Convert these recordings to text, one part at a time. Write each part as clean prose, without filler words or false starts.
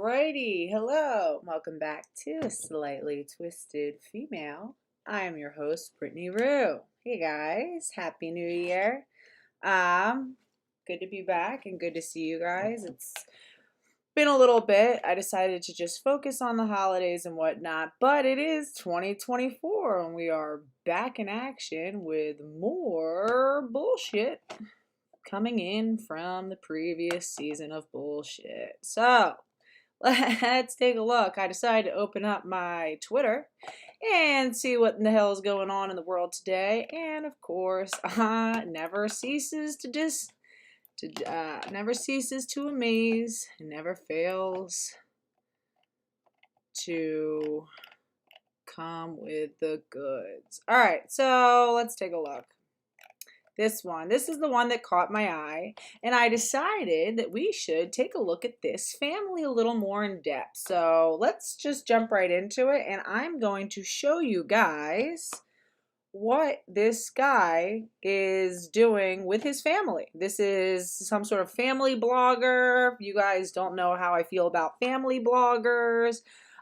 Alrighty, hello. Welcome back to Slightly Twisted Female. I am your host, Brittany Rue. Hey guys, Happy New Year. Good to be back and good to see you guys. It's been a little bit. I decided to just focus on the holidays and whatnot, but it is 2024 and we are back in action with more bullshit coming in from the previous season of bullshit. So, let's take a look. I decided to open up my Twitter and see what in the hell is going on in the world today. And of course, never ceases to amaze, and never fails to come with the goods. All right, so let's take a look. This is the one that caught my eye, and I decided that we should take a look at this family a little more in depth. So let's just jump right into it, and I'm going to show you guys what this guy is doing with his family. This is some sort of family blogger. If you guys don't know how I feel about family bloggers,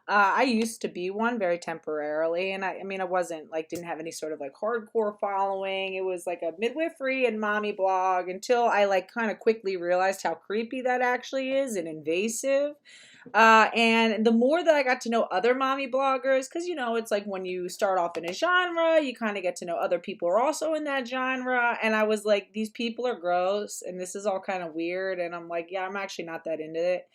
I used to be one very temporarily, and I wasn't didn't have any sort of hardcore following. It was like a midwifery and mommy blog until I kind of quickly realized how creepy that actually is and invasive. And the more that I got to know other mommy bloggers, because it's like when you start off in a genre, you kind of get to know other people who are also in that genre. And I was like, these people are gross, and this is all kind of weird. And I'm like, yeah, I'm actually not that into it.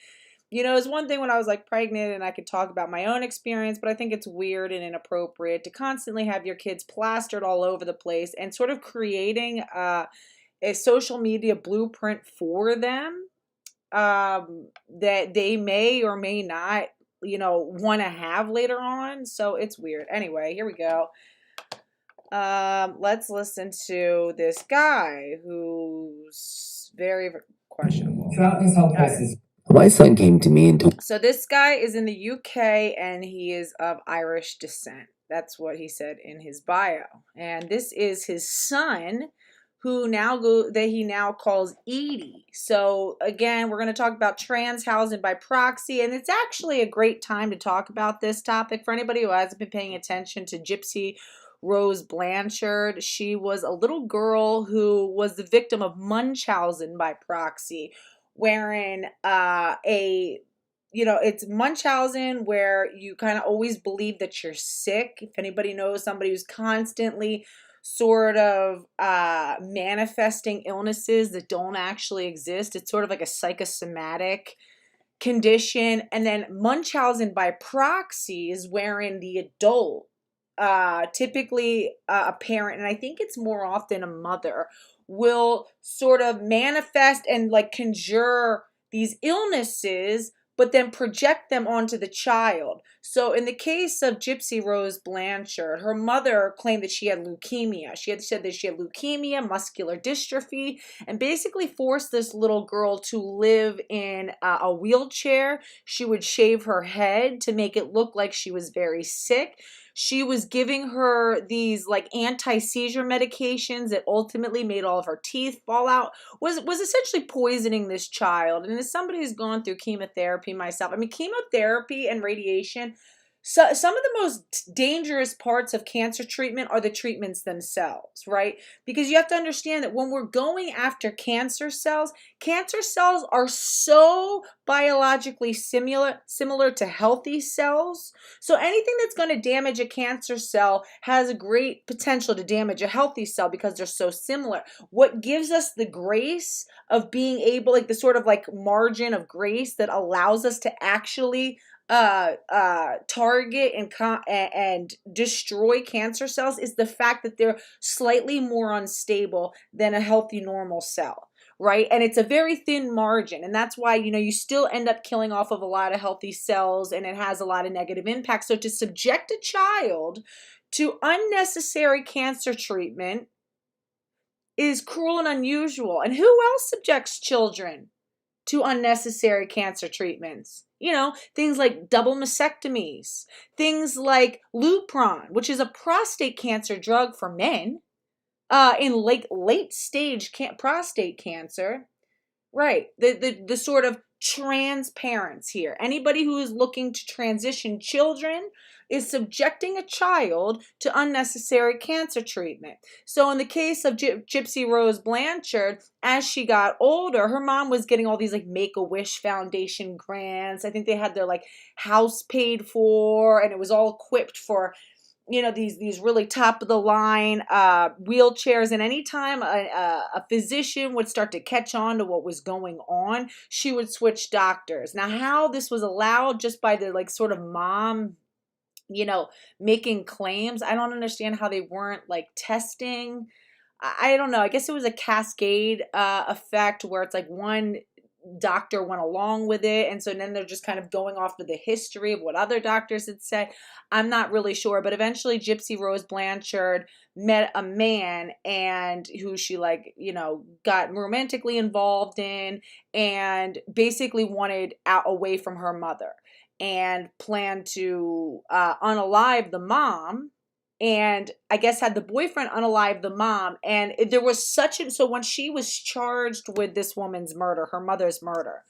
It's one thing when I was pregnant and I could talk about my own experience, but I think it's weird and inappropriate to constantly have your kids plastered all over the place and sort of creating a social media blueprint for them that they may or may not, want to have later on. So it's weird. Anyway, here we go. Let's listen to this guy who's very questionable. Throughout his whole process, my son came to me and told. So this guy is in the UK and he is of Irish descent. That's what he said in his bio. And this is his son who he now calls Edie. So again, we're going to talk about Transhausen by Proxy, and it's actually a great time to talk about this topic for anybody who hasn't been paying attention to Gypsy Rose Blanchard. She was a little girl who was the victim of Munchausen by Proxy, wherein it's Munchausen where you kind of always believe that you're sick. If anybody knows somebody who's constantly sort of manifesting illnesses that don't actually exist, it's sort of like a psychosomatic condition. And then Munchausen by proxy is wherein the adult, typically a parent, and I think it's more often a mother, will sort of manifest and conjure these illnesses, but then project them onto the child. So in the case of Gypsy Rose Blanchard, her mother claimed that she had leukemia. She had said that she had leukemia, muscular dystrophy, and basically forced this little girl to live in a wheelchair. She would shave her head to make it look like she was very sick. She was giving her these anti-seizure medications that ultimately made all of her teeth fall out, was essentially poisoning this child. And as somebody who's gone through chemotherapy myself, chemotherapy and radiation, so some of the most dangerous parts of cancer treatment are the treatments themselves, right? Because you have to understand that when we're going after cancer cells are so biologically similar to healthy cells. So anything that's going to damage a cancer cell has a great potential to damage a healthy cell because they're so similar. What gives us the grace of being able, the sort of margin of grace that allows us to actually target and destroy cancer cells is the fact that they're slightly more unstable than a healthy normal cell, right? And it's a very thin margin, and that's why you still end up killing off of a lot of healthy cells, and it has a lot of negative impact. So to subject a child to unnecessary cancer treatment is cruel and unusual. And who else subjects children to unnecessary cancer treatments? Things like double mastectomies, things like Lupron, which is a prostate cancer drug for men, in late stage prostate cancer. Right. The sort of trans parents here. Anybody who is looking to transition children is subjecting a child to unnecessary cancer treatment. So in the case of Gypsy Rose Blanchard, as she got older, her mom was getting all these like Make-A-Wish Foundation grants. I think they had their like house paid for, and it was all equipped for, you know, these really top of the line wheelchairs. And anytime a physician would start to catch on to what was going on, she would switch doctors. Now, how this was allowed just by the like sort of mom, you know, making claims, I don't understand how they weren't like testing. I don't know. I guess it was a cascade effect where it's like one doctor went along with it, and so then they're just kind of going off of the history of what other doctors had said. I'm not really sure, but eventually Gypsy Rose Blanchard met a man, and who she like, you know, got romantically involved in, and basically wanted out away from her mother, and planned to unalive the mom, and I guess had the boyfriend unalive the mom. And there was so when she was charged with this woman's murder, her mother's murder,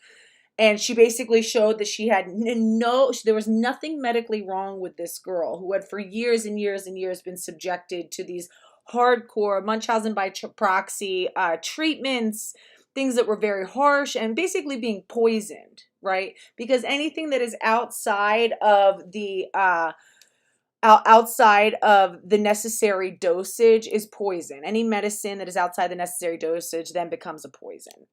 and she basically showed that she had there was nothing medically wrong with this girl, who had for years and years and years been subjected to these hardcore Munchausen by proxy treatments, things that were very harsh, and basically being poisoned, right? Because anything that is outside of the necessary dosage is poison. Any medicine that is outside the necessary dosage then becomes a poison.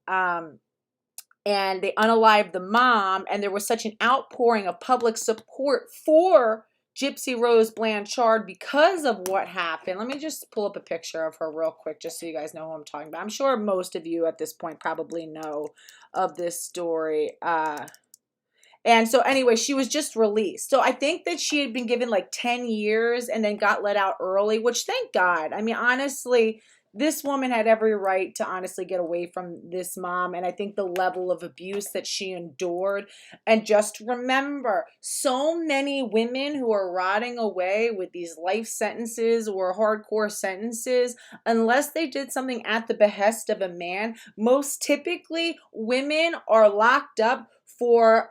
And they unalived the mom, and there was such an outpouring of public support for Gypsy Rose Blanchard because of what happened. Let me just pull up a picture of her real quick, just so you guys know who I'm talking about. I'm sure most of you at this point probably know of this story. And so anyway, she was just released. So I think that she had been given like 10 years and then got let out early, which thank God. I mean, honestly, this woman had every right to honestly get away from this mom. And I think the level of abuse that she endured. And just remember, so many women who are rotting away with these life sentences or hardcore sentences, unless they did something at the behest of a man, most typically women are locked up for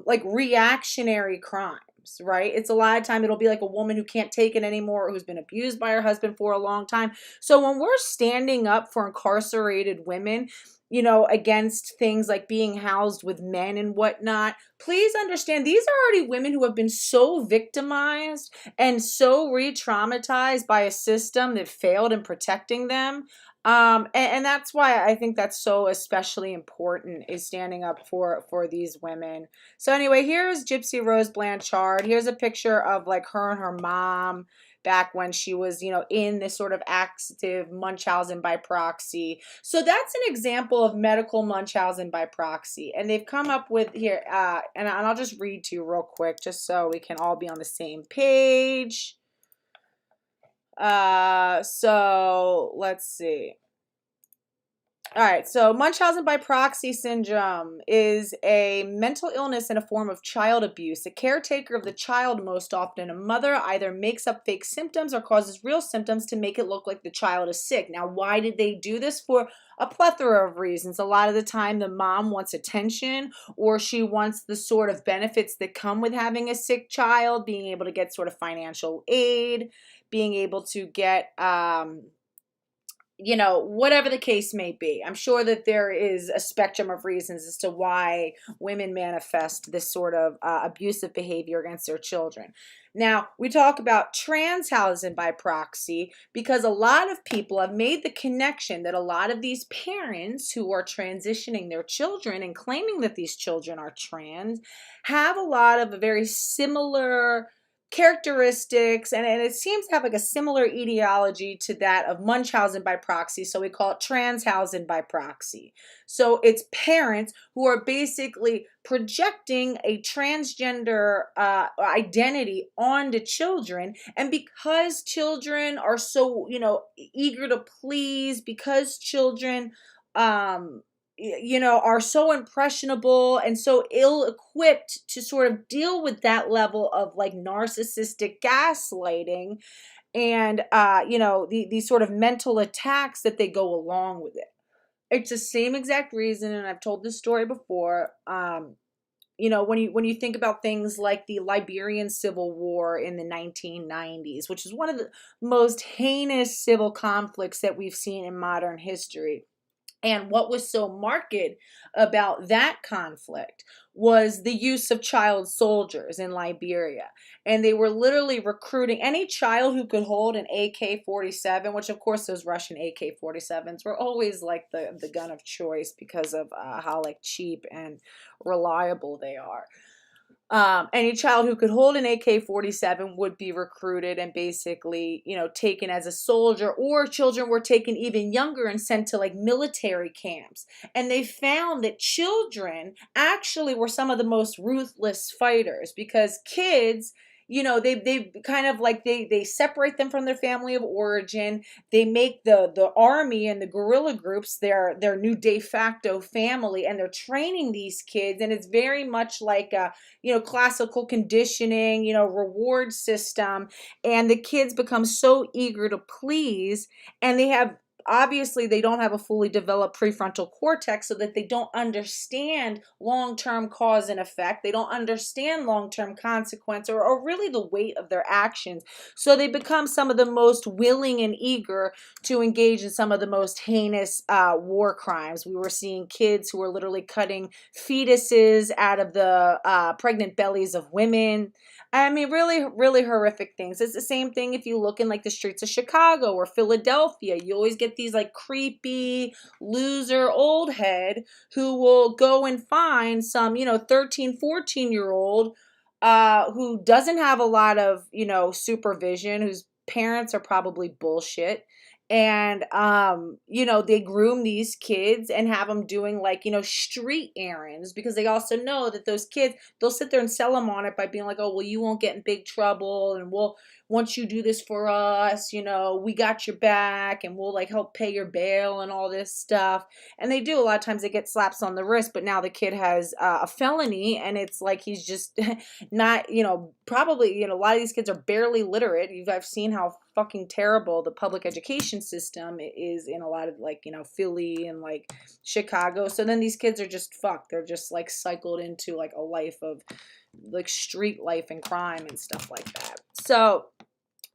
like reactionary crimes, right? It's a lot of time it'll be like a woman who can't take it anymore, who's been abused by her husband for a long time. So when we're standing up for incarcerated women, you know, against things like being housed with men and whatnot, please understand these are already women who have been so victimized and so re-traumatized by a system that failed in protecting them. And that's why I think that's so especially important, is standing up for these women. So anyway, here's Gypsy Rose Blanchard. Here's a picture of like her and her mom back when she was, you know, in this sort of active Munchausen by proxy. So that's an example of medical Munchausen by proxy. And they've come up with here, and I'll just read to you real quick, just so we can all be on the same page. So let's see. All right, so Munchausen by proxy syndrome is a mental illness and a form of child abuse. A caretaker of the child, most often a mother, either makes up fake symptoms or causes real symptoms to make it look like the child is sick. Now, why did they do this? For a plethora of reasons. A lot of the time, the mom wants attention, or she wants the sort of benefits that come with having a sick child, being able to get sort of financial aid, being able to get, you know, whatever the case may be. I'm sure that there is a spectrum of reasons as to why women manifest this sort of abusive behavior against their children. Now, we talk about Transhausen by proxy because a lot of people have made the connection that a lot of these parents who are transitioning their children and claiming that these children are trans have a lot of very similar characteristics, and it seems to have like a similar etiology to that of Munchausen by proxy, so we call it Transhausen by proxy. So it's parents who are basically projecting a transgender identity onto children, and because children are so, you know, eager to please, because children you know, are so impressionable and so ill-equipped to sort of deal with that level of like narcissistic gaslighting and, you know, these sort of mental attacks that they go along with it. It's the same exact reason, and I've told this story before. When you think about things like the Liberian Civil War in the 1990s, which is one of the most heinous civil conflicts that we've seen in modern history. And what was so marked about that conflict was the use of child soldiers in Liberia. And they were literally recruiting any child who could hold an AK-47, which of course those Russian AK-47s were always like the gun of choice because of how like cheap and reliable they are. Any child who could hold an AK-47 would be recruited and basically, taken as a soldier, or children were taken even younger and sent to like military camps. And they found that children actually were some of the most ruthless fighters because kids, they kind of like they separate them from their family of origin. They make the army and the guerrilla groups their new de facto family, and they're training these kids, and it's very much like a classical conditioning, reward system. And the kids become so eager to please, and obviously they don't have a fully developed prefrontal cortex, so that they don't understand long-term cause and effect. They don't understand long-term consequence, or really the weight of their actions. So they become some of the most willing and eager to engage in some of the most heinous war crimes. We were seeing kids who were literally cutting fetuses out of the pregnant bellies of women. I mean, really, really horrific things. It's the same thing if you look in like the streets of Chicago or Philadelphia. You always get these like creepy loser old head who will go and find some, 13, 14-year-old who doesn't have a lot of, supervision, whose parents are probably bullshit. And they groom these kids and have them doing like street errands, because they also know that those kids, they'll sit there and sell them on it by being like, oh well, you won't get in big trouble, and once you do this for us, we got your back, and we'll like help pay your bail and all this stuff. And they do. A lot of times they get slaps on the wrist, but now the kid has a felony, and it's like he's just not, probably, a lot of these kids are barely literate. I've seen how fucking terrible the public education system is in a lot of like, Philly and like Chicago. So then these kids are just fucked. They're just like cycled into like a life of like street life and crime and stuff like that. So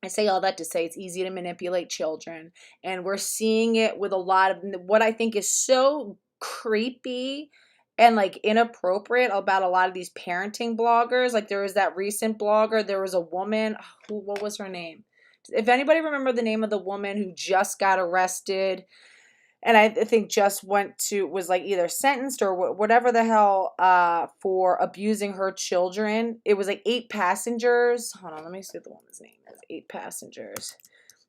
I say all that to say it's easy to manipulate children, and we're seeing it with a lot of what I think is so creepy and like inappropriate about a lot of these parenting bloggers. Like there was that recent blogger, there was a woman, what was her name? If anybody remember the name of the woman who just got arrested, and I think just was like either sentenced or whatever the hell for abusing her children. It was like 8 passengers. Hold on, let me see what the woman's name is. 8 passengers.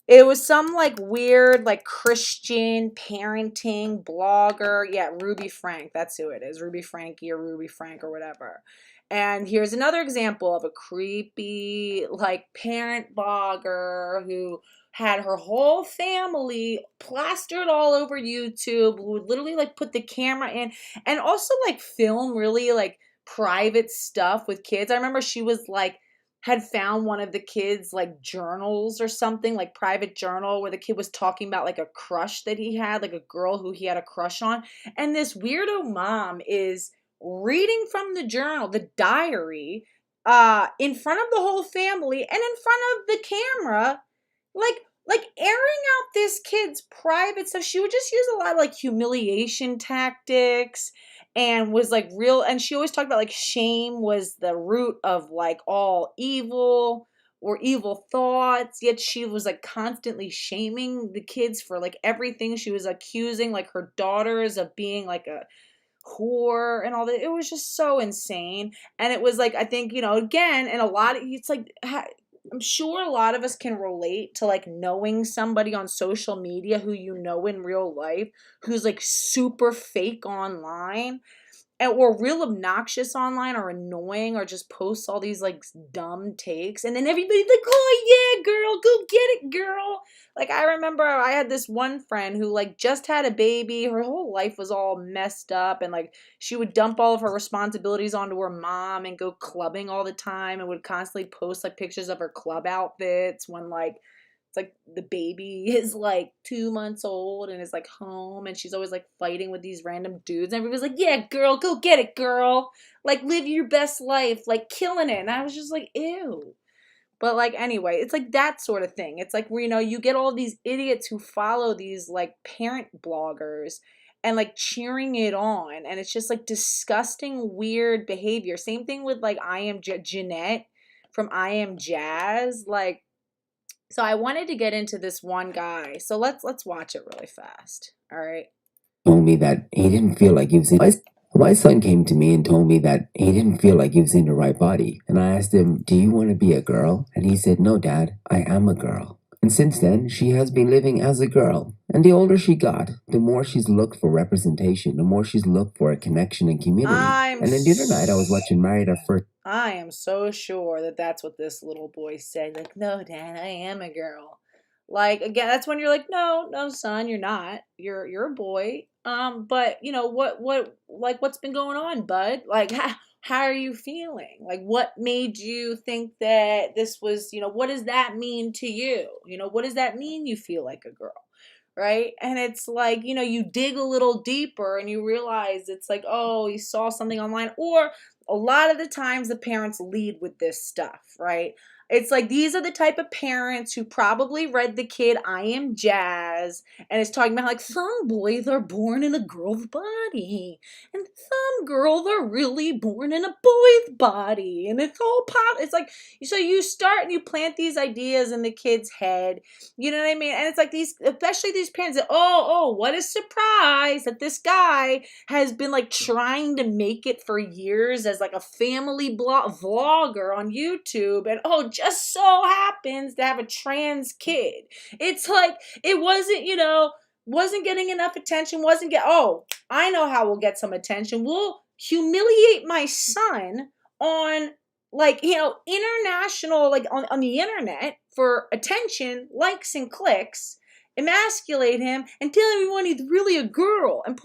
It was some like weird like Christian parenting blogger. Yeah, Ruby Frank. That's who it is. Ruby Frankie or Ruby Frank or whatever. And here's another example of a creepy like parent blogger who had her whole family plastered all over YouTube, would literally like put the camera in and also like film really like private stuff with kids. I remember she was like had found one of the kids like journals or something, like private journal, where the kid was talking about like a crush that he had, like a girl who he had a crush on. And this weirdo mom is reading from the journal, the diary, in front of the whole family and in front of the camera, like airing out this kid's private stuff. She would just use a lot of like humiliation tactics, and was like real, and she always talked about like shame was the root of like all evil or evil thoughts, yet she was like constantly shaming the kids for like everything. She was accusing like her daughters of being like a whore and all that. It was just so insane. And it was like, I think, again, and a lot of it's like I'm sure a lot of us can relate to like knowing somebody on social media who in real life who's like super fake online, or real obnoxious online, or annoying, or just posts all these like dumb takes, and then everybody's like, oh yeah girl, go get it girl. Like I remember I had this one friend who like just had a baby, her whole life was all messed up, and like she would dump all of her responsibilities onto her mom and go clubbing all the time, and would constantly post like pictures of her club outfits when like It's like the baby is like 2 months old and is like home, and she's always like fighting with these random dudes. And everybody's like, yeah, girl, go get it, girl. Like, live your best life, like killing it. And I was just like, ew. But like, anyway, it's like that sort of thing. It's like where, you get all these idiots who follow these like parent bloggers and like cheering it on. And it's just like disgusting, weird behavior. Same thing with like Jeanette from I Am Jazz. Like, so I wanted to get into this one guy. So let's watch it really fast. All right. Told me that he didn't feel like he was in. My son came to me and told me that he didn't feel like he was in the right body. And I asked him, do you want to be a girl? And he said, no, Dad, I am a girl. And since then, she has been living as a girl. And the older she got, the more she's looked for representation, the more she's looked for a connection and community. And then the other night, I was watching Married at First. I am so sure that that's what this little boy said. Like, no, Dad, I am a girl. Like, again, that's when you're like, no, son, you're not. You're a boy. But what's been going on, bud? Like, how are you feeling? Like, what made you think that this was, what does that mean to you? What does that mean you feel like a girl? Right? And it's like, you dig a little deeper and you realize it's like, oh, you saw something online. Or a lot of the times the parents lead with this stuff, right? It's like these are the type of parents who probably read the kid I Am Jazz and is talking about like some boys are born in a girl's body and some girls are really born in a boy's body, and it's all it's like, so you start and you plant these ideas in the kid's head, you know what I mean? And it's like these, especially these parents that, oh, what a surprise that this guy has been like trying to make it for years as like a family vlogger on YouTube, and just so happens to have a trans kid. It's like, it wasn't getting enough attention, I know how we'll get some attention. We'll humiliate my son on like, international, like on the internet for attention, likes and clicks, emasculate him and tell everyone he's really a girl, and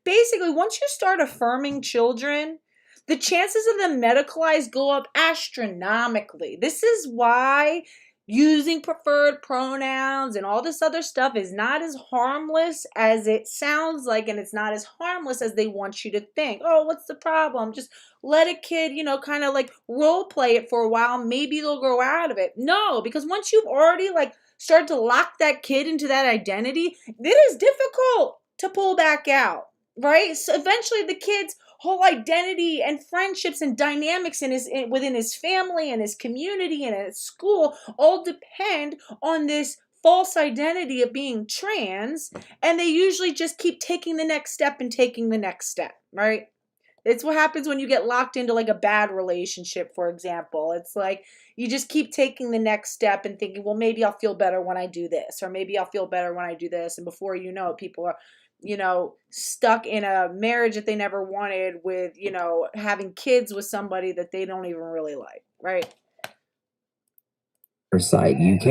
basically, once you start affirming children, the chances of them medicalized go up astronomically. This is why using preferred pronouns and all this other stuff is not as harmless as it sounds like, and it's not as harmless as they want you to think. Oh, what's the problem? Just let a kid, kind of like role play it for a while. Maybe they'll grow out of it. No, because once you've already like started to lock that kid into that identity, it is difficult to pull back out, right? So eventually the kid's whole identity and friendships and dynamics within his family and his community and at school all depend on this false identity of being trans, and they usually just keep taking the next step and taking the next step, right? It's what happens when you get locked into like a bad relationship, for example. It's like you just keep taking the next step and thinking, well, maybe I'll feel better when I do this, or maybe I'll feel better when I do this. And before you know it, people are stuck in a marriage that they never wanted with, having kids with somebody that they don't even really like, right? Side UK.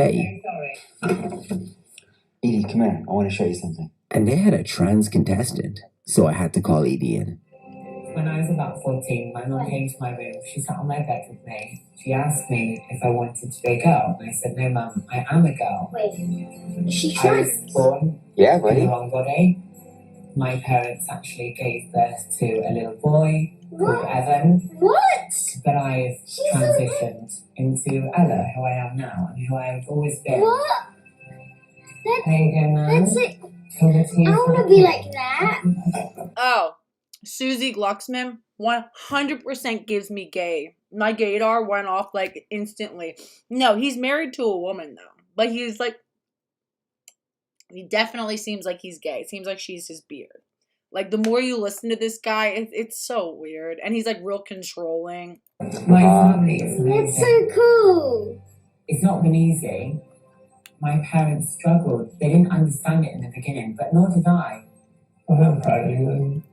Edie, come here. I want to show you something. And they had a trans contestant, so I had to call Edie in. When I was about 14, my mum came to my room. She sat on my bed with me. She asked me if I wanted to be a girl. And I said, no, Mum, I am a girl. Wait, she I trans? was born Yeah, in buddy. the wrong body. My parents actually gave birth to a little boy called Evan. What? But I've transitioned into Ella, who I am now, and who I have always been. What? There you go, Mum. That's it. I I want to be like that. Oh, Susie Glucksman 100% gives me gay. My gaydar went off like instantly. No, he's married to a woman though, but he's like, he definitely seems like he's gay. It seems like she's his beard. Like, the more you listen to this guy, it's so weird. And he's like real controlling. My family is amazing. That's so cool. It's not been easy. My parents struggled. They didn't understand it in the beginning, but nor did I. I'm proud of you.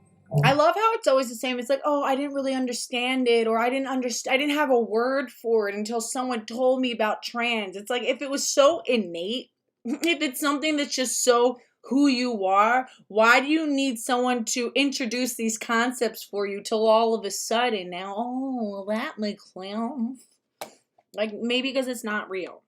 I love how it's always the same. It's like, oh, I didn't really understand it, or I didn't have a word for it until someone told me about trans. It's like, if it was so innate, if it's something that's just so who you are, why do you need someone to introduce these concepts for you till all of a sudden now, oh, that makes sense. Like, maybe because it's not real.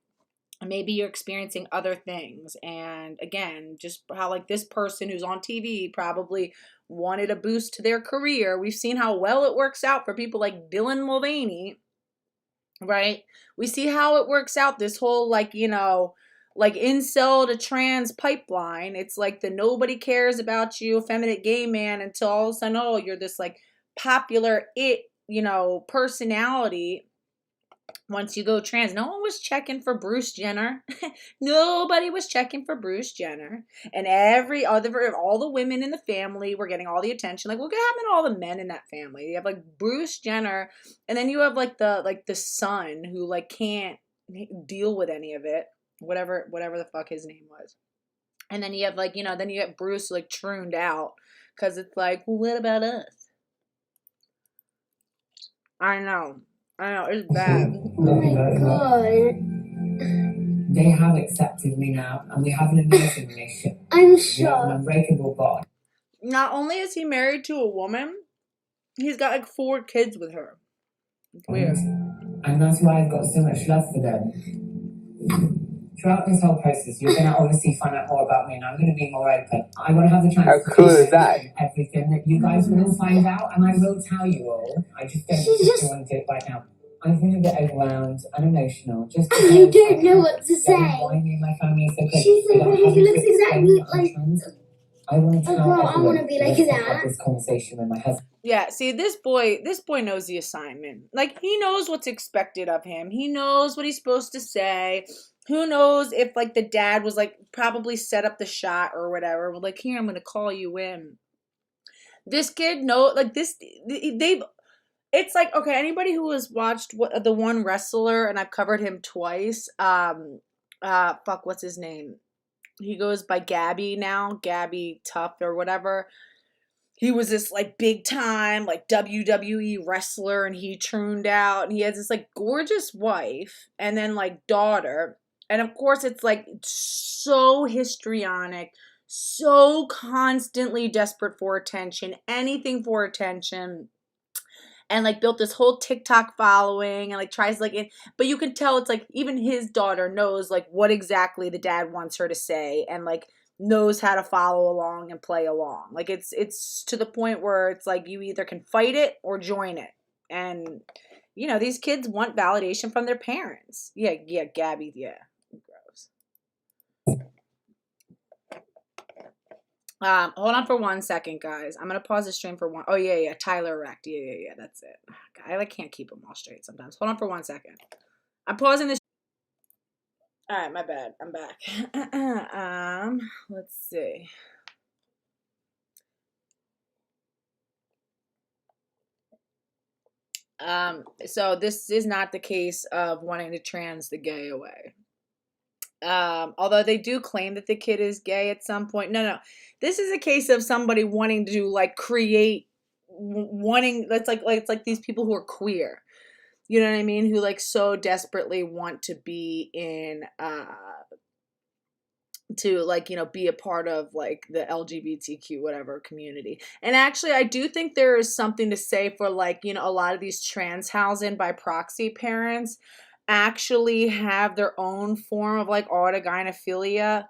maybe you're experiencing other things. And again, just how like this person who's on TV probably wanted a boost to their career. We've seen how well it works out for people like Dylan Mulvaney, right? We see how it works out, this whole like, you know, like incel to trans pipeline. It's like the nobody cares about you, effeminate gay man, until all of a sudden, oh, you're this like popular you know, personality. Once you go trans, no one was checking for Bruce Jenner. Nobody was checking for Bruce Jenner. And all the women in the family were getting all the attention. Like, look what happened to all the men in that family. You have like Bruce Jenner, and then you have like the son who like can't deal with any of it. Whatever the fuck his name was. And then you have like, you know, then you get Bruce like trooned out. Cause it's like, well, what about us? I know, it's bad. Oh my god. They have accepted me now, and we have an amazing relationship. I'm We have an shocked. unbreakable bond. Not only is he married to a woman, he's got like 4 kids with her. It's weird. And that's why I've got so much love for them. Throughout this whole process, you're going to obviously find out more about me, and I'm going to be more open. I want to have the chance How to cool tell is that? you everything that you guys will find out, and I will tell you all. I just don't want to do it right now. I'm feeling a bit overwhelmed and emotional. Just I don't know what to say. why me and my family are so close. She's like, But I he haven't looks exactly explained like. trans. I want to Oh, tell girl, I everyone. wanna be like Let's that. have this conversation with my husband. Yeah, see, this boy knows the assignment. Like, he knows what's expected of him. He knows what he's supposed to say. Who knows if, like, the dad was, like, probably set up the shot or whatever. Well, like, here, I'm going to call you in. This kid like, it's like, okay, anybody who has watched the one wrestler, and I've covered him twice, what's his name? He goes by Gabby now, Gabby Tough or whatever. He was this like big time like WWE wrestler, and he turned out, and he has this like gorgeous wife and then like daughter. And of course it's like so histrionic, so constantly desperate for attention, anything for attention. And like built this whole TikTok following, and like tries like it, but you can tell it's like even his daughter knows like what exactly the dad wants her to say, and like knows how to follow along and play along. Like it's to the point where it's like you either can fight it or join it. And you know, these kids want validation from their parents. Yeah, Gabby, yeah. Gross. Hold on for 1 second, guys. I'm gonna pause the stream for one. Oh yeah, Tyler wrecked. Yeah, that's it. I like can't keep them all straight sometimes. Hold on for 1 second. I'm pausing this. All right, my bad. I'm back. Let's see. So this is not the case of wanting to trans the gay away. Although they do claim that the kid is gay at some point. No. This is a case of somebody wanting to like create, it's like these people who are queer. You know what I mean? Who like so desperately want to be in, to like, you know, be a part of like the LGBTQ whatever community. And actually I do think there is something to say for like, you know, a lot of these Transhausen by proxy parents actually have their own form of like autogynephilia.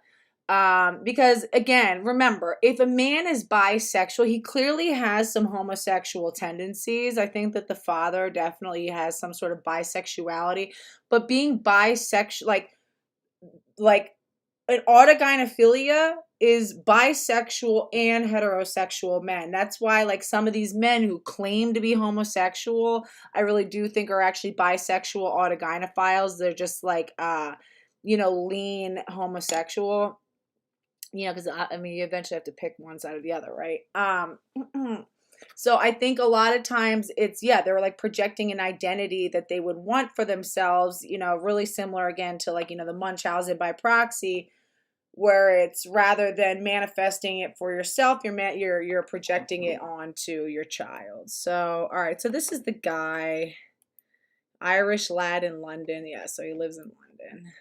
Because again, remember, if a man is bisexual, he clearly has some homosexual tendencies. I think that the father definitely has some sort of bisexuality, but being bisexual, like an autogynephilia is bisexual and heterosexual men. That's why like some of these men who claim to be homosexual, I really do think are actually bisexual autogynephiles. They're just like, you know, lean homosexual. You know, because I mean, you eventually have to pick one side or the other, right? So I think a lot of times it's, they're like projecting an identity that they would want for themselves, you know, really similar again to like, you know, the Munchausen by proxy, where it's rather than manifesting it for yourself, you're projecting it onto your child. So, all right. So this is the guy, Irish lad in London. Yeah. So he lives in London.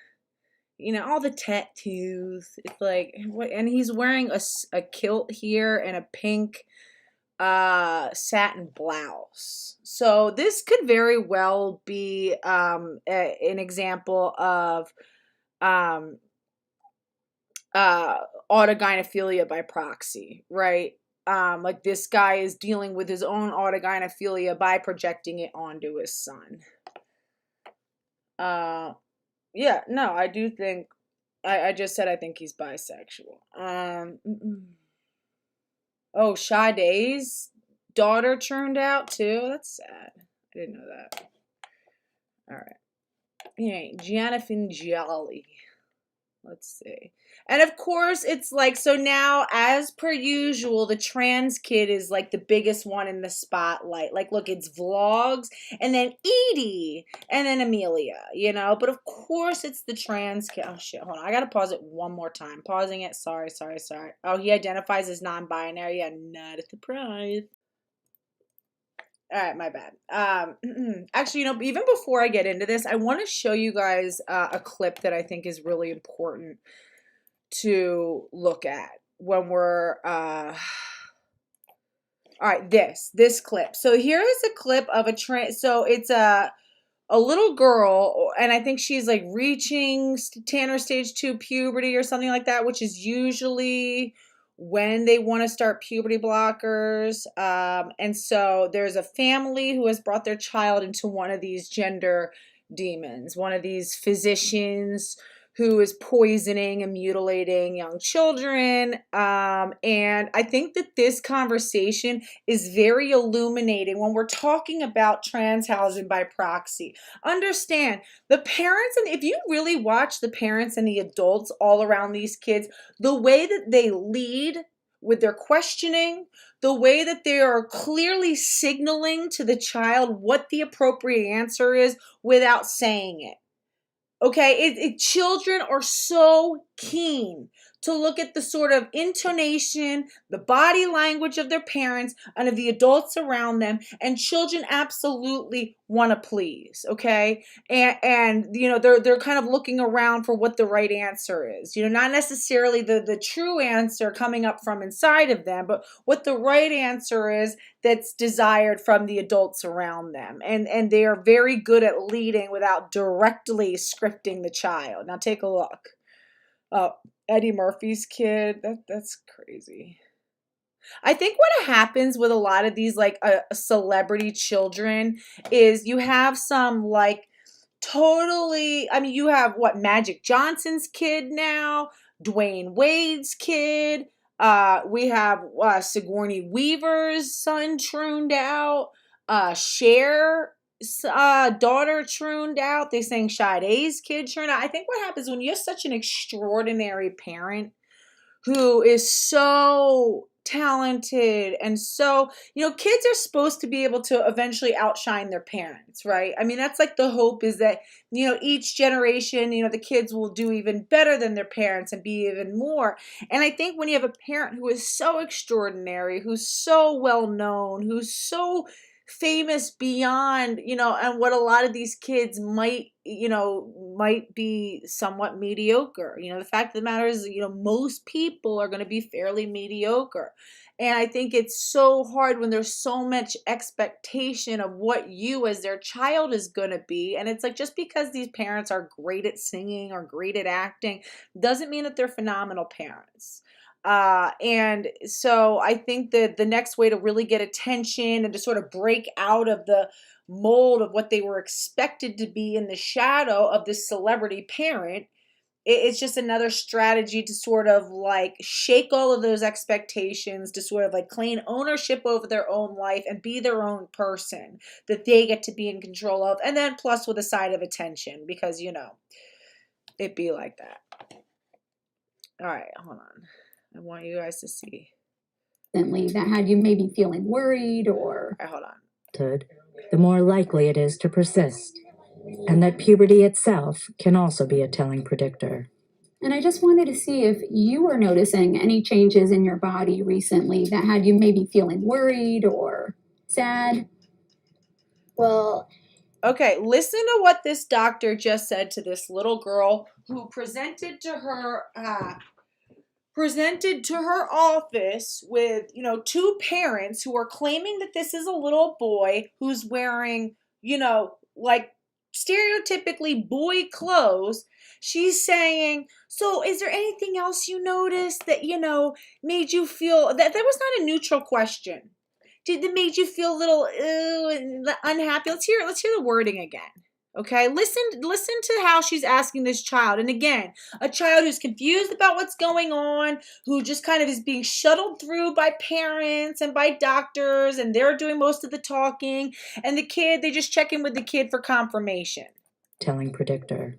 You know, all the tattoos. It's like, what? And he's wearing a kilt here and a pink satin blouse. So this could very well be an example of um, autogynephilia by proxy, right? Like this guy is dealing with his own autogynephilia by projecting it onto his son. Yeah, no, I do think, I just said I think he's bisexual. Oh, Sade's daughter turned out too. That's sad. I didn't know that. All right. Yeah, Jonathan Joly. Let's see. And of course, it's like, so now, as per usual, the trans kid is like the biggest one in the spotlight. Like, look, it's vlogs, and then Edie, and then Amelia, you know? But of course, it's the trans kid. Oh, shit, hold on. I gotta pause it one more time. Pausing it. Sorry. Oh, he identifies as non-binary. Yeah, not a surprise. All right, my bad. Actually, you know, even before I get into this, I want to show you guys a clip that I think is really important to look at when we're all right, this clip. So here is a clip of so it's a little girl, and I think she's like reaching Tanner stage 2 puberty or something like that, which is usually when they want to start puberty blockers. And so there's a family who has brought their child into one of these gender demons, one of these physicians who is poisoning and mutilating young children. And I think that this conversation is very illuminating when we're talking about Transhausen by proxy. Understand, the parents, and if you really watch the parents and the adults all around these kids, the way that they lead with their questioning, the way that they are clearly signaling to the child what the appropriate answer is without saying it. Okay, children are so keen to look at the sort of intonation, the body language of their parents and of the adults around them, and children absolutely want to please, okay? And you know, they're kind of looking around for what the right answer is. You know, not necessarily the true answer coming up from inside of them, but what the right answer is that's desired from the adults around them. And they are very good at leading without directly scripting the child. Now take a look. Eddie Murphy's kid, that's crazy. I think what happens with a lot of these like celebrity children is you have some like totally, I mean, you have what, Magic Johnson's kid now, Dwayne Wade's kid, we have Sigourney Weaver's son trooned out, Cher daughter trooned out. They saying Sade's kid trooned out. I think what happens when you're such an extraordinary parent who is so talented and so, you know, kids are supposed to be able to eventually outshine their parents, right? I mean, that's like the hope, is that, you know, each generation, you know, the kids will do even better than their parents and be even more. And I think when you have a parent who is so extraordinary, who's so well known, who's so famous beyond, you know, and what a lot of these kids might, you know, might be somewhat mediocre. You know, the fact of the matter is, you know, most people are going to be fairly mediocre. And I think it's so hard when there's so much expectation of what you as their child is going to be. And it's like, just because these parents are great at singing or great at acting doesn't mean that they're phenomenal parents. And so I think that the next way to really get attention and to sort of break out of the mold of what they were expected to be in the shadow of this celebrity parent, it's just another strategy to sort of like shake all of those expectations, to sort of like claim ownership over their own life and be their own person that they get to be in control of. And then plus with a side of attention, because, you know, it be like that. All right, hold on. I want you guys to see. That had you maybe feeling worried or... All right, hold on. The more likely it is to persist, and that puberty itself can also be a telling predictor. And I just wanted to see if you were noticing any changes in your body recently that had you maybe feeling worried or sad. Well, okay, listen to what this doctor just said to this little girl who presented to her office with, you know, two parents who are claiming that this is a little boy who's wearing, you know, like stereotypically boy clothes, she's saying, so is there anything else you noticed that, made you feel that was not a neutral question. That made you feel a little unhappy? Let's hear the wording again. Okay, listen to how she's asking this child. And again, a child who's confused about what's going on, who just kind of is being shuttled through by parents and by doctors, and they're doing most of the talking. And the kid, they just check in with the kid for confirmation. Telling predictor.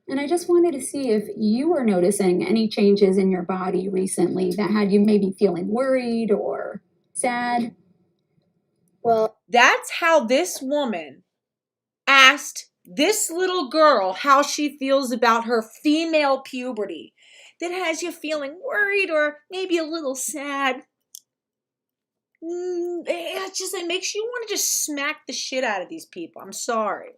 And I just wanted to see if you were noticing any changes in your body recently that had you maybe feeling worried or sad. Well, That's how this woman asked this little girl how she feels about her female puberty. That has you feeling worried or maybe a little sad. It makes you want to just smack the shit out of these people. I'm sorry.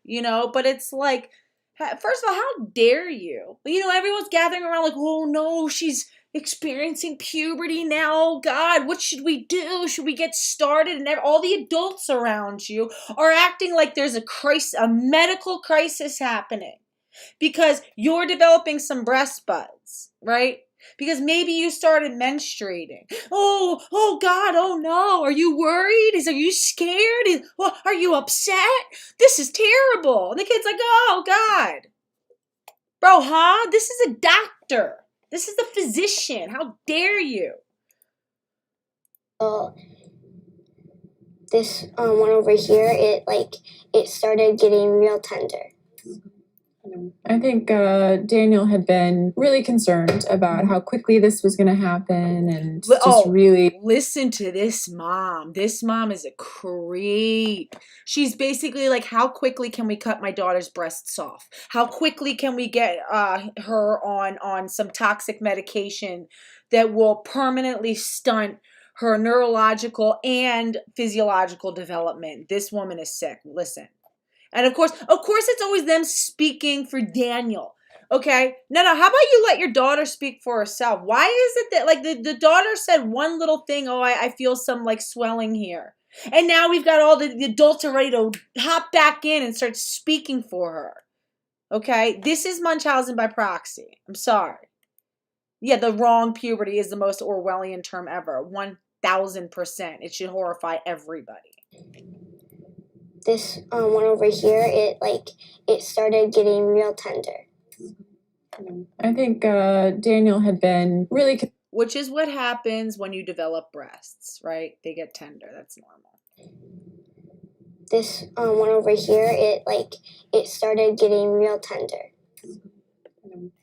But it's like, first of all, how dare you? Everyone's gathering around like, oh no, she's experiencing puberty now. Oh God, what should we do? Should we get started? And all the adults around you are acting like there's a medical crisis happening because you're developing some breast buds, right? Because maybe you started menstruating. Oh God, oh no. Are you worried? Are you scared? Are you upset? This is terrible. And the kid's like, oh God. Bro, huh? This is a doctor. This is the physician. How dare you? this one over here, it started getting real tender. I think Daniel had been really concerned about how quickly this was going to happen and just really... Listen to this mom. This mom is a creep. She's basically like, how quickly can we cut my daughter's breasts off? How quickly can we get her on some toxic medication that will permanently stunt her neurological and physiological development? This woman is sick. Listen. And of course, it's always them speaking for Daniel. Okay? No, how about you let your daughter speak for herself? Why is it that, like, the daughter said one little thing, I feel some, like, swelling here. And now we've got all the adults are ready to hop back in and start speaking for her. Okay? This is Munchausen by proxy. I'm sorry. Yeah, the wrong puberty is the most Orwellian term ever. 1000%. It should horrify everybody. This one over here, it started getting real tender. I think Daniel had been really... Which is what happens when you develop breasts, right? They get tender. That's normal. This one over here, it started getting real tender.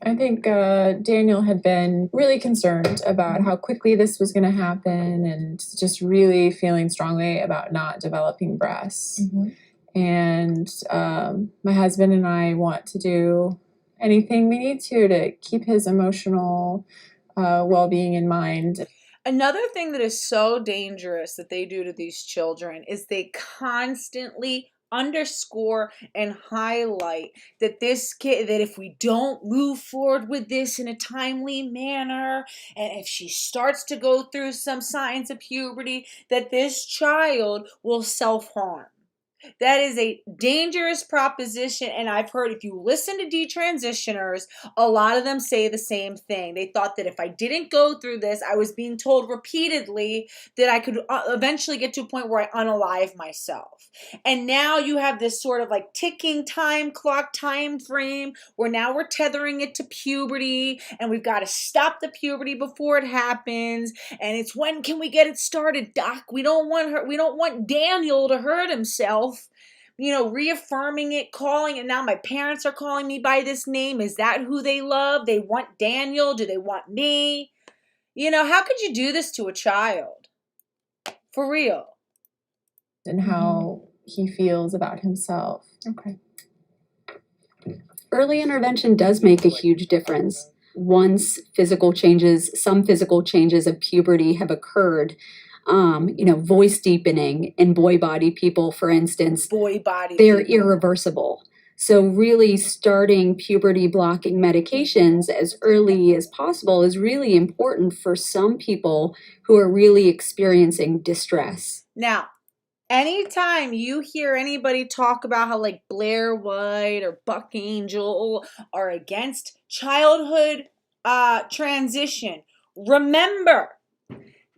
I think Daniel had been really concerned about how quickly this was going to happen and just really feeling strongly about not developing breasts. Mm-hmm. And my husband and I want to do anything we need to keep his emotional well-being in mind. Another thing that is so dangerous that they do to these children is they constantly underscore and highlight that this kid, that if we don't move forward with this in a timely manner, and if she starts to go through some signs of puberty, that this child will self-harm. That is a dangerous proposition, and I've heard, if you listen to detransitioners, a lot of them say the same thing. They thought that if I didn't go through this, I was being told repeatedly that I could eventually get to a point where I unalive myself. And now you have this sort of like ticking time clock time frame where now we're tethering it to puberty, and we've got to stop the puberty before it happens. And it's, when can we get it started, Doc? We don't want Daniel to hurt himself. Reaffirming it, calling it. Now my parents are calling me by this name. Is that who they love? They want Daniel. Do they want me? How could you do this to a child? For real. And how he feels about himself. Okay. Early intervention does make a huge difference. Once some physical changes of puberty have occurred, voice deepening in boy body people, for instance, they're irreversible. So really starting puberty blocking medications as early as possible is really important for some people who are really experiencing distress. Now, anytime you hear anybody talk about how like Blair White or Buck Angel are against childhood transition, remember,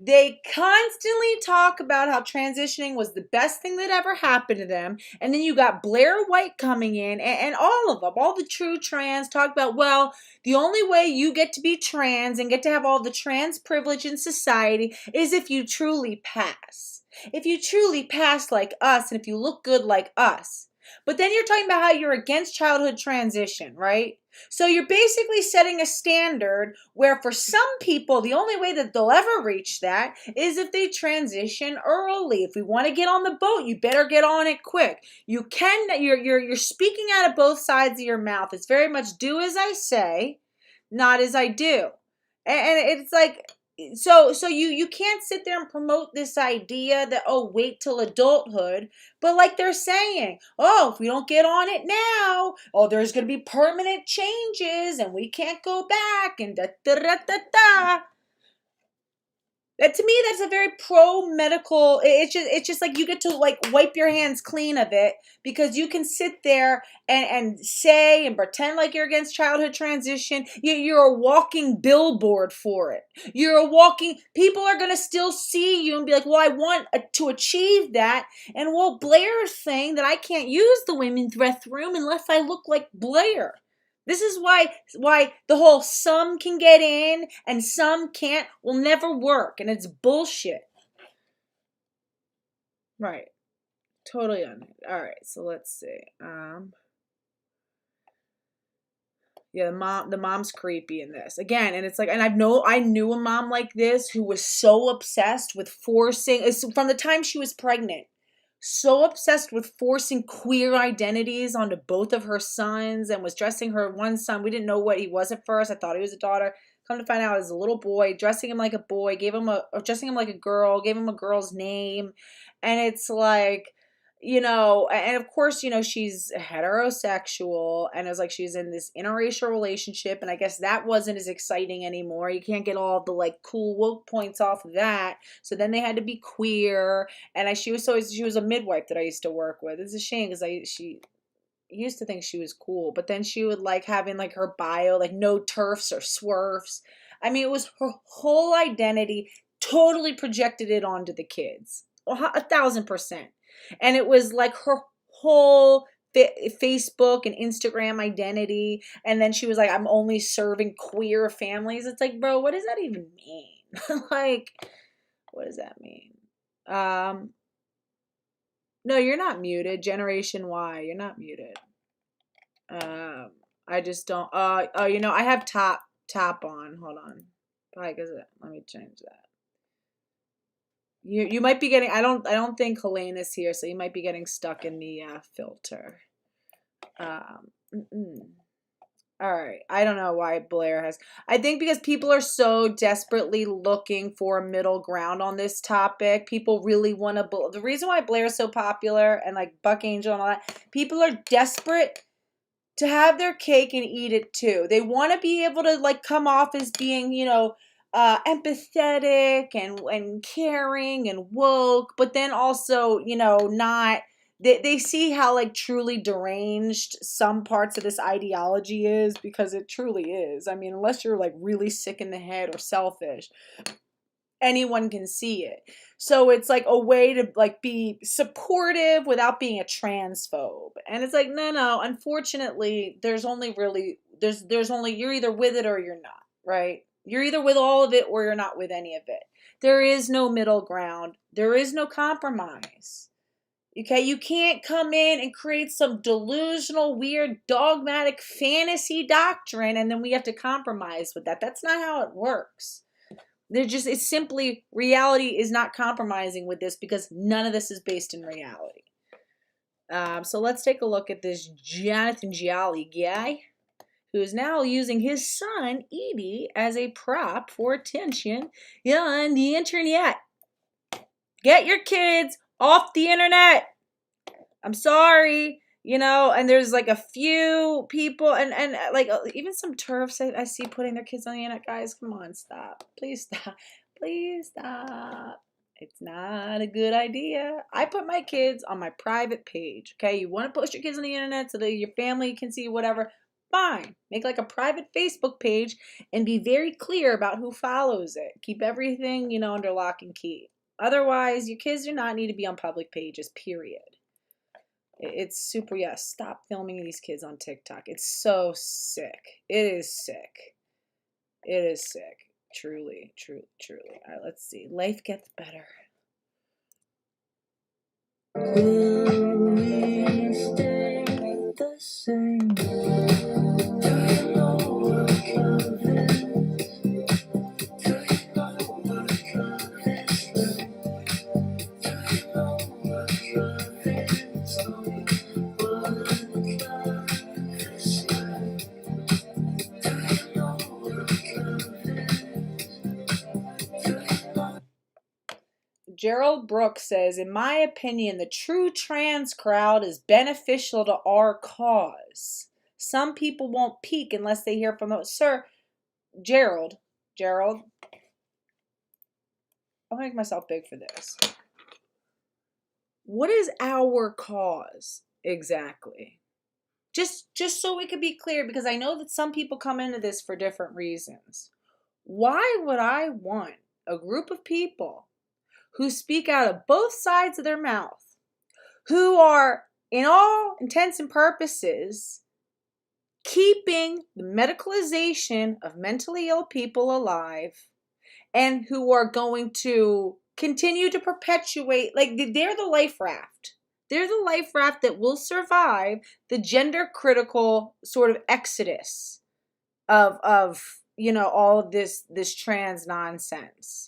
they constantly talk about how transitioning was the best thing that ever happened to them. And then you got Blair White coming in, and all of them, all the true trans talk about, well, the only way you get to be trans and get to have all the trans privilege in society is if you truly pass. If you truly pass like us, and if you look good like us. But then you're talking about how you're against childhood transition, right? So you're basically setting a standard where for some people, the only way that they'll ever reach that is if they transition early. If we want to get on the boat, you better get on it quick. You're speaking out of both sides of your mouth. It's very much do as I say, not as I do. And it's like, so you can't sit there and promote this idea that, oh, wait till adulthood. But like they're saying, oh, if we don't get on it now, oh, there's going to be permanent changes and we can't go back and da da da da da. That, to me, that's a very pro-medical, it's just like you get to like wipe your hands clean of it because you can sit there and say and pretend like you're against childhood transition. You're a walking billboard for it. People are going to still see you and be like, well, I want to achieve that. And well, Blair's saying that I can't use the women's restroom unless I look like Blair. This is why the whole some can get in and some can't will never work, and it's bullshit. Right. Totally on it. All right, so let's see. Yeah, the mom's creepy in this. Again, and it's like, and I knew a mom like this who was so obsessed with forcing, from the time she was pregnant, so obsessed with forcing queer identities onto both of her sons, and was dressing her one son. We didn't know what he was at first. I thought he was a daughter. Come to find out, it was a little boy, dressing him like a boy, dressing him like a girl, gave him a girl's name. And it's like, and of course, she's heterosexual, and it's like she's in this interracial relationship, and I guess that wasn't as exciting anymore. You can't get all the like cool woke points off of that. So then they had to be queer, and she was a midwife that I used to work with. It's a shame because she used to think she was cool, but then she would like having like her bio like no turfs or swerfs. I mean, it was her whole identity, totally projected it onto the kids, 1,000%. And it was like her whole Facebook and Instagram identity. And then she was like, I'm only serving queer families. It's like, bro, what does that even mean? Like, what does that mean? No, you're not muted. Generation Y, you're not muted. I just don't. I have top on. Hold on. Probably because let me change that. You might be getting. I don't think Helene is here, so you might be getting stuck in the filter. All right. I don't know why Blair has. I think because people are so desperately looking for a middle ground on this topic. People really want to. The reason why Blair is so popular and like Buck Angel and all that, people are desperate to have their cake and eat it too. They want to be able to like come off as being, empathetic and caring and woke, but then also, not. They see how like truly deranged some parts of this ideology is, because it truly is. I mean, unless you're like really sick in the head or selfish, anyone can see it. So it's like a way to like be supportive without being a transphobe. And it's like, no, unfortunately, there's only you're either with it or you're not, right? You're either with all of it or you're not with any of it. There is no middle ground. There is no compromise. Okay, you can't come in and create some delusional, weird, dogmatic fantasy doctrine and then we have to compromise with that. That's not how it works. It's simply, reality is not compromising with this because none of this is based in reality. So let's take a look at this Jonathan Joly guy who is now using his son, Edie, as a prop for attention on the internet. Get your kids off the internet. I'm sorry, and there's like a few people and like even some TERFs I see putting their kids on the internet. Guys, come on, stop. Please stop. Please stop. It's not a good idea. I put my kids on my private page. Okay, you want to post your kids on the internet so that your family can see whatever? Fine. Make like a private Facebook page and be very clear about who follows it. Keep everything, under lock and key. Otherwise, your kids do not need to be on public pages, period. It's super, yes. Stop filming these kids on TikTok. It's so sick. It is sick. It is sick. Truly, truly, truly. All right, let's see. Life gets better. Will we stay the same? Do you know what love is? Do you know what love is? Do you know what love is? What love is like? Do you know what love is? Gerald Brooks says, in my opinion, the true trans crowd is beneficial to our cause. Some people won't peak unless they hear from those. Sir, Gerald, I'll make myself big for this. What is our cause exactly? Just so we could be clear, because I know that some people come into this for different reasons. Why would I want a group of people who speak out of both sides of their mouth, who are, in all intents and purposes, keeping the medicalization of mentally ill people alive, and who are going to continue to perpetuate, like, they're the life raft. They're the life raft that will survive the gender critical sort of exodus of all of this trans nonsense.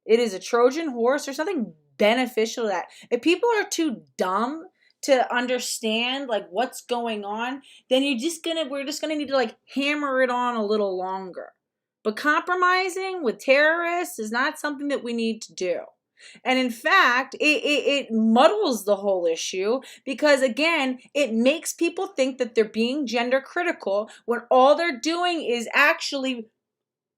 It is a Trojan horse. There's something beneficial to that. If people are too dumb to understand like what's going on, then we're just gonna need to like hammer it on a little longer. But compromising with terrorists is not something that we need to do. And in fact, it muddles the whole issue, because again, it makes people think that they're being gender critical when all they're doing is actually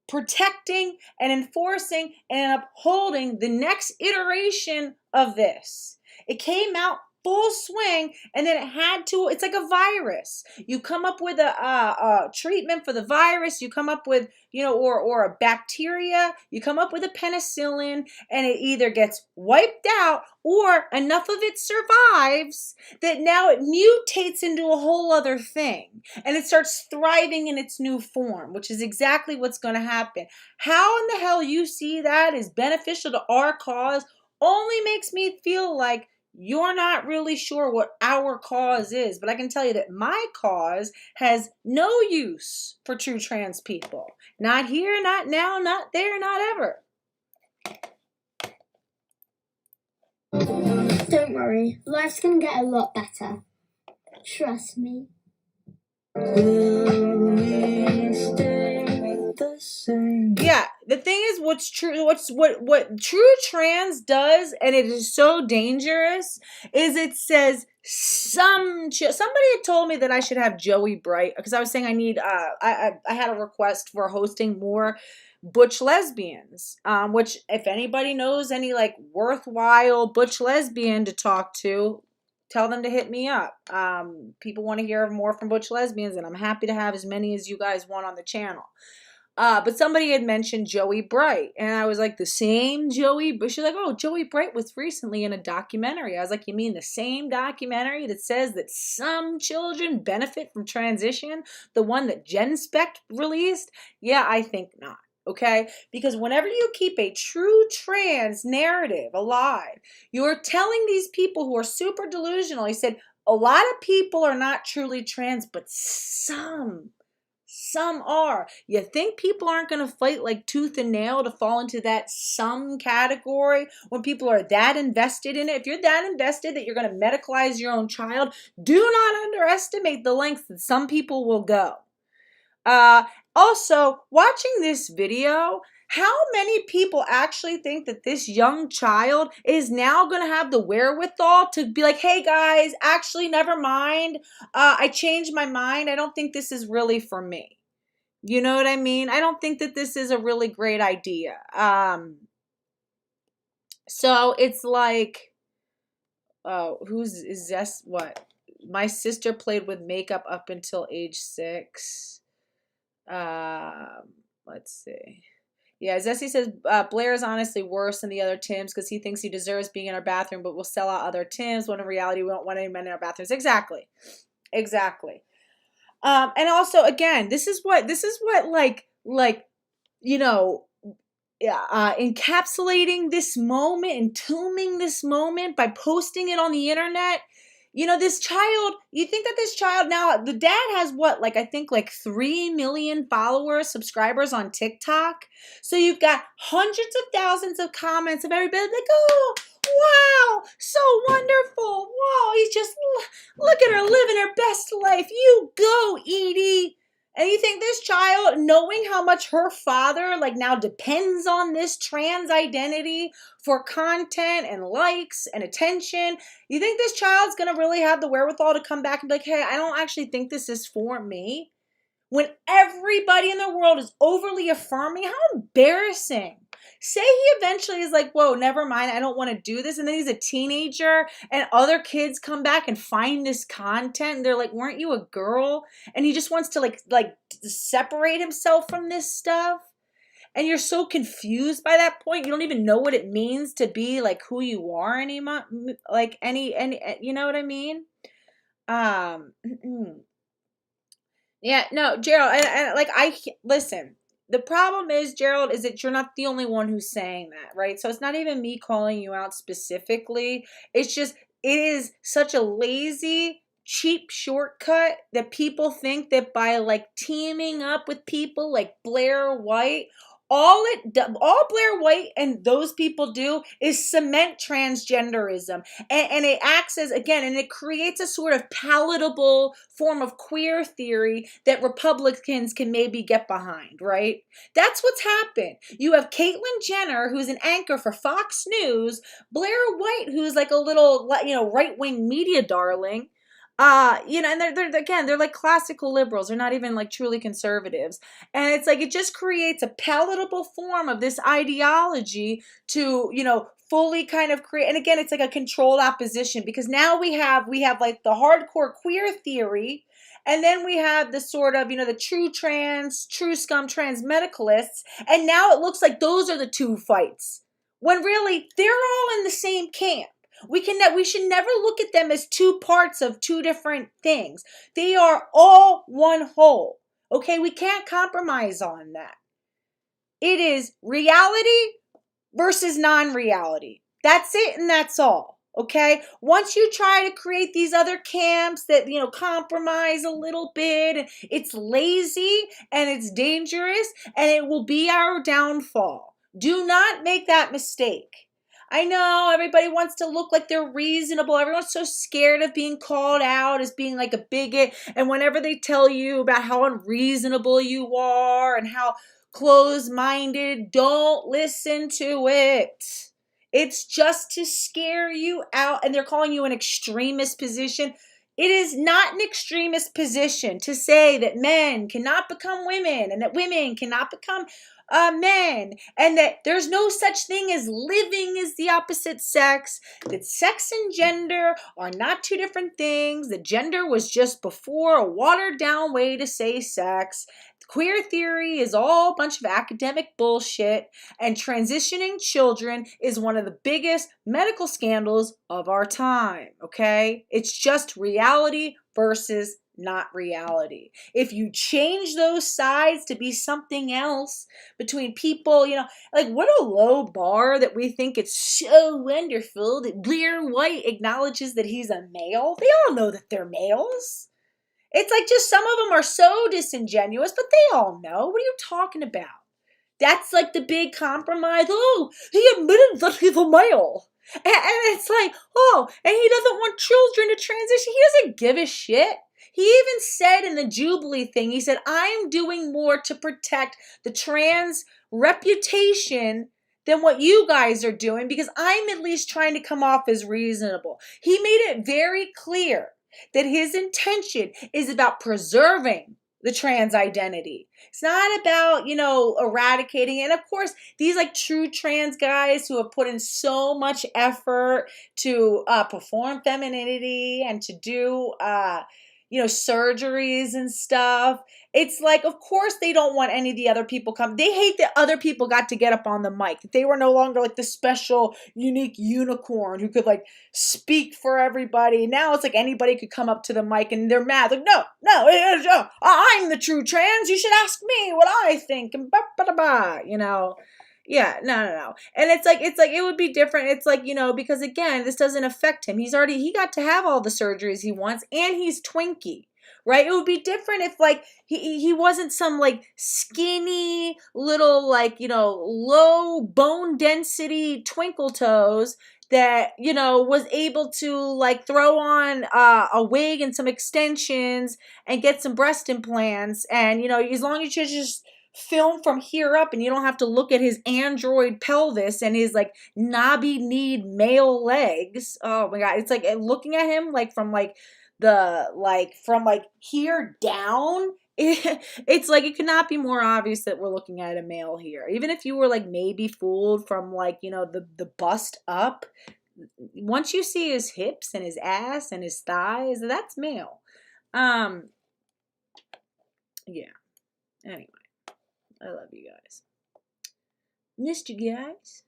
protecting and enforcing and upholding the next iteration of this. It came out full swing, and then it's like a virus. You come up with a treatment for the virus, you come up with, or a bacteria, you come up with a penicillin, and it either gets wiped out or enough of it survives that now it mutates into a whole other thing, and it starts thriving in its new form, which is exactly what's going to happen. How in the hell you see that is beneficial to our cause only makes me feel like you're not really sure what our cause is. But I can tell you that my cause has no use for true trans people. Not here, not now, not there, not ever. Don't worry, life's gonna get a lot better. Trust me. Will we stay the same? Yeah, the thing is, what true trans does, and it is so dangerous, is it says somebody had told me that I should have Joey Bright, because I was saying I need I had a request for hosting more butch lesbians, which if anybody knows any like worthwhile butch lesbian to talk to, tell them to hit me up. People want to hear more from butch lesbians, and I'm happy to have as many as you guys want on the channel. But somebody had mentioned Joey Bright, and I was like, the same Joey? But she's like, oh, Joey Bright was recently in a documentary. I was like, you mean the same documentary that says that some children benefit from transition? The one that GenSpect released? Yeah, I think not. Okay? Because whenever you keep a true trans narrative alive, you're telling these people who are super delusional, he said, a lot of people are not truly trans, but some are. You think people aren't going to fight like tooth and nail to fall into that some category when people are that invested in it? If you're that invested that you're going to medicalize your own child, do not underestimate the lengths that some people will go. Also, watching this video, how many people actually think that this young child is now going to have the wherewithal to be like, hey guys, actually, never mind. I changed my mind. I don't think this is really for me. You know what I mean? I don't think that this is a really great idea. So it's like, oh, is this what? My sister played with makeup up until age 6. Let's see. Yeah, Zessie says Blair is honestly worse than the other Tims because he thinks he deserves being in our bathroom, but we'll sell out other Tims when in reality we don't want any men in our bathrooms. Exactly. And also, again, this is what you know, encapsulating this moment, entombing this moment by posting it on the internet. This child, you think that this child now, the dad has what, I think 3 million followers, subscribers on TikTok. So you've got hundreds of thousands of comments of everybody like, oh, wow, so wonderful. Wow, he's just, look at her living her best life. You go, Edie. And you think this child, knowing how much her father now depends on this trans identity for content and likes and attention, you think this child's going to really have the wherewithal to come back and be like, hey, I don't actually think this is for me? When everybody in the world is overly affirming, how embarrassing. Say he eventually is like, whoa, never mind, I don't want to do this. And then he's a teenager and other kids come back and find this content and they're like, weren't you a girl? And he just wants to separate himself from this stuff. And you're so confused by that point. You don't even know what it means to be who you are anymore. You know what I mean? Yeah, no, Gerald, listen. The problem is, Gerald, is that you're not the only one who's saying that, right? So it's not even me calling you out specifically. It's just, it is such a lazy, cheap shortcut that people think that by teaming up with people like Blair White, all Blair White and those people do is cement transgenderism. And it acts as, again, and it creates a sort of palatable form of queer theory that Republicans can maybe get behind, right? That's what's happened. You have Caitlyn Jenner, who's an anchor for Fox News, Blair White, who's a little, right-wing media darling, and they're like classical liberals. They're not even truly conservatives. And it's it just creates a palatable form of this ideology to, fully kind of create. And again, it's a controlled opposition because now we have the hardcore queer theory. And then we have the sort of, the true scum trans medicalists. And now it looks like those are the two fights when really they're all in the same camp. We should never look at them as two parts of two different things. They are all one whole. Okay, we can't compromise on that. It is reality versus non-reality. That's it and that's all. Okay? Once you try to create these other camps that, compromise a little bit, it's lazy and it's dangerous and it will be our downfall. Do not make that mistake. I know everybody wants to look like they're reasonable. Everyone's so scared of being called out as being a bigot. And whenever they tell you about how unreasonable you are and how closed-minded, don't listen to it. It's just to scare you out. And they're calling you an extremist position. It is not an extremist position to say that men cannot become women and that women cannot become men, and that there's no such thing as living as the opposite sex, that sex and gender are not two different things, that gender was just before a watered down way to say sex. Queer theory is all a bunch of academic bullshit, and transitioning children is one of the biggest medical scandals of our time, okay? It's just reality versus not reality. If you change those sides to be something else between people, what a low bar that we think it's so wonderful that Blair White acknowledges that he's a male. They all know that they're males. It's just some of them are so disingenuous, but they all know. What are you talking about? That's the big compromise. Oh, he admitted that he's a male. And it's oh, and he doesn't want children to transition. He doesn't give a shit. He even said in the Jubilee thing, he said, I'm doing more to protect the trans reputation than what you guys are doing because I'm at least trying to come off as reasonable. He made it very clear that his intention is about preserving the trans identity. It's not about, eradicating it. And of course, these like true trans guys who have put in so much effort to perform femininity and to do, surgeries and stuff. It's like, of course, they don't want any of the other people come. They hate that other people got to get up on the mic. That they were no longer like the special, unique unicorn who could like speak for everybody. Now it's like anybody could come up to the mic and they're mad. Like, no, I'm the true trans. You should ask me what I think. And Yeah, no. And it's like it would be different. It's like, because again, this doesn't affect him. He got to have all the surgeries he wants, and he's Twinkie. Right? It would be different if like he wasn't some like skinny little like, low bone density twinkle toes that, was able to like throw on a wig and some extensions and get some breast implants. And, as long as you just film from here up and you don't have to look at his android pelvis and his like knobby kneed male legs. Oh my God. It's like looking at him like from here down, it's like it could not be more obvious that we're looking at a male here. Even if you were like maybe fooled from like, the bust up, once you see his hips and his ass and his thighs, that's male. Yeah. Anyway, I love you guys. Missed you guys.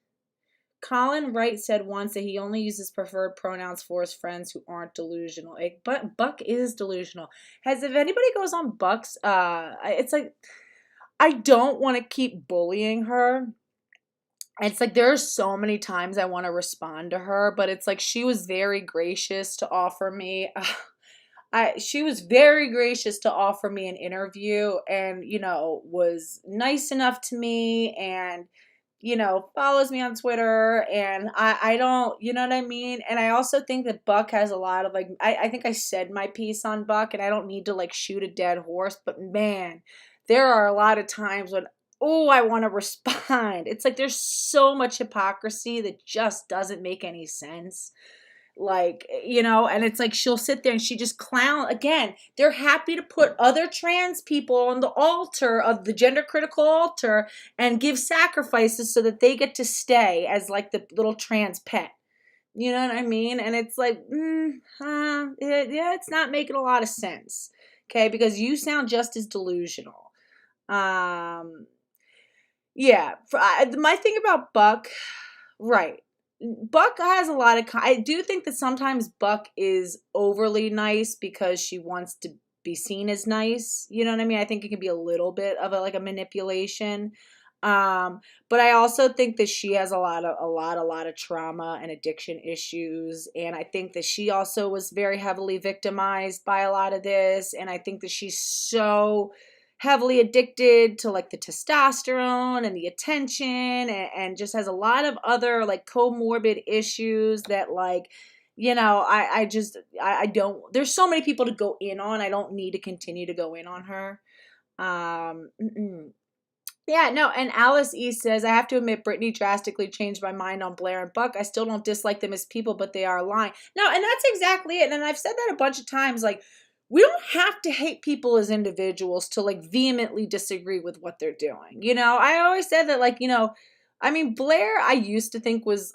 Colin Wright said once that he only uses preferred pronouns for his friends who aren't delusional. But Buck is delusional. If anybody goes on Buck's, it's like, I don't want to keep bullying her. It's like there are so many times I want to respond to her, but it's like she was very gracious to offer me. She was very gracious to offer me an interview, and was nice enough to me, and follows me on Twitter, and I don't, you know what I mean? And I also think that Buck has a lot of like, I think I said my piece on Buck, and I don't need to like shoot a dead horse, but man, there are a lot of times when, I want to respond. It's like there's so much hypocrisy that just doesn't make any sense. Like, and it's like she'll sit there and she just clown. Again, they're happy to put other trans people on the altar of the gender critical altar and give sacrifices so that they get to stay as like the little trans pet. You know what I mean? And it's like, it's not making a lot of sense. Okay, because you sound just as delusional. Yeah, my thing about Buck, right. Buck has a lot of, I do think that sometimes Buck is overly nice because she wants to be seen as nice. You know what I mean? I think it can be a little bit of a manipulation. But I also think that she has a lot of trauma and addiction issues. And I think that she also was very heavily victimized by a lot of this. And I think that she's so heavily addicted to like the testosterone and the attention, and just has a lot of other like comorbid issues that like, I don't, there's so many people to go in on. I don't need to continue to go in on her. Yeah, no, and Alice E says, I have to admit Brittany drastically changed my mind on Blair and Buck. I still don't dislike them as people, but they are lying. No, and that's exactly it. And I've said that a bunch of times, like, we don't have to hate people as individuals to like vehemently disagree with what they're doing. I always said that like, Blair, I used to think was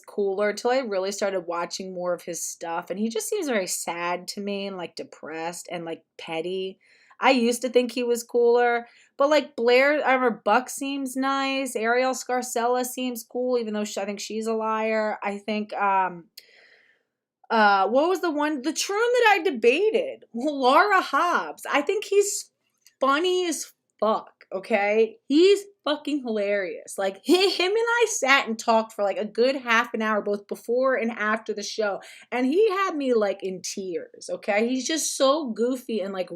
cooler until I really started watching more of his stuff. And he just seems very sad to me and like depressed and like petty. I used to think he was cooler, but like Blair, I remember Buck seems nice. Ariel Scarcella seems cool, even though I think she's a liar. I think, what was the troon that I debated? Laura Hobbs. I think he's funny as fuck, okay? He's fucking hilarious. Like, him and I sat and talked for like a good half an hour, both before and after the show. And he had me like in tears, okay? He's just so goofy and like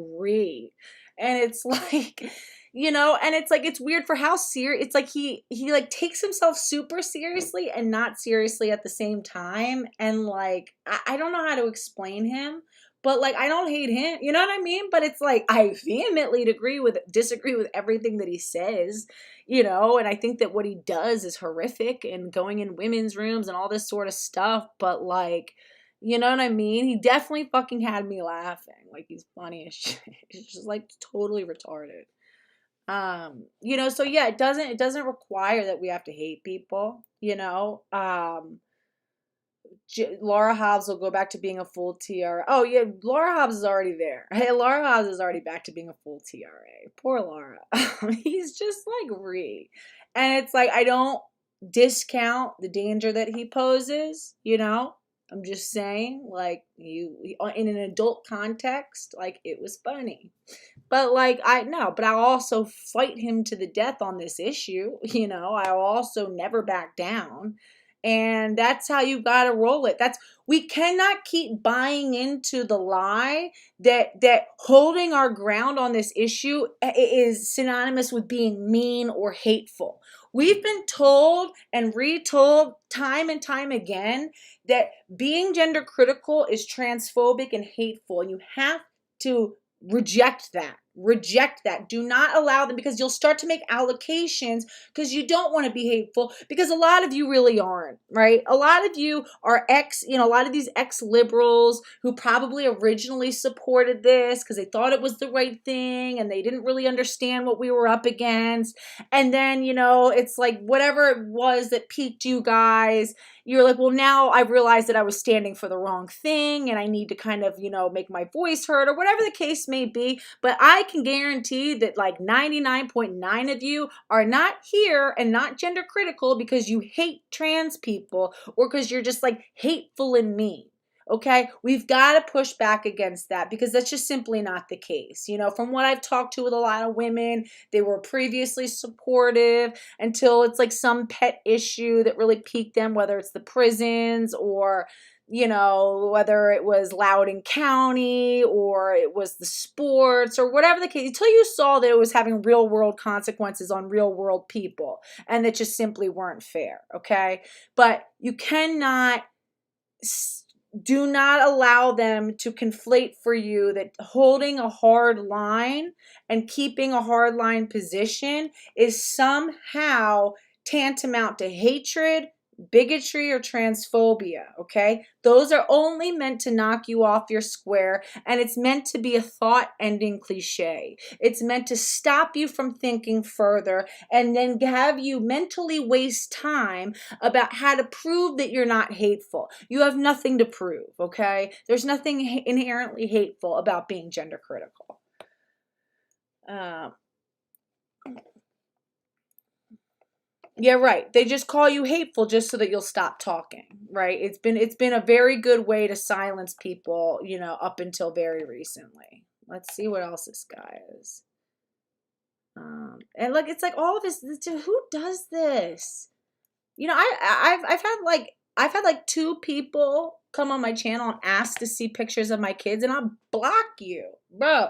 and it's like, and it's like, it's weird for how serious, it's like he like takes himself super seriously and not seriously at the same time. And like, I don't know how to explain him, but like, I don't hate him, you know what I mean? But it's like, I vehemently disagree with everything that he says, and I think that what he does is horrific and going in women's rooms and all this sort of stuff. But like, You know what I mean? He definitely fucking had me laughing. Like, he's funny as shit. It's just like totally retarded. You know, so yeah, it doesn't require that we have to hate people, you know. Laura Hobbs will go back to being a full TRA. Oh yeah, Laura Hobbs is already there. Hey, Laura Hobbs is already back to being a full TRA. Poor Laura. He's just like and it's like, I don't discount the danger that he poses, you know. I'm just saying, like, you in an adult context, like, it was funny. But like, but I'll also fight him to the death on this issue. You know, I'll also never back down. And that's how you got to roll it. We cannot keep buying into the lie that holding our ground on this issue is synonymous with being mean or hateful. We've been told and retold time and time again that being gender critical is transphobic and hateful. And you have to reject that. Do not allow them, because you'll start to make allocations because you don't want to be hateful, because a lot of you really aren't, right? A lot of you are a lot of these ex-liberals who probably originally supported this because they thought it was the right thing and they didn't really understand what we were up against. And then, it's like whatever it was that piqued you guys, you're like, well, now I've realized that I was standing for the wrong thing and I need to kind of, make my voice heard, or whatever the case may be. But I can guarantee that like 99.9 of you are not here and not gender critical because you hate trans people or because you're just like hateful and mean. Okay, we've got to push back against that, because that's just simply not the case. From what I've talked to with a lot of women, they were previously supportive until it's like some pet issue that really piqued them, whether it's the prisons or, whether it was Loudoun County or it was the sports or whatever the case, until you saw that it was having real world consequences on real world people and that just simply weren't fair. Okay, but you do not allow them to conflate for you that holding a hard line and keeping a hard line position is somehow tantamount to hatred, bigotry, or transphobia. Okay, those are only meant to knock you off your square, and it's meant to be a thought-ending cliche. It's meant to stop you from thinking further and then have you mentally waste time about how to prove that you're not hateful. You have nothing to prove. Okay, there's nothing inherently hateful about being gender critical. Yeah, right. They just call you hateful just so that you'll stop talking, right? It's been a very good way to silence people, up until very recently. Let's see what else this guy is. And like, it's like all of this. Who does this? I've had like 2 people come on my channel and ask to see pictures of my kids, and I'll block you, bro.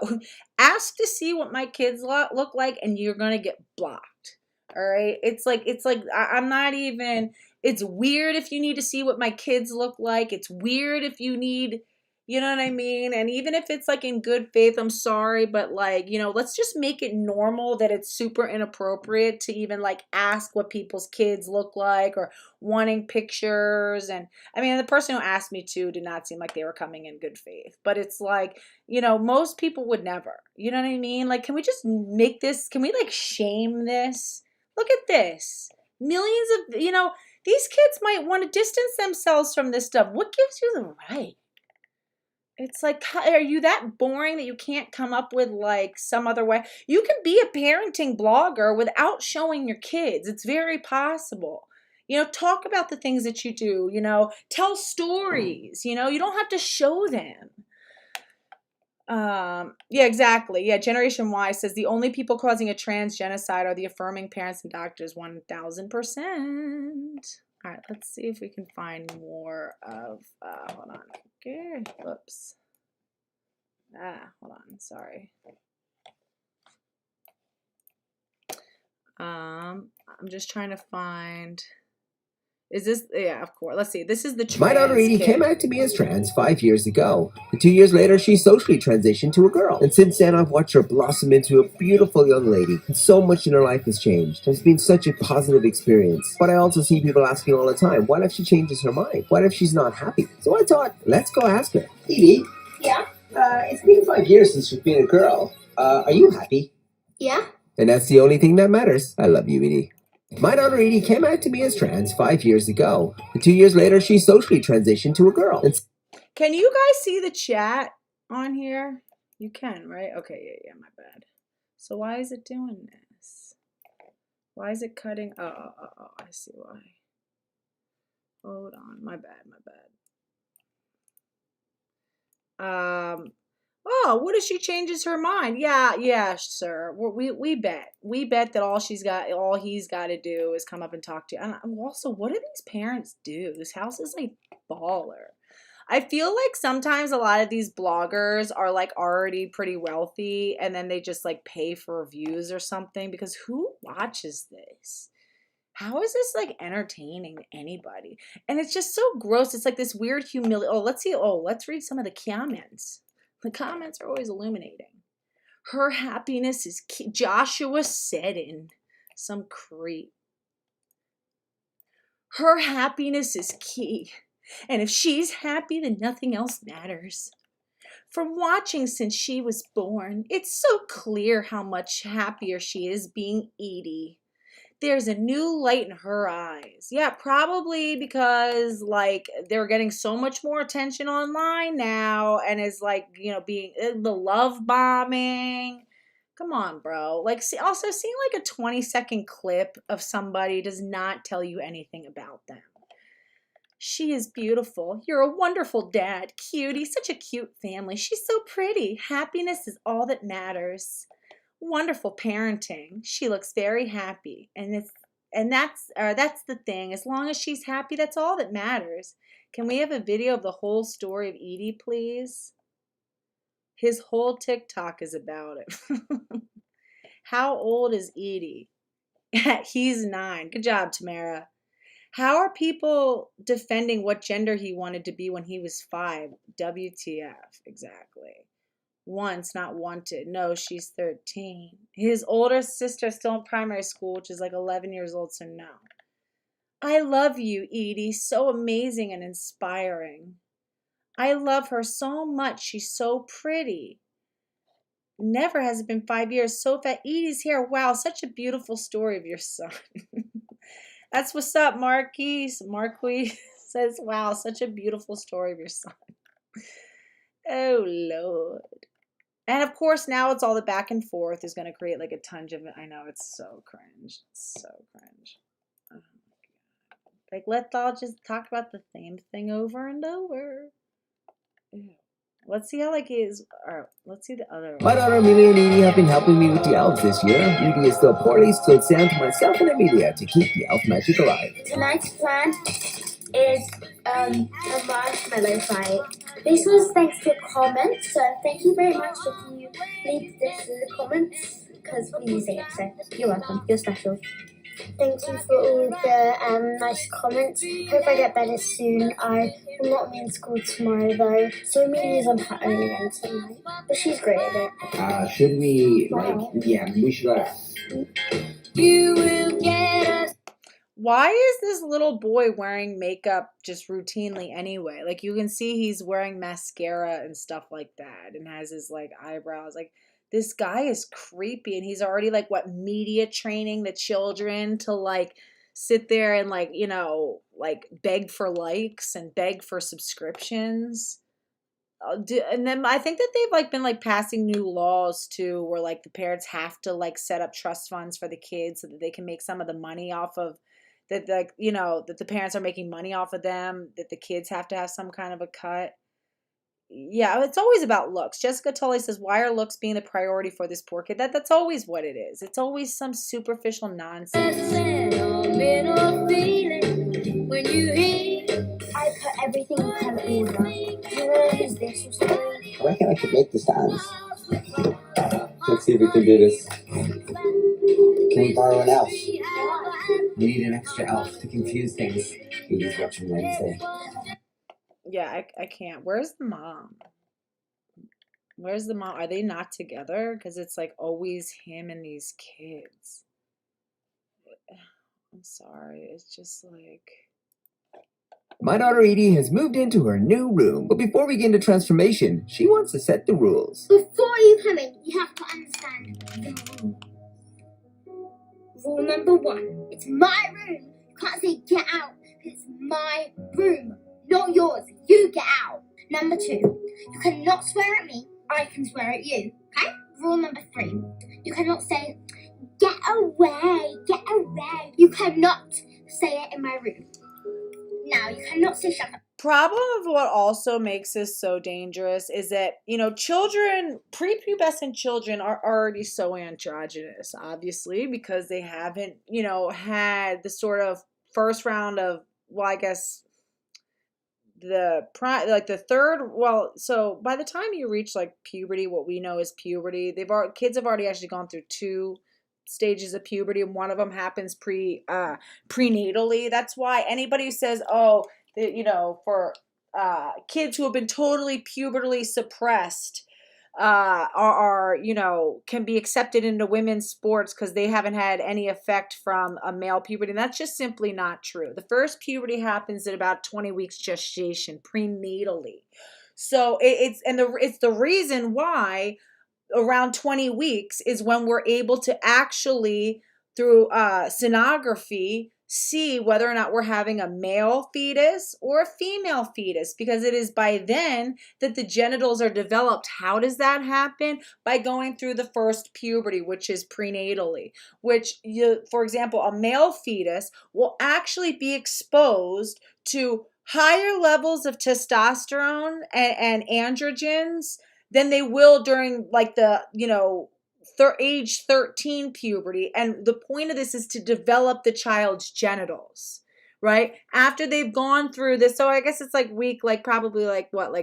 Ask to see what my kids look like, and you're gonna get blocked. All right. It's like, I'm not even, it's weird if you need to see what my kids look like. It's weird if you need, you know what I mean? And even if it's like in good faith, I'm sorry, but like, let's just make it normal that it's super inappropriate to even like ask what people's kids look like or wanting pictures. And I mean, the person who asked me to did not seem like they were coming in good faith, but it's like, most people would never, you know what I mean? Like, can we just make this, can we like shame this? Look at this. Millions of, these kids might want to distance themselves from this stuff. What gives you the right? It's like, are you that boring that you can't come up with like some other way? You can be a parenting blogger without showing your kids. It's very possible. Talk about the things that you do, tell stories, you don't have to show them. Yeah, exactly. Yeah, Generation Y says the only people causing a trans genocide are the affirming parents and doctors. 1000%. All right, let's see if we can find more of hold on. Okay, whoops. Hold on, sorry. I'm just trying to find. Is this? Yeah, of course. Let's see. This is the trans My daughter Edie kid. came out to me as trans 5 years ago. And 2 years later, she socially transitioned to a girl. And since then, I've watched her blossom into a beautiful young lady. And so much in her life has changed. It's been such a positive experience. But I also see people asking all the time, what if she changes her mind? What if she's not happy? So I thought, let's go ask her. Edie? Yeah? It's been 5 years since you've been a girl. Are you happy? Yeah? And that's the only thing that matters. I love you, Edie. My daughter Edie came out to me as trans 5 years ago. And 2 years later, she socially transitioned to a girl. And Can you guys see the chat on here? You can, right? Okay, yeah, my bad. So why is it doing this? Why is it cutting? Oh, I see why. Hold on, my bad. Oh, what if she changes her mind? Yeah, sir. We bet that all he's got to do is come up and talk to you. And also, what do these parents do? This house is like baller. I feel like sometimes a lot of these bloggers are like already pretty wealthy, and then they just like pay for views or something, because who watches this? How is this like entertaining to anybody? And it's just so gross. It's like this weird humility. Oh, let's see. Oh, let's read some of the comments. The comments are always illuminating. Her happiness is key. Joshua Seddon, some creep. Her happiness is key. And if she's happy, then nothing else matters. From watching since she was born, it's so clear how much happier she is being Edie. There's a new light in her eyes. Yeah, probably because like they're getting so much more attention online now, and is like, you know, being the love bombing. Come on, bro. Like, also seeing like a 20-second clip of somebody does not tell you anything about them. She is beautiful. You're a wonderful dad. Cutie. Such a cute family. She's so pretty. Happiness is all that matters. Wonderful parenting. She looks very happy. And that's the thing. As long as she's happy, that's all that matters. Can we have a video of the whole story of Edie, please? His whole TikTok is about it. How old is Edie? He's 9. Good job, Tamara. How are people defending what gender he wanted to be when he was 5? WTF, exactly. Once, not wanted. No, she's 13. His older sister is still in primary school, which is like 11 years old, so no. I love you, Edie. So amazing and inspiring. I love her so much. She's so pretty. Never has it been 5 years. So fat. Edie's here. Wow, such a beautiful story of your son. That's what's up, Marquise. Marquise says, wow, such a beautiful story of your son. Oh, Lord. And of course, now it's all the back and forth is going to create like a ton of it. I know, it's so cringe. It's so cringe. Oh, my God. Like, let's all just talk about the same thing over and over. Ew. Let's see how like his, or let's see the other one. My daughter Amelia and Edie have been helping me with the elves this year. Edie is still poorly, so it's down to myself and Amelia to keep the elf magic alive. Tonight's plan is a marshmallow fight. This was thanks to comments, so thank you very much if you leave this in the comments, because we use it, so you're welcome, you're special. Thank you for all the nice comments. Hope I get better soon. I will not be in school tomorrow though, so Amelia's on her own again tonight, but she's great at it. Should we, we should You will get us. Why is this little boy wearing makeup just routinely anyway? Like, you can see he's wearing mascara and stuff like that and has his like eyebrows. Like, this guy is creepy, and he's already like media training the children to like sit there and like, you know, like beg for likes and beg for subscriptions. And then I think that they've like been like passing new laws too, where like the parents have to like set up trust funds for the kids so that they can make some of the money off of that, like, you know, that the parents are making money off of them, that the kids have to have some kind of a cut. Yeah, it's always about looks. Jessica Tully says, why are looks being the priority for this poor kid? That's always what it is. It's always some superficial nonsense. I put everything in kind of order. You want to use this or something? I reckon I could make the stands. Let's see if we can do this. Can we borrow an elf? We need an extra elf to confuse things. He's watching Wednesday. Yeah, I can't. Where's the mom? Where's the mom? Are they not together? Because it's like always him and these kids. I'm sorry. It's just like. My daughter Edie has moved into her new room, but before we get into transformation, she wants to set the rules. Before you come in, you have to understand the rules. Rule number 1, it's my room. You can't say get out, because it's my room, not yours. You get out. Number 2, you cannot swear at me. I can swear at you. Okay? Rule number 3, you cannot say get away, get away. You cannot say it in my room. Now, you cannot say shut up. Problem of what also makes this so dangerous is that, children, prepubescent children are already so androgynous, obviously, because they haven't, had the sort of first round of, well, I guess the third, so by the time you reach like puberty, what we know is puberty, kids have already actually gone through 2 stages of puberty, and one of them happens prenatally. That's why anybody who says, for kids who have been totally pubertally suppressed can be accepted into women's sports because they haven't had any effect from a male puberty. And that's just simply not true. The first puberty happens at about 20 weeks gestation, prenatally. So it's the reason why around 20 weeks is when we're able to actually, through sonography, see whether or not we're having a male fetus or a female fetus, because it is by then that the genitals are developed. How does that happen? By going through the first puberty, which is prenatally, which, for example, a male fetus will actually be exposed to higher levels of testosterone and androgens than they will during like the, age 13 puberty. And the point of this is to develop the child's genitals, right? After they've gone through this. So I guess it's like probably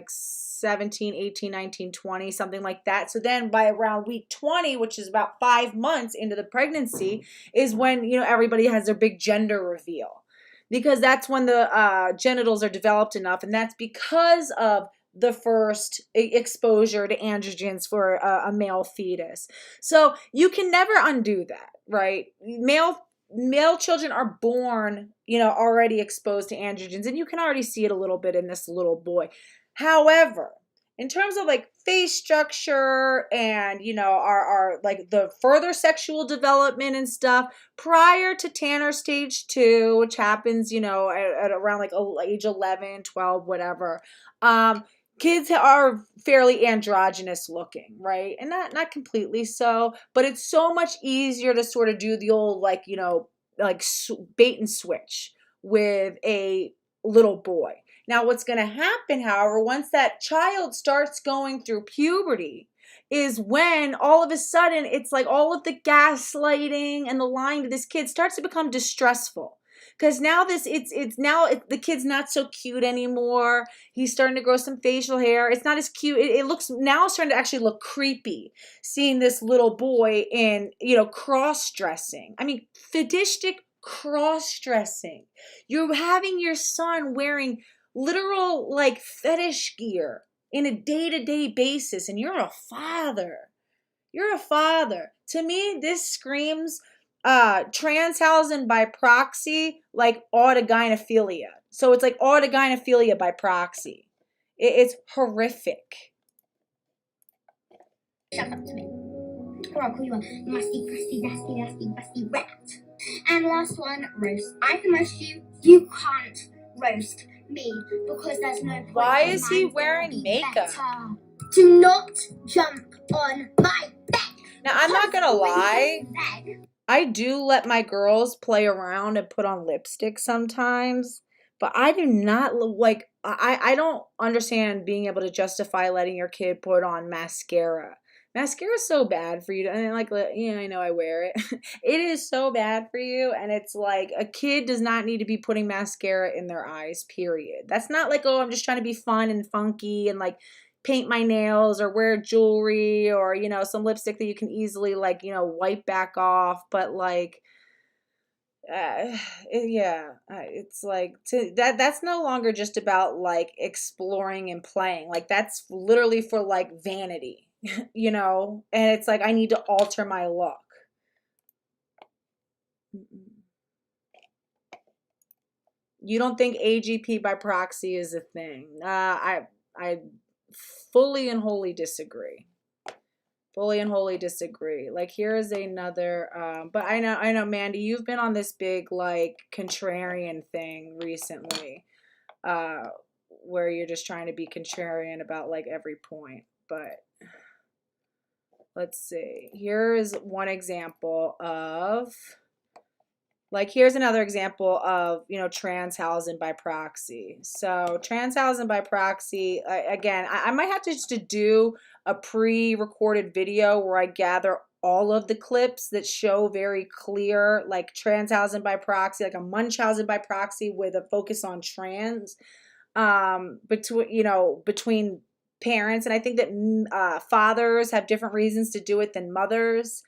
17, 18, 19, 20, something like that. So then by around week 20, which is about 5 months into the pregnancy, is when, everybody has their big gender reveal, because that's when the genitals are developed enough. And that's because of the first exposure to androgens for a male fetus. So you can never undo that, right? Male children are born, already exposed to androgens, and you can already see it a little bit in this little boy. However, in terms of like face structure and, our like the further sexual development and stuff prior to Tanner stage 2, which happens, at around like age 11, 12, whatever, kids are fairly androgynous looking, right? And not completely so, but it's so much easier to sort of do the old, bait and switch with a little boy. Now, what's going to happen, however, once that child starts going through puberty, is when all of a sudden it's like all of the gaslighting and the lying to this kid starts to become distressful. Because now the kid's not so cute anymore. He's starting to grow some facial hair. It's not as cute. It looks now starting to actually look creepy, seeing this little boy in, cross-dressing. I mean, fetishistic cross-dressing. You're having your son wearing literal fetish gear in a day-to-day basis, and you're a father. You're a father. To me, this screams Transhausen by proxy, like autogynephilia. So it's like autogynephilia by proxy. It's horrific. Shut up to me. Or I'll call you a musty, crusty, nasty rat. And last one, roast. I can roast you. You can't roast me because there's no point. Why is he wearing makeup? Better. Do not jump on my bed. Now, I'm not gonna lie. I do let my girls play around and put on lipstick sometimes, but I do not I don't understand being able to justify letting your kid put on mascara. Mascara is so bad for you. I know I wear it. It is so bad for you. And it's like a kid does not need to be putting mascara in their eyes, period. That's not like, oh, I'm just trying to be fun and funky and paint my nails or wear jewelry or, some lipstick that you can easily wipe back off. But it's like that's no longer just about like exploring and playing. Like that's literally for like vanity, you know? And it's like I need to alter my look. You don't think AGP by proxy is a thing? I fully and wholly disagree. Fully and wholly disagree. Like here's another but I know Mandy, you've been on this big like contrarian thing recently, where you're just trying to be contrarian about like every point. But let's see. Here is one example of like, here's another example of, you know, Transhausen by proxy. So Transhausen by proxy, again, I might have to just to do a pre-recorded video where I gather all of the clips that show very clear, like Transhausen by proxy, like a Munchausen by proxy with a focus on trans, between parents. And I think that fathers have different reasons to do it than mothers.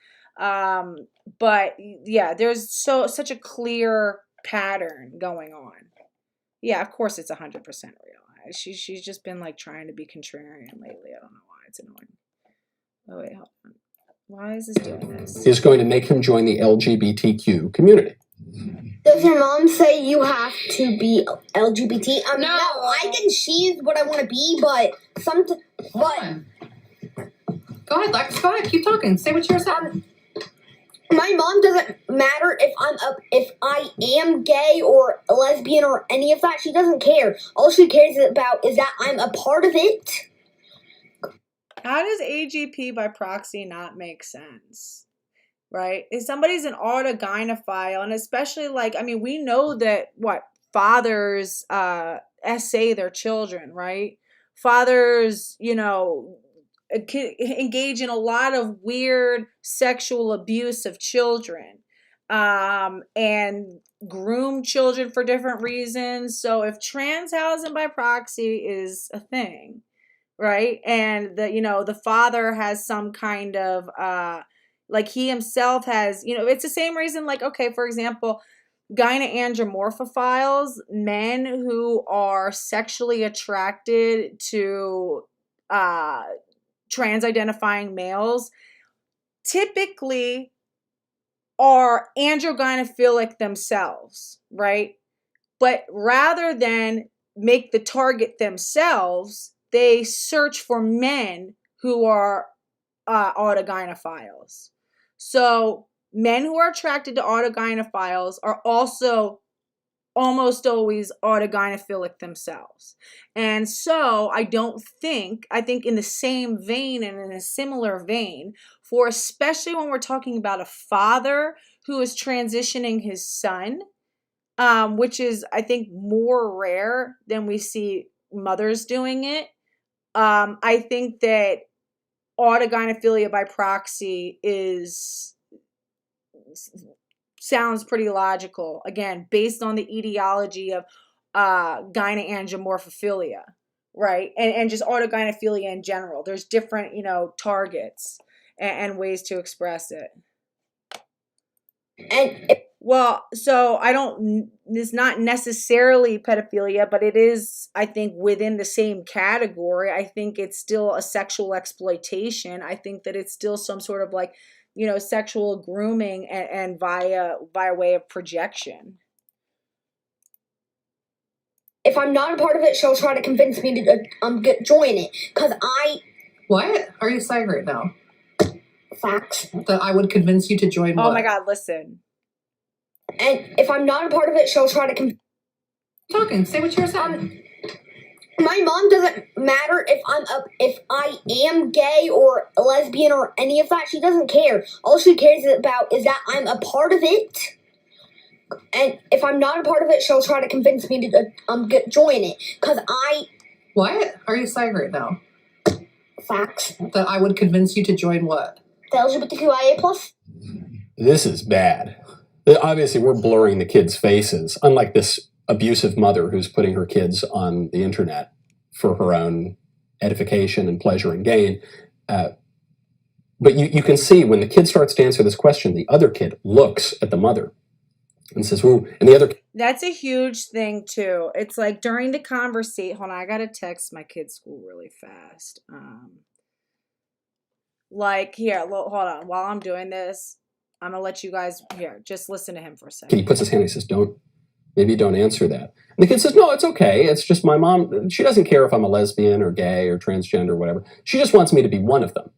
But yeah, there's such a clear pattern going on. Yeah, of course it's 100% real. She's just been like trying to be contrarian lately. I don't know why. It's annoying. Oh wait, hold on. Why is this doing this? Is going to make him join the LGBTQ community. Does your mom say you have to be LGBT? No, I think she's what I want to be, but Go ahead, Lex. Go ahead. Keep talking. Say what you're saying. My mom doesn't matter if I am gay or lesbian or any of that. She doesn't care. All she cares about is that I'm a part of it. How does AGP by proxy not make sense? Right? If somebody's an autogynephile, and especially like, I mean, we know that fathers essay their children, right? Fathers, you know, engage in a lot of weird sexual abuse of children, and groom children for different reasons. So if Transhausen by proxy is a thing, right? And the father has some kind of, like he himself has, it's the same reason, like, okay, for example, gyneandromorphophiles, men who are sexually attracted to, trans-identifying males typically are androgynophilic themselves, right? But rather than make the target themselves, they search for men who are autogynephiles. So men who are attracted to autogynephiles are also almost always autogynephilic themselves. And so I think in the same vein and in a similar vein, for especially when we're talking about a father who is transitioning his son, which is, I think, more rare than we see mothers doing it. I think that autogynephilia by proxy sounds pretty logical, again, based on the etiology of gyneandromorphophilia, right? And just autogynephilia in general. There's different, targets and ways to express it. So it's not necessarily pedophilia, but it is, I think, within the same category. I think it's still a sexual exploitation. I think that it's still some sort of like, sexual grooming and via way of projection. If I'm not a part of it, she'll try to convince me to join it. What are you saying right now? Facts. That I would convince you to join what? Oh my God, listen. And if I'm not a part of it, she'll try to talking. Say what you're saying. My mom doesn't matter if I am gay or lesbian or any of that. She doesn't care. All she cares about is that I'm a part of it. And if I'm not a part of it, she'll try to convince me to join it. What are you saying right now? Facts. That I would convince you to join what? The LGBTQIA+. This is bad. Obviously, we're blurring the kids' faces, unlike this abusive mother who's putting her kids on the internet for her own edification and pleasure and gain. But you can see when the kid starts to answer this question, the other kid looks at the mother and says, "Ooh," and the other. That's a huge thing too. It's like during the conversation. Hold on, I gotta text my kid's school really fast. Like here, hold on. While I'm doing this, I'm gonna let you guys here. Just listen to him for a second. He puts his hand. He says, maybe don't answer that." And the kid says, "No, it's okay. It's just my mom. She doesn't care if I'm a lesbian or gay or transgender or whatever. She just wants me to be one of them.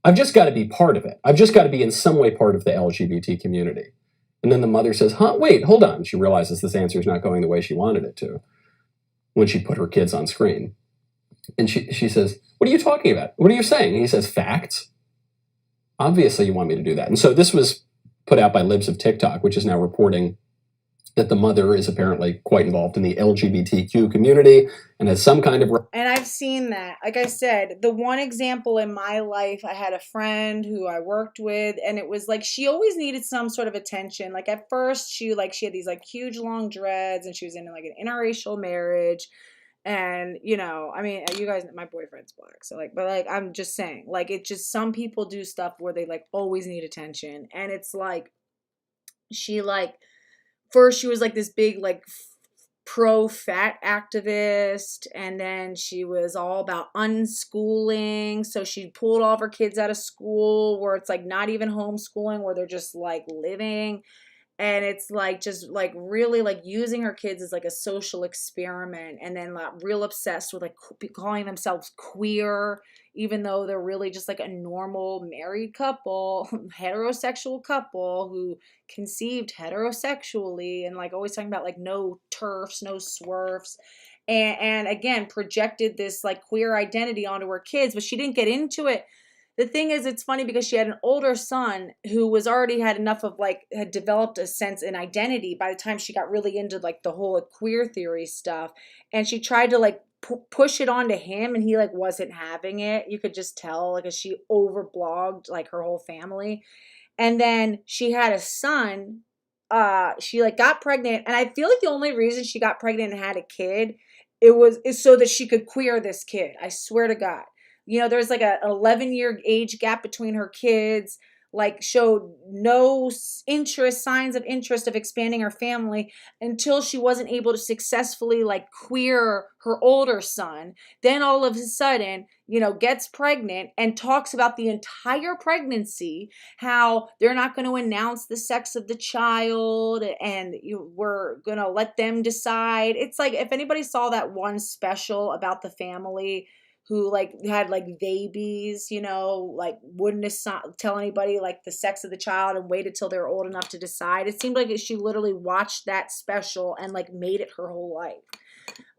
I've just got to be part of it. I've just got to be in some way part of the LGBT community." And then the mother says, "Wait, hold on." She realizes this answer is not going the way she wanted it to when she put her kids on screen. And she says, "What are you talking about? What are you saying?" And he says, "Facts. Obviously you want me to do that." And so this was put out by Libs of TikTok, which is now reporting that the mother is apparently quite involved in the LGBTQ community and has some kind of... And I've seen that. Like I said, the one example in my life, I had a friend who I worked with, and it was like she always needed some sort of attention. Like at first, she had these like huge long dreads, and she was in like an interracial marriage. And, you know, I mean, you guys, my boyfriend's black. So like, but like, I'm just saying, like, it just, some people do stuff where they like always need attention. And it's like, she like, first she was like this big, like pro-fat activist. And then she was all about unschooling. So she pulled all of her kids out of school where it's like not even homeschooling, where they're just like living. And it's like just like really like using her kids as like a social experiment, and then like real obsessed with like calling themselves queer, even though they're really just like a normal married couple, heterosexual couple who conceived heterosexually, and like always talking about like no turfs, no swerfs. And again, projected this like queer identity onto her kids, but she didn't get into it. The thing is, it's funny because she had an older son who was already had enough of like, had developed a sense and identity by the time she got really into like the whole queer theory stuff. And she tried to like push it onto him, and he like wasn't having it. You could just tell, like, as she overblogged like her whole family. And then she had a son. She like got pregnant, and I feel like the only reason she got pregnant and had a kid, is so that she could queer this kid. I swear to God. You know, there's like an 11-year age gap between her kids, like showed no signs of interest of expanding her family until she wasn't able to successfully like queer her older son. Then all of a sudden, you know, gets pregnant and talks about the entire pregnancy, how they're not going to announce the sex of the child and we're going to let them decide. It's like, if anybody saw that one special about the family who like had like babies, you know, like wouldn't tell anybody like the sex of the child and waited till they were old enough to decide. It seemed like she literally watched that special and like made it her whole life.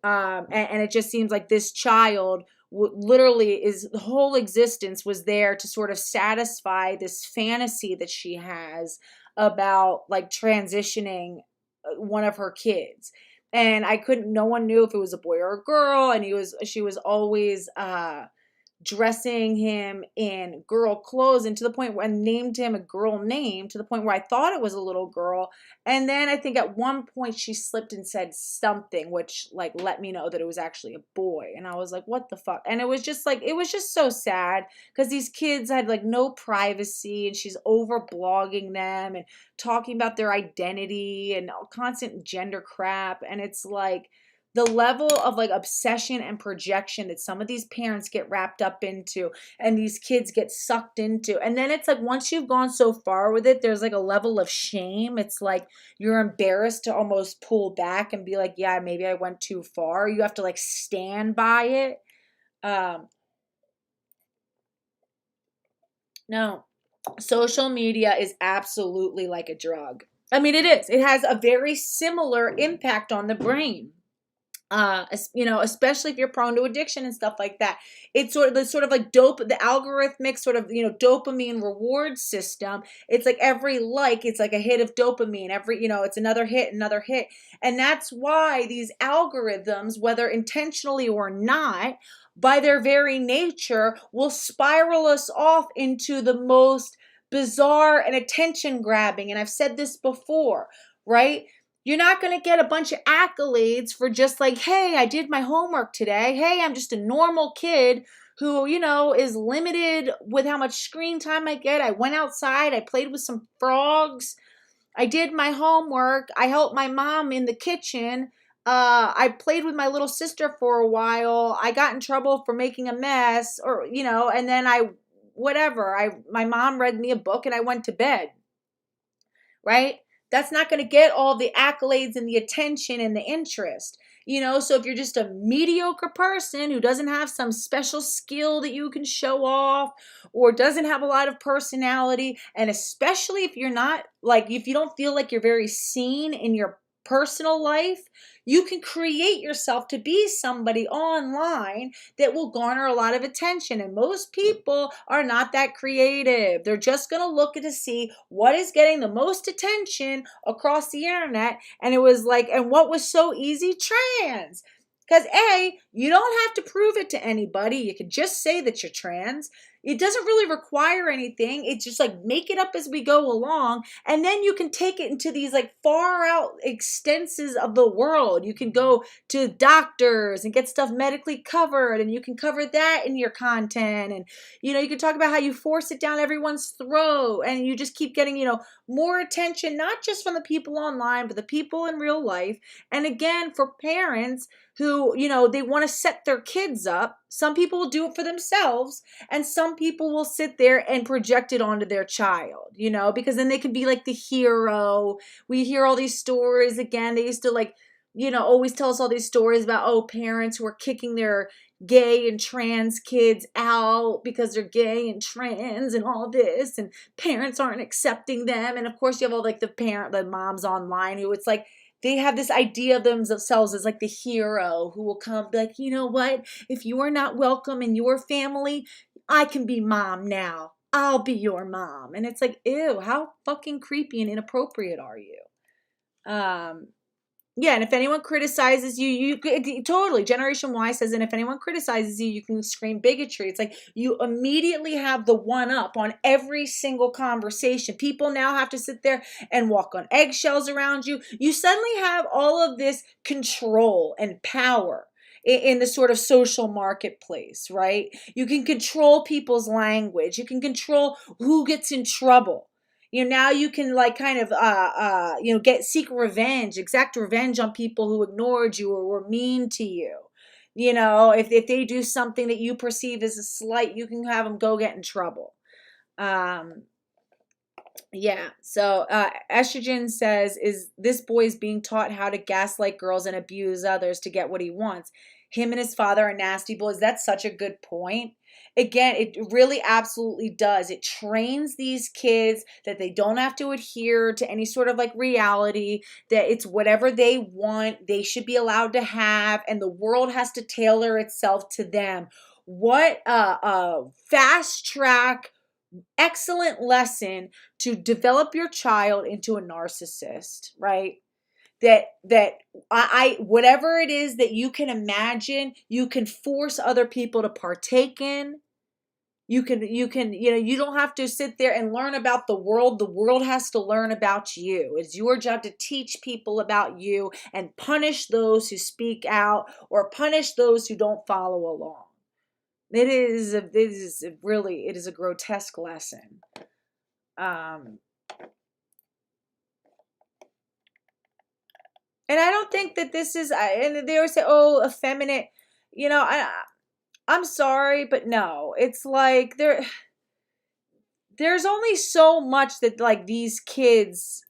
And it just seems like this child literally the whole existence was there to sort of satisfy this fantasy that she has about like transitioning one of her kids. And no one knew if it was a boy or a girl. And she was always, dressing him in girl clothes, and to the point where I named him a girl name, to the point where I thought it was a little girl. And then I think at one point she slipped and said something, which like let me know that it was actually a boy. And I was like, what the fuck? And it was just so sad because these kids had like no privacy, and she's over blogging them and talking about their identity and constant gender crap. And it's like, the level of like obsession and projection that some of these parents get wrapped up into and these kids get sucked into. And then it's like, once you've gone so far with it, there's like a level of shame. It's like you're embarrassed to almost pull back and be like, yeah, maybe I went too far. You have to like stand by it. No, social media is absolutely like a drug. I mean, it is. It has a very similar impact on the brain. You know, especially if you're prone to addiction and stuff like that. It's sort of like the algorithmic sort of, you know, dopamine reward system. It's like every like, it's like a hit of dopamine. Every, you know, it's another hit. And that's why these algorithms, whether intentionally or not, by their very nature, will spiral us off into the most bizarre and attention grabbing. And I've said this before, right? You're not going to get a bunch of accolades for just like, hey, I did my homework today. Hey, I'm just a normal kid who, you know, is limited with how much screen time I get. I went outside. I played with some frogs. I did my homework. I helped my mom in the kitchen. I played with my little sister for a while. I got in trouble for making a mess, or, and then my mom read me a book and I went to bed. Right? That's not going to get all the accolades and the attention and the interest. So if you're just a mediocre person who doesn't have some special skill that you can show off, or doesn't have a lot of personality, and especially if you're not, if you don't feel like you're very seen in your personal life, you can create yourself to be somebody online that will garner a lot of attention. And most people are not that creative. They're just going to look to see what is getting the most attention across the internet. And it was and what was so easy? Trans. Because you don't have to prove it to anybody. You can just say that you're trans. It doesn't really require anything. It's just make it up as we go along. And then you can take it into these far out extenses of the world. You can go to doctors and get stuff medically covered, and you can cover that in your content. And, you can talk about how you force it down everyone's throat, and you just keep getting, more attention, not just from the people online, but the people in real life. And again, for parents who, they want to set their kids up. Some people will do it for themselves, and some people will sit there and project it onto their child, because then they can be the hero. We hear all these stories again. They used to always tell us all these stories about, parents who are kicking their gay and trans kids out because they're gay and trans and all this, and parents aren't accepting them. And of course you have all the moms online who it's they have this idea of themselves as the hero who will come be you know what? If you are not welcome in your family, I can be mom now. I'll be your mom. And it's ew, how fucking creepy and inappropriate are you? Yeah, and if anyone criticizes you totally, Generation Y says, and if anyone criticizes you, you can scream bigotry. It's you immediately have the one up on every single conversation. People now have to sit there and walk on eggshells around you. You suddenly have all of this control and power in the sort of social marketplace, right? You can control people's language. You can control who gets in trouble. Now you can exact revenge on people who ignored you or were mean to you. If they do something that you perceive as a slight, you can have them go get in trouble. Yeah. So Estrogen says, is this boy is being taught how to gaslight girls and abuse others to get what he wants. Him and his father are nasty boys. That's such a good point. Again, it really absolutely does. It trains these kids that they don't have to adhere to any sort of reality, that it's whatever they want, they should be allowed to have, and the world has to tailor itself to them. What a fast track, excellent lesson to develop your child into a narcissist, right? That I whatever it is that you can imagine, you can force other people to partake in. You don't have to sit there and learn about the world. The world has to learn about you. It's your job to teach people about you and punish those who speak out or punish those who don't follow along. It is a grotesque lesson. And I don't think that this is, and they always say, oh, effeminate. I'm sorry, but no. It's there's only so much that these kids,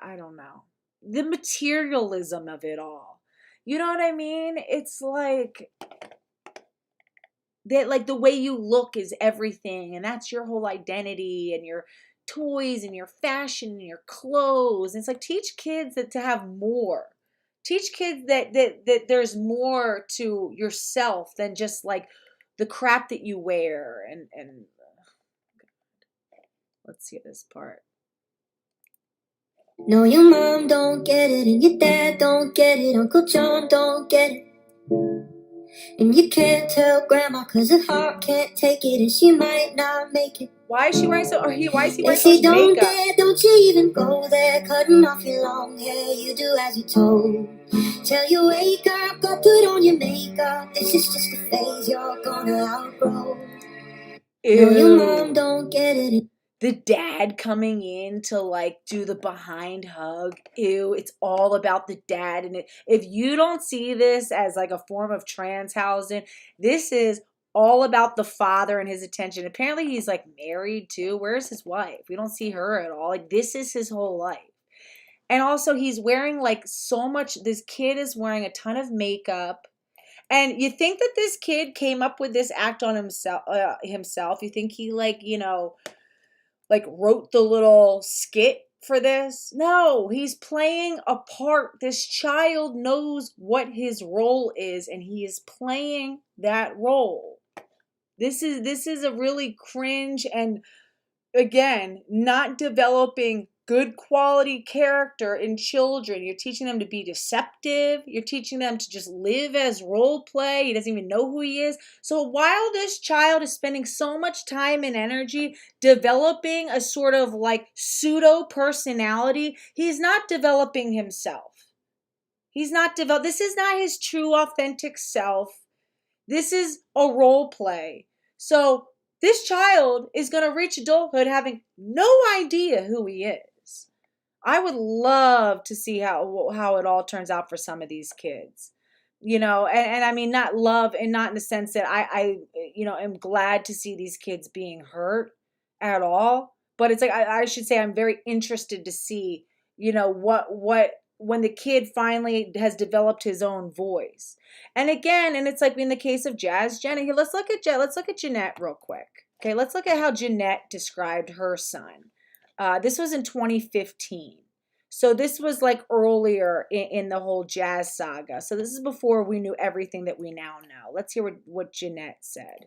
I don't know. The materialism of it all. You know what I mean? It's that the way you look is everything, and that's your whole identity, and your toys and your fashion and your clothes. And it's teach kids that to have more. Teach kids that there's more to yourself than just the crap that you wear. And let's see this part. No, your mom don't get it, and your dad don't get it, Uncle John don't get it. And you can't tell grandma cause her heart can't take it, and she might not make it. Why is she wearing why is he wearing so much makeup? Dare, don't you even go there, cutting off your long hair, you do as you're told. Tell you wake up, go put on your makeup, this is just a phase you're gonna outgrow. Ew. No, your mom don't get it. the dad coming in to like do the behind hug. Ew, it's all about the dad. And if you don't see this as like a form of Transhausen, this is all about the father and his attention. Apparently he's like married too. Where's his wife? We don't see her at all. Like this is his whole life. And also he's wearing like so much, this kid is wearing a ton of makeup. And you think that this kid came up with this act on himself. You think he like, you know, like wrote the little skit for this? No, he's playing a part. This child knows what his role is and he is playing that role. This is a really cringe and again, not developing good quality character in children. You're teaching them to be deceptive. You're teaching them to just live as role play. He doesn't even know who he is. So while this child is spending so much time and energy developing a sort of like pseudo personality, he's not developing himself. This is not his true authentic self. This is a role play. So this child is going to reach adulthood having no idea who he is. I would love to see how it all turns out for some of these kids. You know, and I mean, not love and not in the sense that I you know, am glad to see these kids being hurt at all. But it's like, I should say I'm very interested to see, you know, what when the kid finally has developed his own voice. And again, and it's like in the case of Jazz Jennings, let's look at Jeanette real quick. Okay, let's look at how Jeanette described her son. This was in 2015. So this was like earlier in the whole Jazz saga. So this is before we knew everything that we now know. Let's hear what Jeanette said.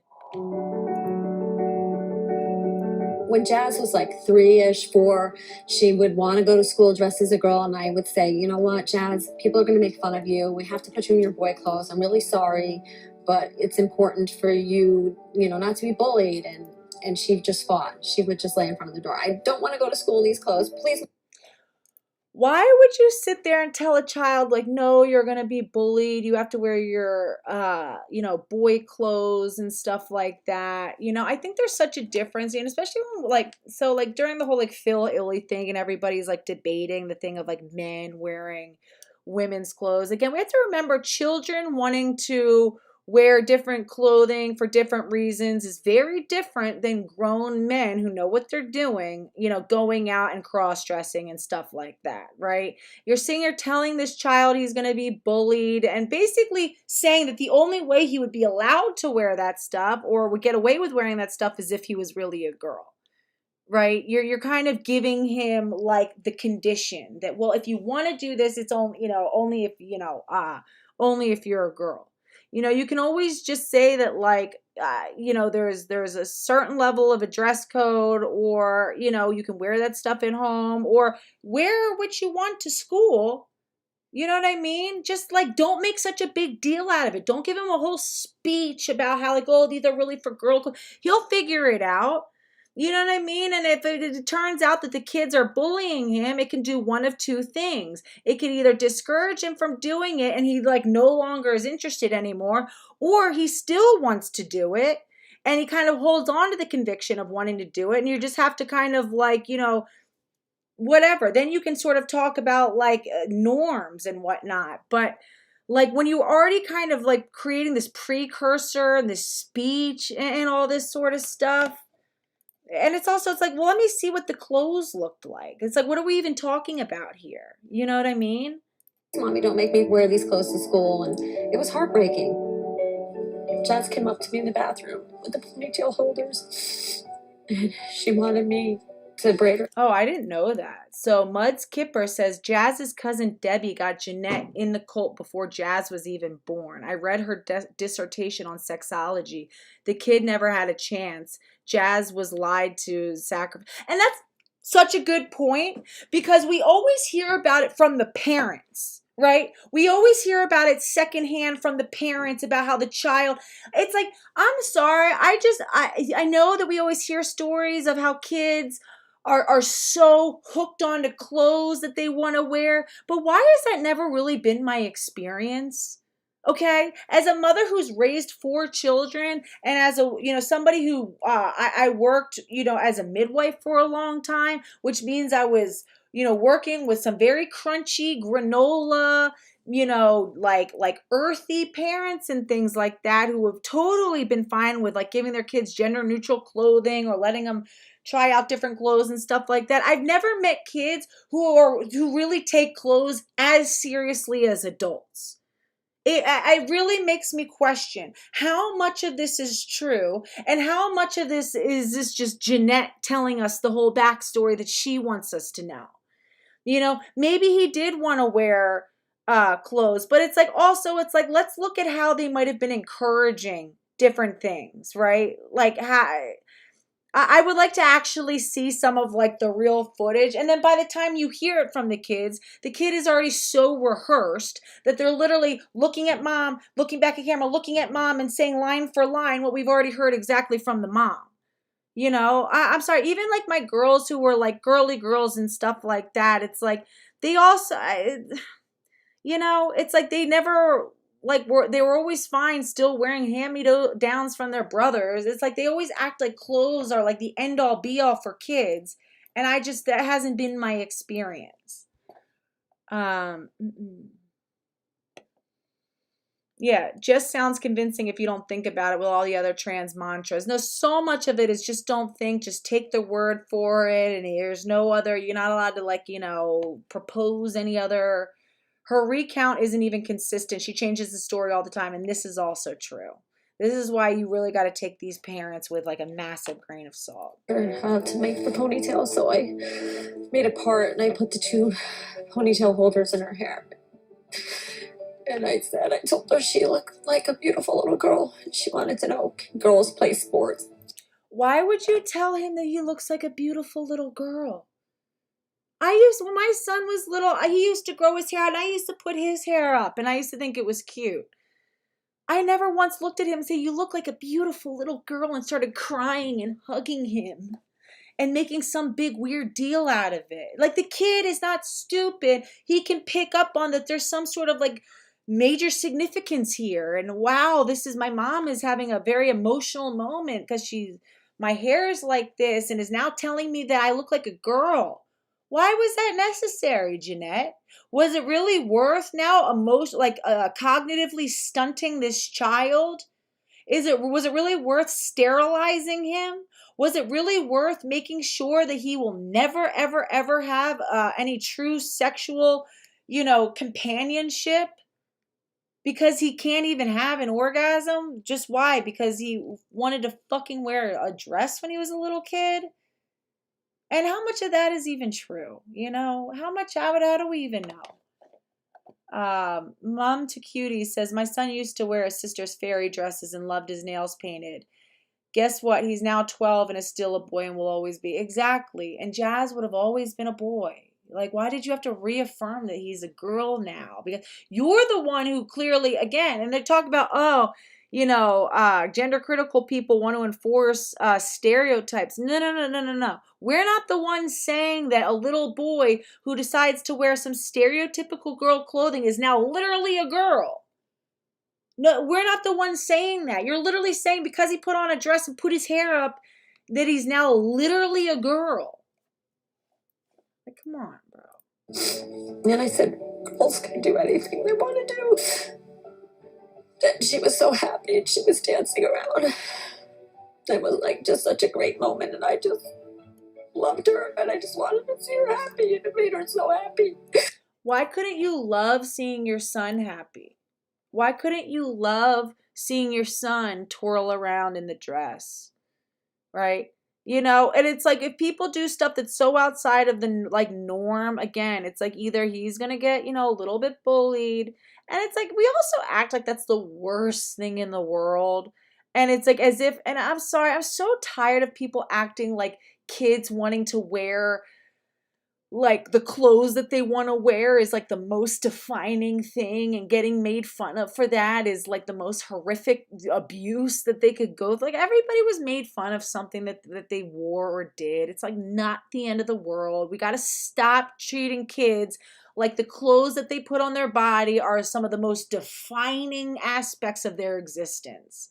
When Jazz was like 3-ish, 4, she would want to go to school dressed as a girl, and I would say, you know what, Jazz, people are going to make fun of you. We have to put you in your boy clothes. I'm really sorry, but it's important for you, you know, not to be bullied. And she just fought. She would just lay in front of the door. I don't want to go to school in these clothes. Please. Why would you sit there and tell a child, like, no, you're going to be bullied. You have to wear your, you know, boy clothes and stuff like that. You know, I think there's such a difference. And especially when, like, so, like, during the whole, like, Phil Illy thing and everybody's, like, debating the thing of, like, men wearing women's clothes. Again, we have to remember children wanting to wear different clothing for different reasons is very different than grown men who know what they're doing, you know, going out and cross-dressing and stuff like that, right? You're telling this child he's going to be bullied and basically saying that the only way he would be allowed to wear that stuff or would get away with wearing that stuff is if he was really a girl, right? You're kind of giving him like the condition that, well, if you want to do this, it's only, you know, only if you're a girl. You know, you can always just say that, like, you know, there's a certain level of a dress code, or, you know, you can wear that stuff at home or wear what you want to school. You know what I mean? Just like, don't make such a big deal out of it. Don't give him a whole speech about how, like, oh, these are really for girl clothes. He'll figure it out. You know what I mean? And if it turns out that the kids are bullying him, it can do one of two things. It can either discourage him from doing it and he like no longer is interested anymore, or he still wants to do it and he kind of holds on to the conviction of wanting to do it. And you just have to kind of like, you know, whatever. Then you can sort of talk about like norms and whatnot. But like when you already kind of like creating this precursor and this speech and all this sort of stuff, and it's like, well, let me see what the clothes looked like. It's like, what are we even talking about here? You know what I mean? Mommy, don't make me wear these clothes to school. And it was heartbreaking. Jazz came up to me in the bathroom with the ponytail holders. And she wanted me to braid her. Oh, I didn't know that. So Muds Kipper says Jazz's cousin Debbie got Jeanette in the cult before Jazz was even born. I read her dissertation on sexology. The kid never had a chance. Jazz was lied to, sacrifice. And that's such a good point because we always hear about it from the parents, right? We always hear about it secondhand from the parents about how the child, it's like, I'm sorry. I know that we always hear stories of how kids are so hooked onto clothes that they want to wear. But why has that never really been my experience? Okay, as a mother who's raised 4 children, and as a somebody who I worked as a midwife for a long time, which means I was working with some very crunchy granola, like earthy parents and things like that, who have totally been fine with like giving their kids gender neutral clothing or letting them try out different clothes and stuff like that. I've never met kids who really take clothes as seriously as adults. It really makes me question how much of this is true and how much of this is just Jeanette telling us the whole backstory that she wants us to know. Maybe he did want to wear clothes, but it's like let's look at how they might have been encouraging different things, right? Like how I would like to actually see some of like the real footage. And then by the time you hear it from the kid is already so rehearsed that they're literally looking at mom, looking back at camera, looking at mom and saying line for line what we've already heard exactly from the mom. I'm sorry, even like my girls who were like girly girls and stuff like that, it's like they also, it's like they never they were always fine still wearing hand-me-downs from their brothers. It's like they always act like clothes are like the end-all be-all for kids, and that hasn't been my experience. Yeah, just sounds convincing if you don't think about it with all the other trans mantras. No, so much of it is just don't think, just take their word for it, and there's no other, you're not allowed to propose any other. Her recount isn't even consistent. She changes the story all the time, and this is also true. This is why you really got to take these parents with like a massive grain of salt. To make the ponytail, so I made a part and I put the 2 ponytail holders in her hair. And I told her she looked like a beautiful little girl. She wanted to know, can girls play sports? Why would you tell him that he looks like a beautiful little girl? When my son was little, he used to grow his hair out, and I used to put his hair up, and I used to think it was cute. I never once looked at him and said, you look like a beautiful little girl, and started crying and hugging him and making some big weird deal out of it. Like, the kid is not stupid. He can pick up on that there's some sort of like major significance here. And wow, my mom is having a very emotional moment because my hair is like this and is now telling me that I look like a girl. Why was that necessary, Jeanette? Was it really worth now cognitively stunting this child? Was it really worth sterilizing him? Was it really worth making sure that he will never, ever, ever have any true sexual, companionship? Because he can't even have an orgasm? Just why? Because he wanted to fucking wear a dress when he was a little kid? And how much of that is even true? How do we even know? Mom to Cutie says, my son used to wear his sister's fairy dresses and loved his nails painted. Guess what? He's now 12 and is still a boy and will always be. Exactly. And Jazz would have always been a boy. Like, why did you have to reaffirm that he's a girl now? Because you're the one who clearly, again, and they talk about, gender critical people want to enforce stereotypes. No. We're not the ones saying that a little boy who decides to wear some stereotypical girl clothing is now literally a girl. No, we're not the ones saying that. You're literally saying because he put on a dress and put his hair up that he's now literally a girl. Like, come on, bro. And I said, girls can do anything they want to do. And she was so happy and she was dancing around. It was like just such a great moment, and I just loved her, and I just wanted to see her happy, and it made her so happy. Why couldn't you love seeing your son happy? Why couldn't you love seeing your son twirl around in the dress? Right? And it's like if people do stuff that's so outside of the norm, again, it's like either he's going to get, a little bit bullied. And it's like we also act like that's the worst thing in the world. And it's like as if, and I'm sorry, I'm so tired of people acting like kids wanting to wear like the clothes that they want to wear is like the most defining thing, and getting made fun of for that is like the most horrific abuse that they could go through. Like everybody was made fun of something that they wore or did. It's like not the end of the world. We got to stop treating kids like the clothes that they put on their body are some of the most defining aspects of their existence.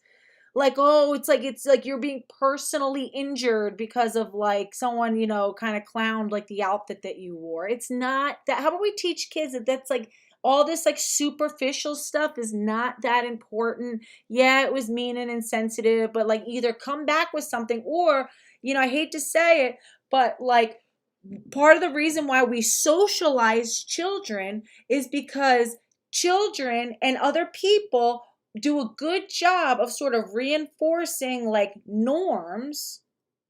Like, oh, it's like you're being personally injured because of like someone, kind of clowned like the outfit that you wore. It's not that. How about we teach kids that that's like all this like superficial stuff is not that important. Yeah, it was mean and insensitive, but like either come back with something, or, I hate to say it, but like part of the reason why we socialize children is because children and other people do a good job of sort of reinforcing like norms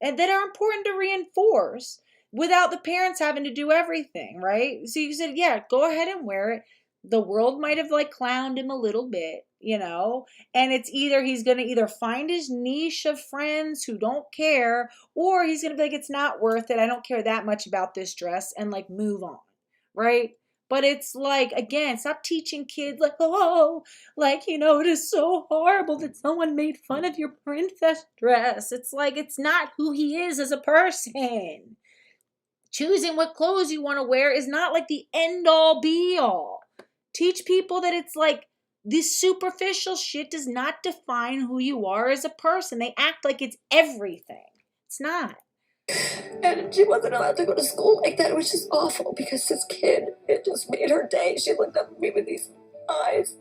and that are important to reinforce without the parents having to do everything, right? So you said, yeah, go ahead and wear it. The world might have like clowned him a little bit, and it's either he's going to either find his niche of friends who don't care, or he's going to be like, it's not worth it. I don't care that much about this dress, and like move on, right? But it's like, again, stop teaching kids like, oh, like, it is so horrible that someone made fun of your princess dress. It's like, it's not who he is as a person. Choosing what clothes you want to wear is not like the end all be all. Teach people that it's like this superficial shit does not define who you are as a person. They act like it's everything. It's not. And she wasn't allowed to go to school like that. It was just awful because this kid, it just made her day. She looked up at me with these eyes.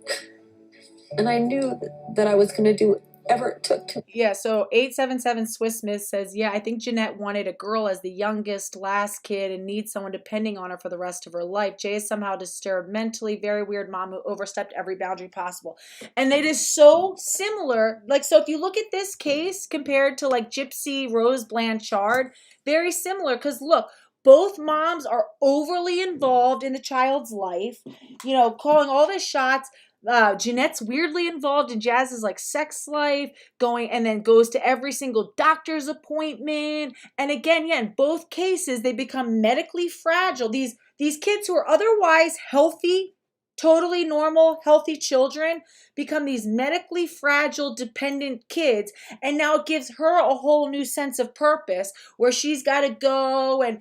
And I knew that I was going to do whatever it took to. Yeah, so 877 Swiss Miss says, yeah, I think Jeanette wanted a girl as the youngest, last kid, and needs someone depending on her for the rest of her life. Jay is somehow disturbed mentally, very weird mom who overstepped every boundary possible. And it is so similar. Like, so if you look at this case compared to like Gypsy Rose Blanchard, very similar, because look, both moms are overly involved in the child's life, calling all the shots. Jeanette's weirdly involved in Jazz's like sex life, going and then goes to every single doctor's appointment. And again, yeah, in both cases, they become medically fragile. These kids who are otherwise healthy, totally normal, healthy children become these medically fragile, dependent kids. And now it gives her a whole new sense of purpose where she's got to go and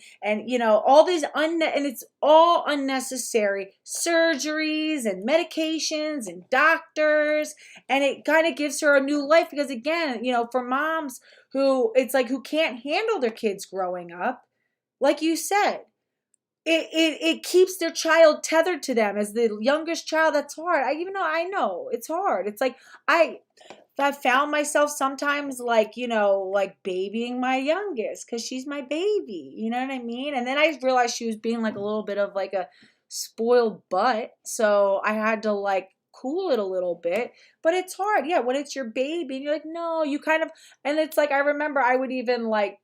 all these, and it's all unnecessary surgeries and medications and doctors. And it kind of gives her a new life because again, for moms who it's like, who can't handle their kids growing up, like you said, it keeps their child tethered to them as the youngest child. That's hard. I know it's hard. It's like I found myself sometimes like babying my youngest because she's my baby. You know what I mean? And then I realized she was being like a little bit of like a spoiled butt, so I had to like cool it a little bit. But it's hard. Yeah, when it's your baby and you're like, no, you kind of, and it's like I remember I would even like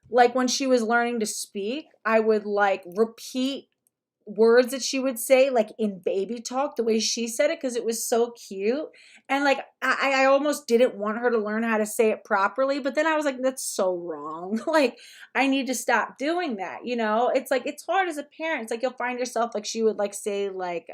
when she was learning to speak, I would like repeat words that she would say like in baby talk the way she said it because it was so cute. And like I almost didn't want her to learn how to say it properly, but then I was like, that's so wrong. Like I need to stop doing that. It's like it's hard as a parent. It's like you'll find yourself like she would like say like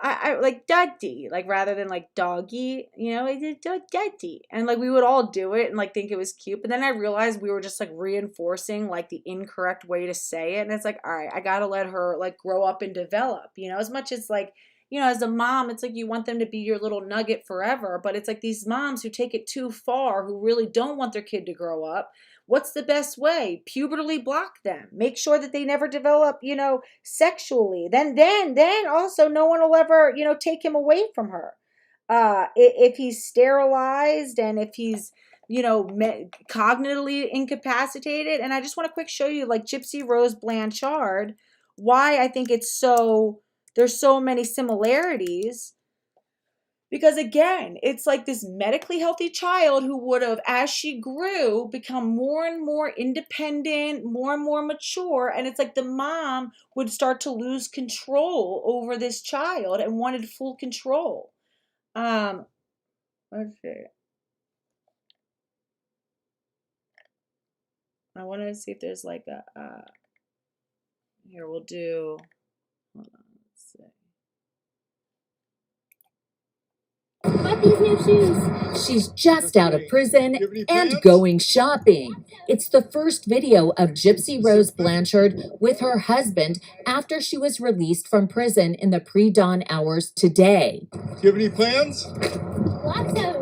I like daddy, like rather than like doggy, daddy. And like we would all do it and like think it was cute. But then I realized we were just like reinforcing like the incorrect way to say it. And it's like, all right, I got to let her like grow up and develop, as much as like, as a mom, it's like you want them to be your little nugget forever. But it's like these moms who take it too far, who really don't want their kid to grow up. What's the best way? Pubertally block them. Make sure that they never develop, sexually. Then also no one will ever, take him away from her. If he's sterilized and if he's, cognitively incapacitated. And I just want to quick show you like Gypsy Rose Blanchard, why I think there's so many similarities. Because again, it's like this medically healthy child who would have, as she grew, become more and more independent, more and more mature. And it's like the mom would start to lose control over this child and wanted full control. Let's see. I want to see if there's like a Here we'll do, hold on, let's see. Bought these new shoes. She's just out of prison and going shopping. It's the first video of Gypsy Rose Blanchard with her husband after she was released from prison in the pre-dawn hours today. Do you have any plans? Lots of.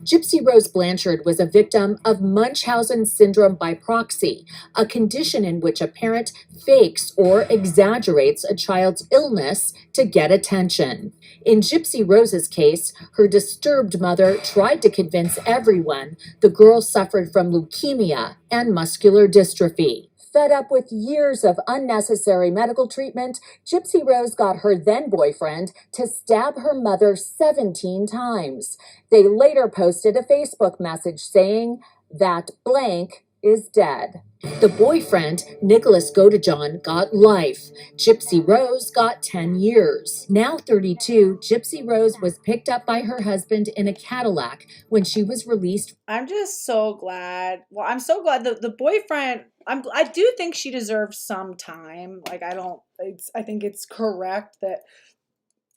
Gypsy Rose Blanchard was a victim of Munchausen syndrome by proxy, a condition in which a parent fakes or exaggerates a child's illness to get attention. In Gypsy Rose's case, her disturbed mother tried to convince everyone the girl suffered from leukemia and muscular dystrophy. Fed up with years of unnecessary medical treatment, Gypsy Rose got her then-boyfriend to stab her mother 17 times. They later posted a Facebook message saying that blank is dead. The boyfriend, Nicholas Godejohn, got life. Gypsy Rose got 10 years. Now 32, Gypsy Rose was picked up by her husband in a Cadillac when she was released. I'm just so glad. Well, I'm so glad the boyfriend, I do think she deserves some time. Like, I think it's correct that,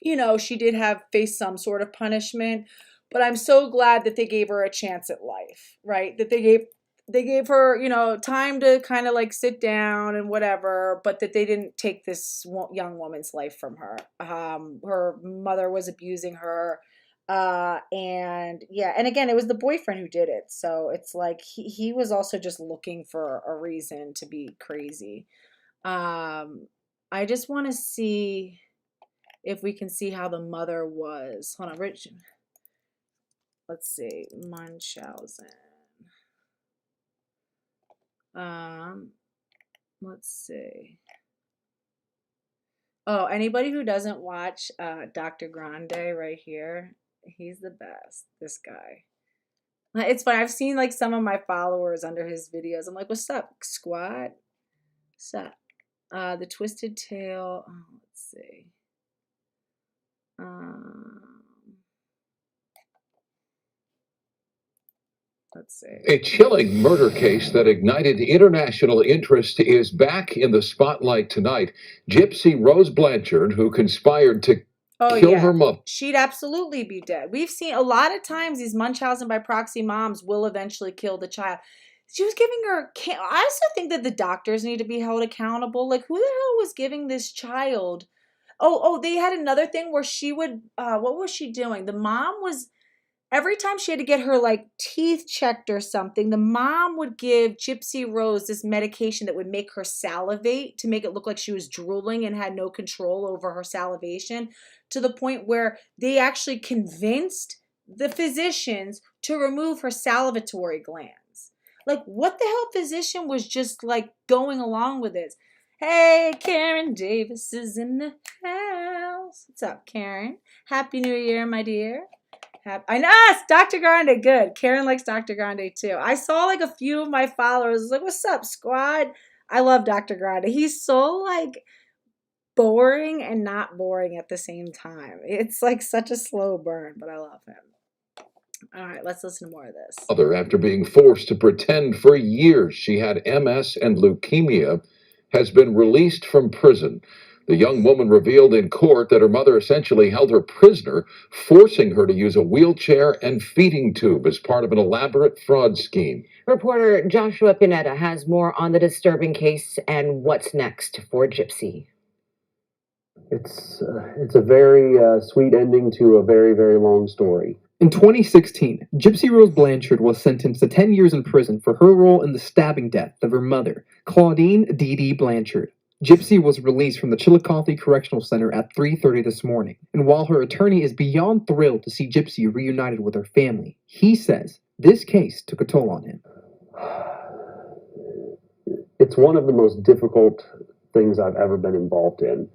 you know, she did face some sort of punishment, but I'm so glad that they gave her a chance at life, right? That they gave her, you know, time to kind of like sit down and whatever, but that they didn't take this young woman's life from her. Her mother was abusing her. And yeah, and again, it was the boyfriend who did it. So it's like he was also just looking for a reason to be crazy. I just want to see if we can see how the mother was. Hold on, Rich. Let's see, Munchausen. Let's see. Oh, anybody who doesn't watch Dr. Grande right here, he's the best. This guy. It's fun. I've seen like some of my followers under his videos. I'm like, what's up, squad? What's up? The Twisted Tail. Oh, let's see. Let's see. A chilling murder case that ignited international interest is back in the spotlight tonight. Gypsy Rose Blanchard, who conspired to kill her mother. She'd absolutely be dead. We've seen a lot of times these Munchausen by proxy moms will eventually kill the child. She was giving her, I also think that the doctors need to be held accountable. Like, who the hell was giving this child? Oh, they had another thing where she would, what was she doing? The mom was, every time she had to get her like teeth checked or something, the mom would give Gypsy Rose this medication that would make her salivate to make it look like she was drooling and had no control over her salivation, to the point where they actually convinced the physicians to remove her salivatory glands. Like, what the hell physician was just like going along with this? Hey, Karen Davis is in the house. What's up, Karen? Happy New Year, my dear. I know, it's Dr. Grande. Good. Karen likes Dr. Grande too. I saw like a few of my followers like, what's up, squad? I love Dr. Grande. He's so like boring and not boring at the same time. It's like such a slow burn, but I love him. All right, let's listen to more of this. After being forced to pretend for years she had MS and leukemia, has been released from prison. The young woman revealed in court that her mother essentially held her prisoner, forcing her to use a wheelchair and feeding tube as part of an elaborate fraud scheme. Reporter Joshua Pineda has more on the disturbing case and what's next for Gypsy. It's a very sweet ending to a very, very long story. In 2016, Gypsy Rose Blanchard was sentenced to 10 years in prison for her role in the stabbing death of her mother, Claudine Dee Dee Blanchard. Gypsy was released from the Chillicothe Correctional Center at 3:30 this morning, and while her attorney is beyond thrilled to see Gypsy reunited with her family, he says this case took a toll on him. It's one of the most difficult things I've ever been involved in.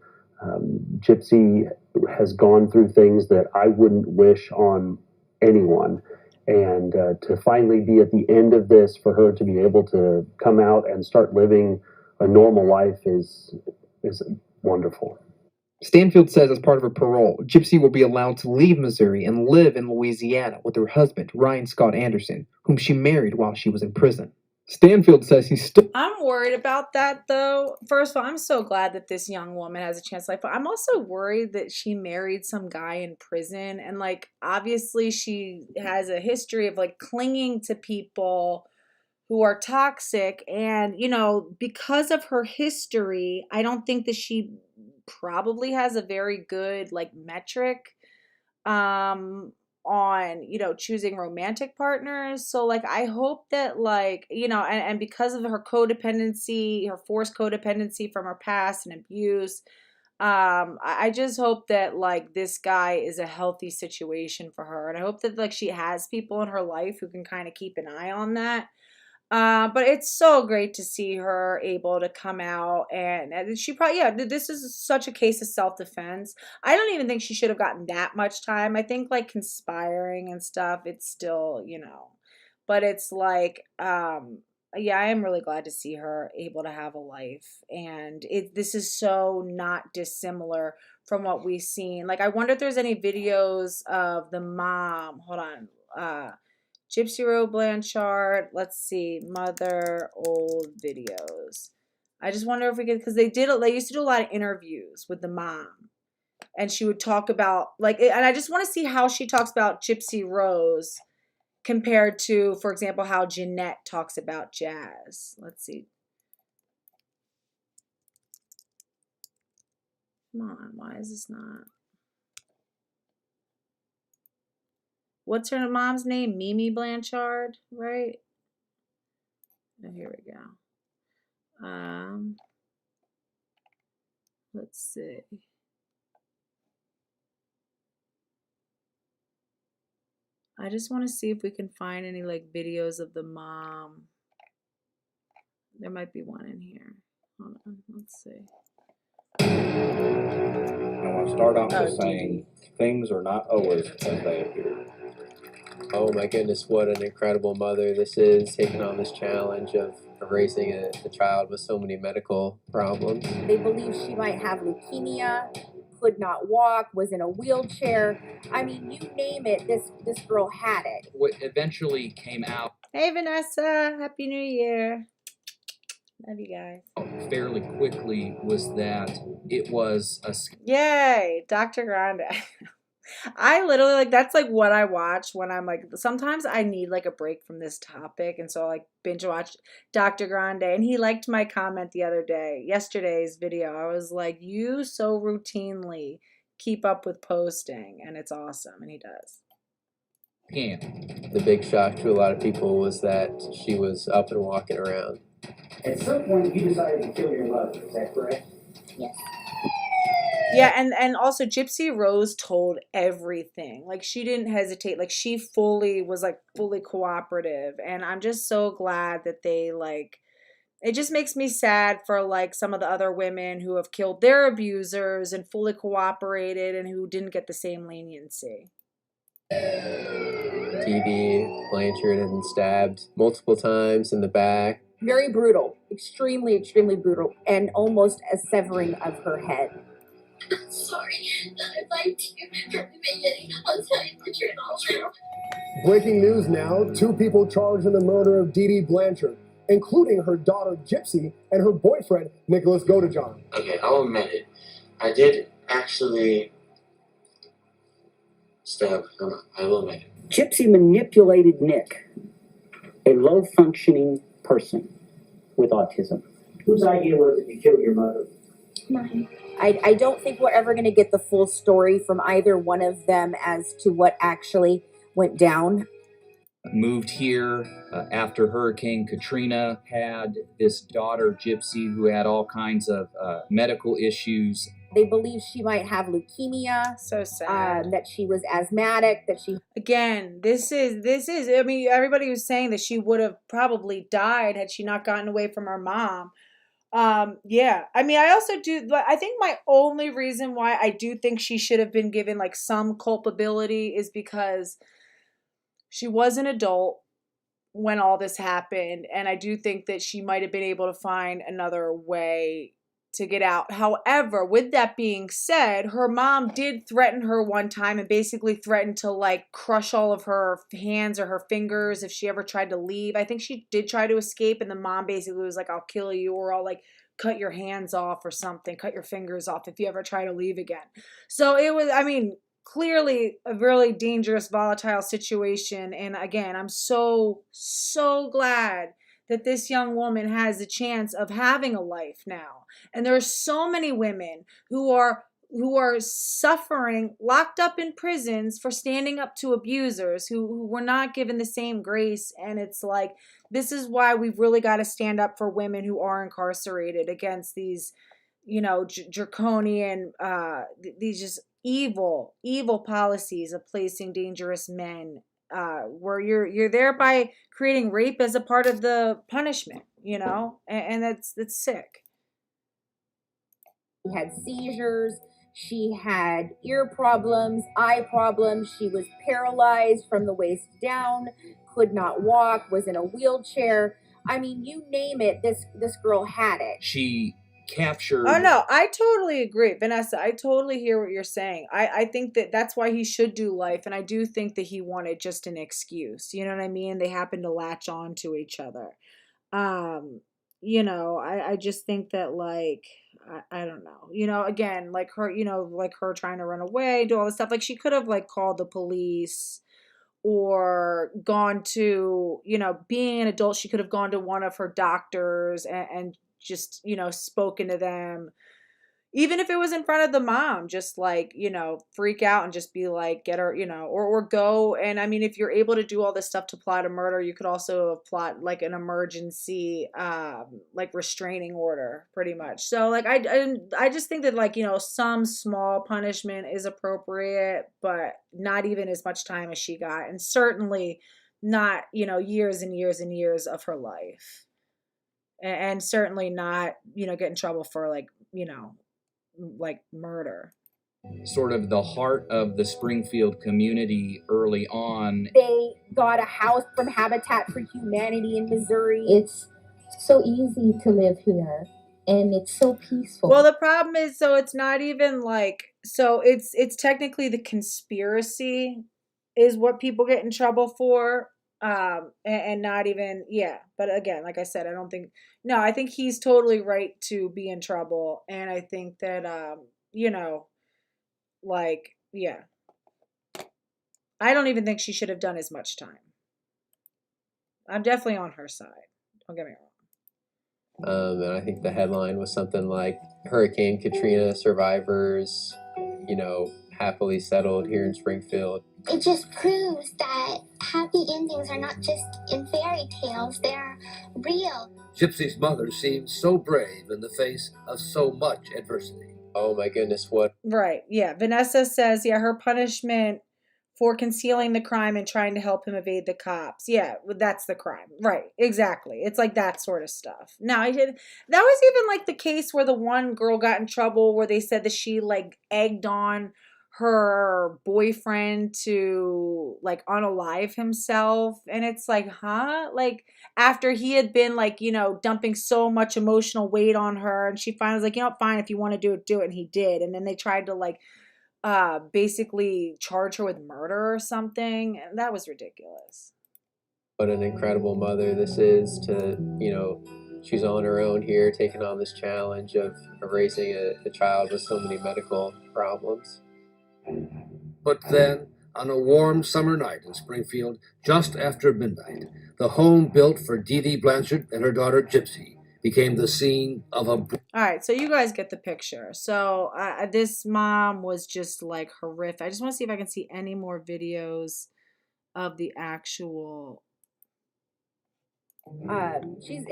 Gypsy has gone through things that I wouldn't wish on anyone, and to finally be at the end of this, for her to be able to come out and start living a normal life is wonderful. Stanfield says as part of her parole, Gypsy will be allowed to leave Missouri and live in Louisiana with her husband, Ryan Scott Anderson, whom she married while she was in prison. Stanfield says he's still. I'm worried about that though. First of all, I'm so glad that this young woman has a chance to life, but I'm also worried that she married some guy in prison, and like obviously she has a history of like clinging to people who are toxic, and you know, because of her history, I don't think that she probably has a very good like metric um on, you know, choosing romantic partners. So like I hope that like, you know, and because of her codependency, her forced codependency from her past and abuse, I just hope that like this guy is a healthy situation for her, and I hope that like she has people in her life who can kind of keep an eye on that. But it's so great to see her able to come out, and she probably, yeah, this is such a case of self-defense. I don't even think she should have gotten that much time. I think like conspiring and stuff, it's still, you know, but it's like, yeah, I am really glad to see her able to have a life, and this is so not dissimilar from what we've seen. Like, I wonder if there's any videos of the mom. Hold on. Gypsy Rose Blanchard. Let's see, mother old videos. I just wonder if we could, because they used to do a lot of interviews with the mom, and she would talk about like, and I just want to see how she talks about Gypsy Rose compared to, for example, how Jeanette talks about Jazz. Let's see. Come on, why is this not? What's her mom's name? Mimi Blanchard, right? Oh, here we go. Let's see. I just want to see if we can find any like videos of the mom. There might be one in here. Hold on, let's see. I want to start off by saying things are not always as they appear. Oh my goodness, what an incredible mother this is, taking on this challenge of raising a child with so many medical problems. They believe she might have leukemia, could not walk, was in a wheelchair. I mean, you name it, this girl had it. What eventually came out Hey Vanessa, Happy New Year. Love you guys. fairly quickly was that it was a Yay, Dr. Grande. I literally like, that's like what I watch when I'm like, sometimes I need like a break from this topic, and so I like binge watch Dr. Grande, and he liked my comment the other day, yesterday's video. I was like, you so routinely keep up with posting, and it's awesome, and he does. Yeah. The big shock to a lot of people was that she was up and walking around. At some point, you decided to kill your mother. Is that correct? Yes. Yeah, and also Gypsy Rose told everything. Like, she didn't hesitate. Like, she was fully cooperative, and I'm just so glad that they like. It just makes me sad for like some of the other women who have killed their abusers and fully cooperated and who didn't get the same leniency. Dee Dee Blanchard had been stabbed multiple times in the back. Very brutal, extremely, extremely brutal, and almost a severing of her head. I'm sorry. I lied to you from the beginning. I'll tell you the truth all now. Breaking news now, 2 people charged in the murder of Dee Dee Blanchard, including her daughter Gypsy and her boyfriend Nicholas Godejohn. Okay, I'll admit it. I did actually stab him. I will admit it. Gypsy manipulated Nick, a low-functioning person with autism. Whose idea was it to kill your mother? Mine. I don't think we're ever going to get the full story from either one of them as to what actually went down. moved here after Hurricane Katrina, had this daughter, Gypsy, who had all kinds of medical issues. They believe she might have leukemia. So sad. That she was asthmatic, that she... Again, this is, I mean, everybody was saying that she would have probably died had she not gotten away from her mom. Yeah, I mean, I also do, I think my only reason why I do think she should have been given like some culpability is because she was an adult when all this happened, and I do think that she might have been able to find another way to get out. However, with that being said, her mom did threaten her one time and basically threatened to like crush all of her hands or her fingers if she ever tried to leave. I think she did try to escape, and the mom basically was like, I'll kill you, or I'll like cut your hands off or something, cut your fingers off if you ever try to leave again. So it was, I mean, clearly a really dangerous, volatile situation. And again, I'm so glad that this young woman has a chance of having a life now. And there are so many women who are suffering, locked up in prisons for standing up to abusers who were not given the same grace. And it's like, this is why we've really got to stand up for women who are incarcerated against these, you know, draconian, these just evil policies of placing dangerous men, where you're thereby creating rape as a part of the punishment, you know, and that's sick. She had seizures. She had ear problems, eye problems. She was paralyzed from the waist down, could not walk, was in a wheelchair. I mean, you name it, this girl had it. She captured. Oh no, I totally agree, Vanessa. I totally hear what you're saying. I think that that's why he should do life, and I do think that he wanted just an excuse. You know what I mean? They happened to latch on to each other. You know, I just think that, like, I don't know. You know, again, like her, you know, like her trying to run away, do all this stuff. Like, she could have like called the police or gone to, you know, being an adult, she could have gone to one of her doctors and just, you know, spoken to them. Even if it was in front of the mom, just like, you know, freak out and just be like, get her, you know, or go. And I mean, if you're able to do all this stuff to plot a murder, you could also plot like an emergency, like restraining order, pretty much. So like, I just think that, like, you know, some small punishment is appropriate, but not even as much time as she got. And certainly not, you know, years and years and years of her life. And certainly not, you know, get in trouble for, like, you know, like murder. Sort of the heart of the Springfield community early on. They got a house from Habitat for Humanity in Missouri. It's so easy to live here, and it's so peaceful. Well, the problem is, so it's not even like, so it's technically the conspiracy is what people get in trouble for. And not even, yeah. But again, like I said, I think he's totally right to be in trouble. And I think that, you know, like, yeah. I don't even think she should have done as much time. I'm definitely on her side. Don't get me wrong. And I think the headline was something like Hurricane Katrina survivors, you know, happily settled here in Springfield. It just proves that happy endings are not just in fairy tales, they're real. Gypsy's mother seemed so brave in the face of so much adversity. Oh my goodness, what? Right, yeah. Vanessa says, yeah, her punishment for concealing the crime and trying to help him evade the cops. Yeah, that's the crime. Right, exactly. It's like that sort of stuff. Now, that was even like the case where the one girl got in trouble where they said that she like egged on her boyfriend to like unalive himself. And it's like, huh? Like, after he had been like, you know, dumping so much emotional weight on her, and she finally was like, you know, fine, if you want to do it, and he did. And then they tried to like basically charge her with murder or something, and that was ridiculous. What an incredible mother this is to, you know, she's on her own here, taking on this challenge of raising a child with so many medical problems. But then, on a warm summer night in Springfield, just after midnight, the home built for Dee Dee Blanchard and her daughter Gypsy became the scene of a... All right, so you guys get the picture. So this mom was just like horrific. I just want to see if I can see any more videos of the actual... She's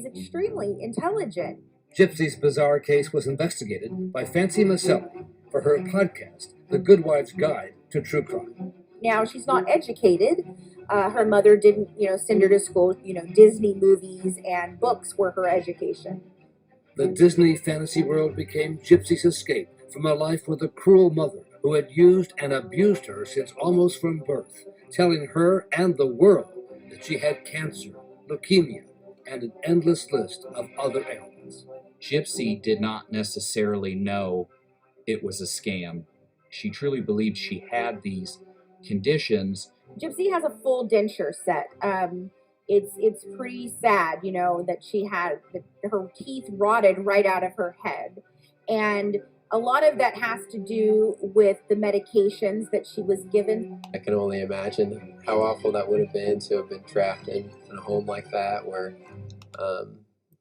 extremely intelligent. Gypsy's bizarre case was investigated by Fancy Maselli for her podcast, The Good Wife's Guide to True Crime. Now, she's not educated. Her mother didn't, you know, send her to school. You know, Disney movies and books were her education. The Disney fantasy world became Gypsy's escape from a life with a cruel mother who had used and abused her since almost from birth, telling her and the world that she had cancer, leukemia, and an endless list of other ailments. Gypsy did not necessarily know it was a scam. She truly believed she had these conditions. Gypsy has a full denture set. It's pretty sad, you know, that she had her teeth rotted right out of her head, and a lot of that has to do with the medications that she was given. I can only imagine how awful that would have been to have been trapped in a home like that, where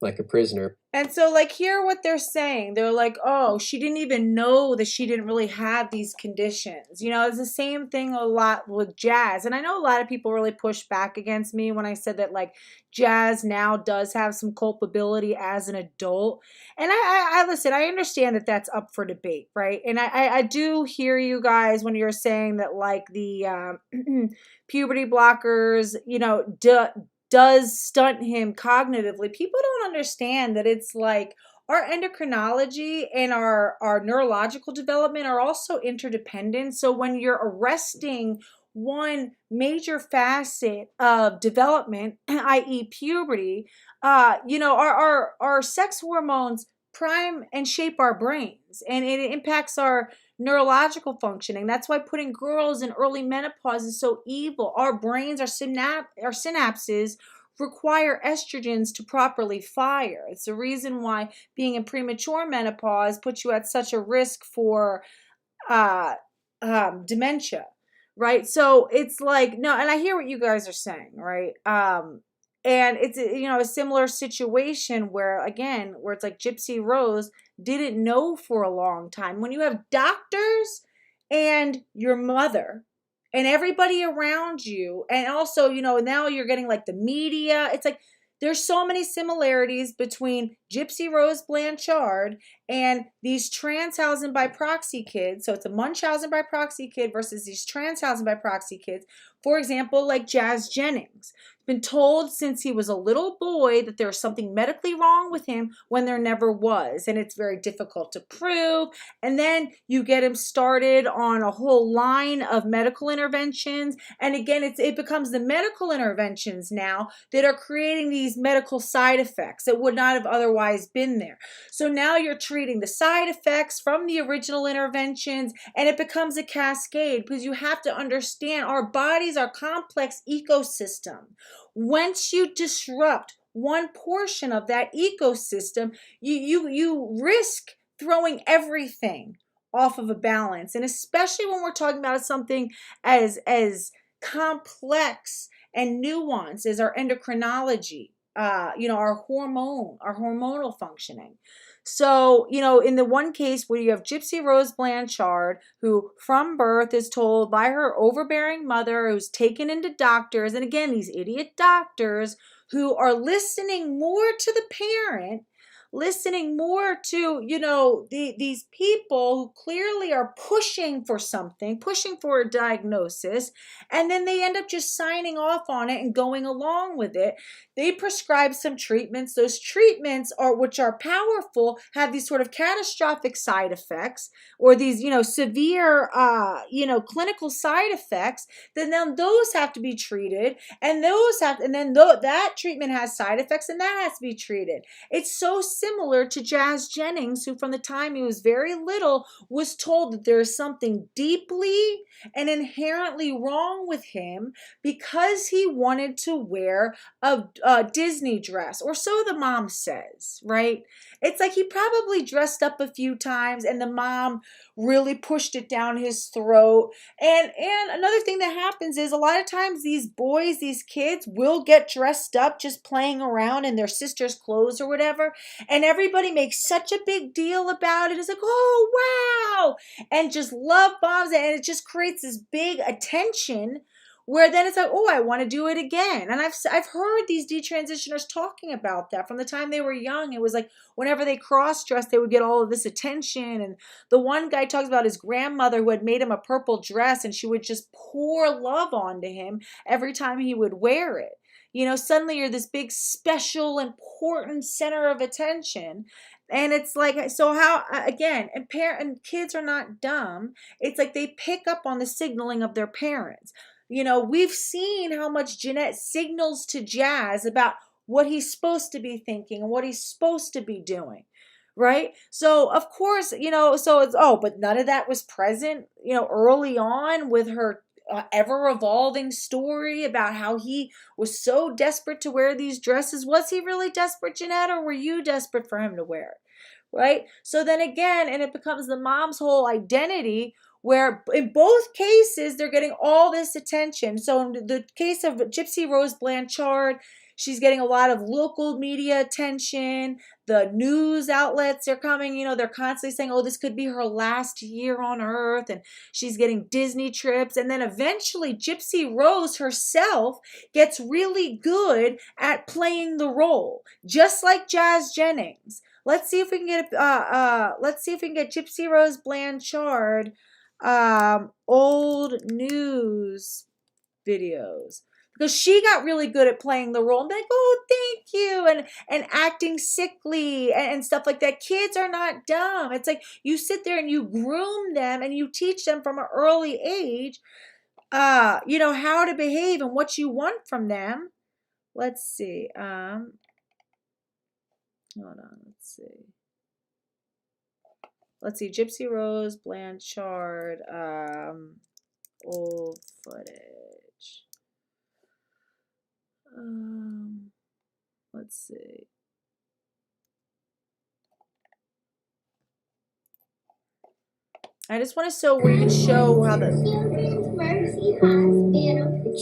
like a prisoner. And so, like, hear what they're saying. They're like, oh, she didn't even know that she didn't really have these conditions. You know, it's the same thing a lot with Jazz. And I know a lot of people really push back against me when I said that, like, Jazz now does have some culpability as an adult. And I listen, I understand that that's up for debate, right? And I do hear you guys when you're saying that, like, the puberty blockers, you know, does stunt him cognitively. People don't understand that it's like our endocrinology and our neurological development are also interdependent. So when you're arresting one major facet of development, i.e. puberty, you know, our sex hormones prime and shape our brains, and it impacts our neurological functioning. That's why putting girls in early menopause is so evil. Our brains, our synapses require estrogens to properly fire. It's the reason why being in premature menopause puts you at such a risk for dementia, right? So it's like, no, and I hear what you guys are saying, right? And it's, you know, a similar situation where, again, where it's like Gypsy Rose didn't know for a long time. When you have doctors and your mother and everybody around you, and also, you know, now you're getting like the media, it's like there's so many similarities between Gypsy Rose Blanchard and these Transhausen by proxy kids. So it's a Munchausen by proxy kid versus these Transhausen by proxy kids. For example, like Jeanette Jennings. Been told since he was a little boy that there's something medically wrong with him when there never was, and it's very difficult to prove. And then you get him started on a whole line of medical interventions, and again, it becomes the medical interventions now that are creating these medical side effects that would not have otherwise been there. So now you're treating the side effects from the original interventions, and it becomes a cascade, because you have to understand our bodies are complex ecosystem. Once you disrupt one portion of that ecosystem, you risk throwing everything off of a balance. And especially when we're talking about something as complex and nuanced as our endocrinology, you know, our hormonal functioning. So, you know, in the one case where you have Gypsy Rose Blanchard, who from birth is told by her overbearing mother, who's taken into doctors, and again, these idiot doctors who are listening more to the parent, listening more to, you know, these people who clearly are pushing for something, pushing for a diagnosis, and then they end up just signing off on it and going along with it. They prescribe some treatments. Those treatments are, which are powerful, have these sort of catastrophic side effects, or these, you know, severe, you know, clinical side effects. Then those have to be treated, and that treatment has side effects, and that has to be treated. It's so similar to Jeanette Jennings, who from the time he was very little was told that there is something deeply and inherently wrong with him because he wanted to wear a Disney dress, or so the mom says, right? It's like he probably dressed up a few times and the mom really pushed it down his throat. And another thing that happens is a lot of times these boys, these kids will get dressed up just playing around in their sister's clothes or whatever. And everybody makes such a big deal about it. It's like, oh, wow. And just love bombs it. And it just creates this big attention where then it's like, oh, I want to do it again. And I've heard these detransitioners talking about that from the time they were young. It was like whenever they cross-dressed, they would get all of this attention. And the one guy talks about his grandmother who had made him a purple dress, and she would just pour love onto him every time he would wear it. You know, suddenly you're this big, special, important center of attention. And it's like, so how, again, and kids are not dumb. It's like they pick up on the signaling of their parents. You know, we've seen how much Jeanette signals to Jazz about what he's supposed to be thinking and what he's supposed to be doing. Right? So of course, so it's, but none of that was present, early on with her ever evolving story about how he was so desperate to wear these dresses. Was he really desperate, Jeanette, or were you desperate for him to wear it? Right? So then again, and it becomes the mom's whole identity, where in both cases they're getting all this attention. So in the case of Gypsy Rose Blanchard, she's getting a lot of local media attention. The news outlets are coming, they're constantly saying, oh, this could be her last year on earth. And she's getting Disney trips. And then eventually Gypsy Rose herself gets really good at playing the role, just like Jeanette Jennings. Let's see if we can get Gypsy Rose Blanchard old news videos. Because she got really good at playing the role and be like, oh, thank you, and acting sickly and stuff like that. Kids are not dumb. It's like you sit there and you groom them and you teach them from an early age, how to behave and what you want from them. Let's see. Hold on. Let's see. Gypsy Rose Blanchard, old footage. Let's see. I just want to show where you can show how the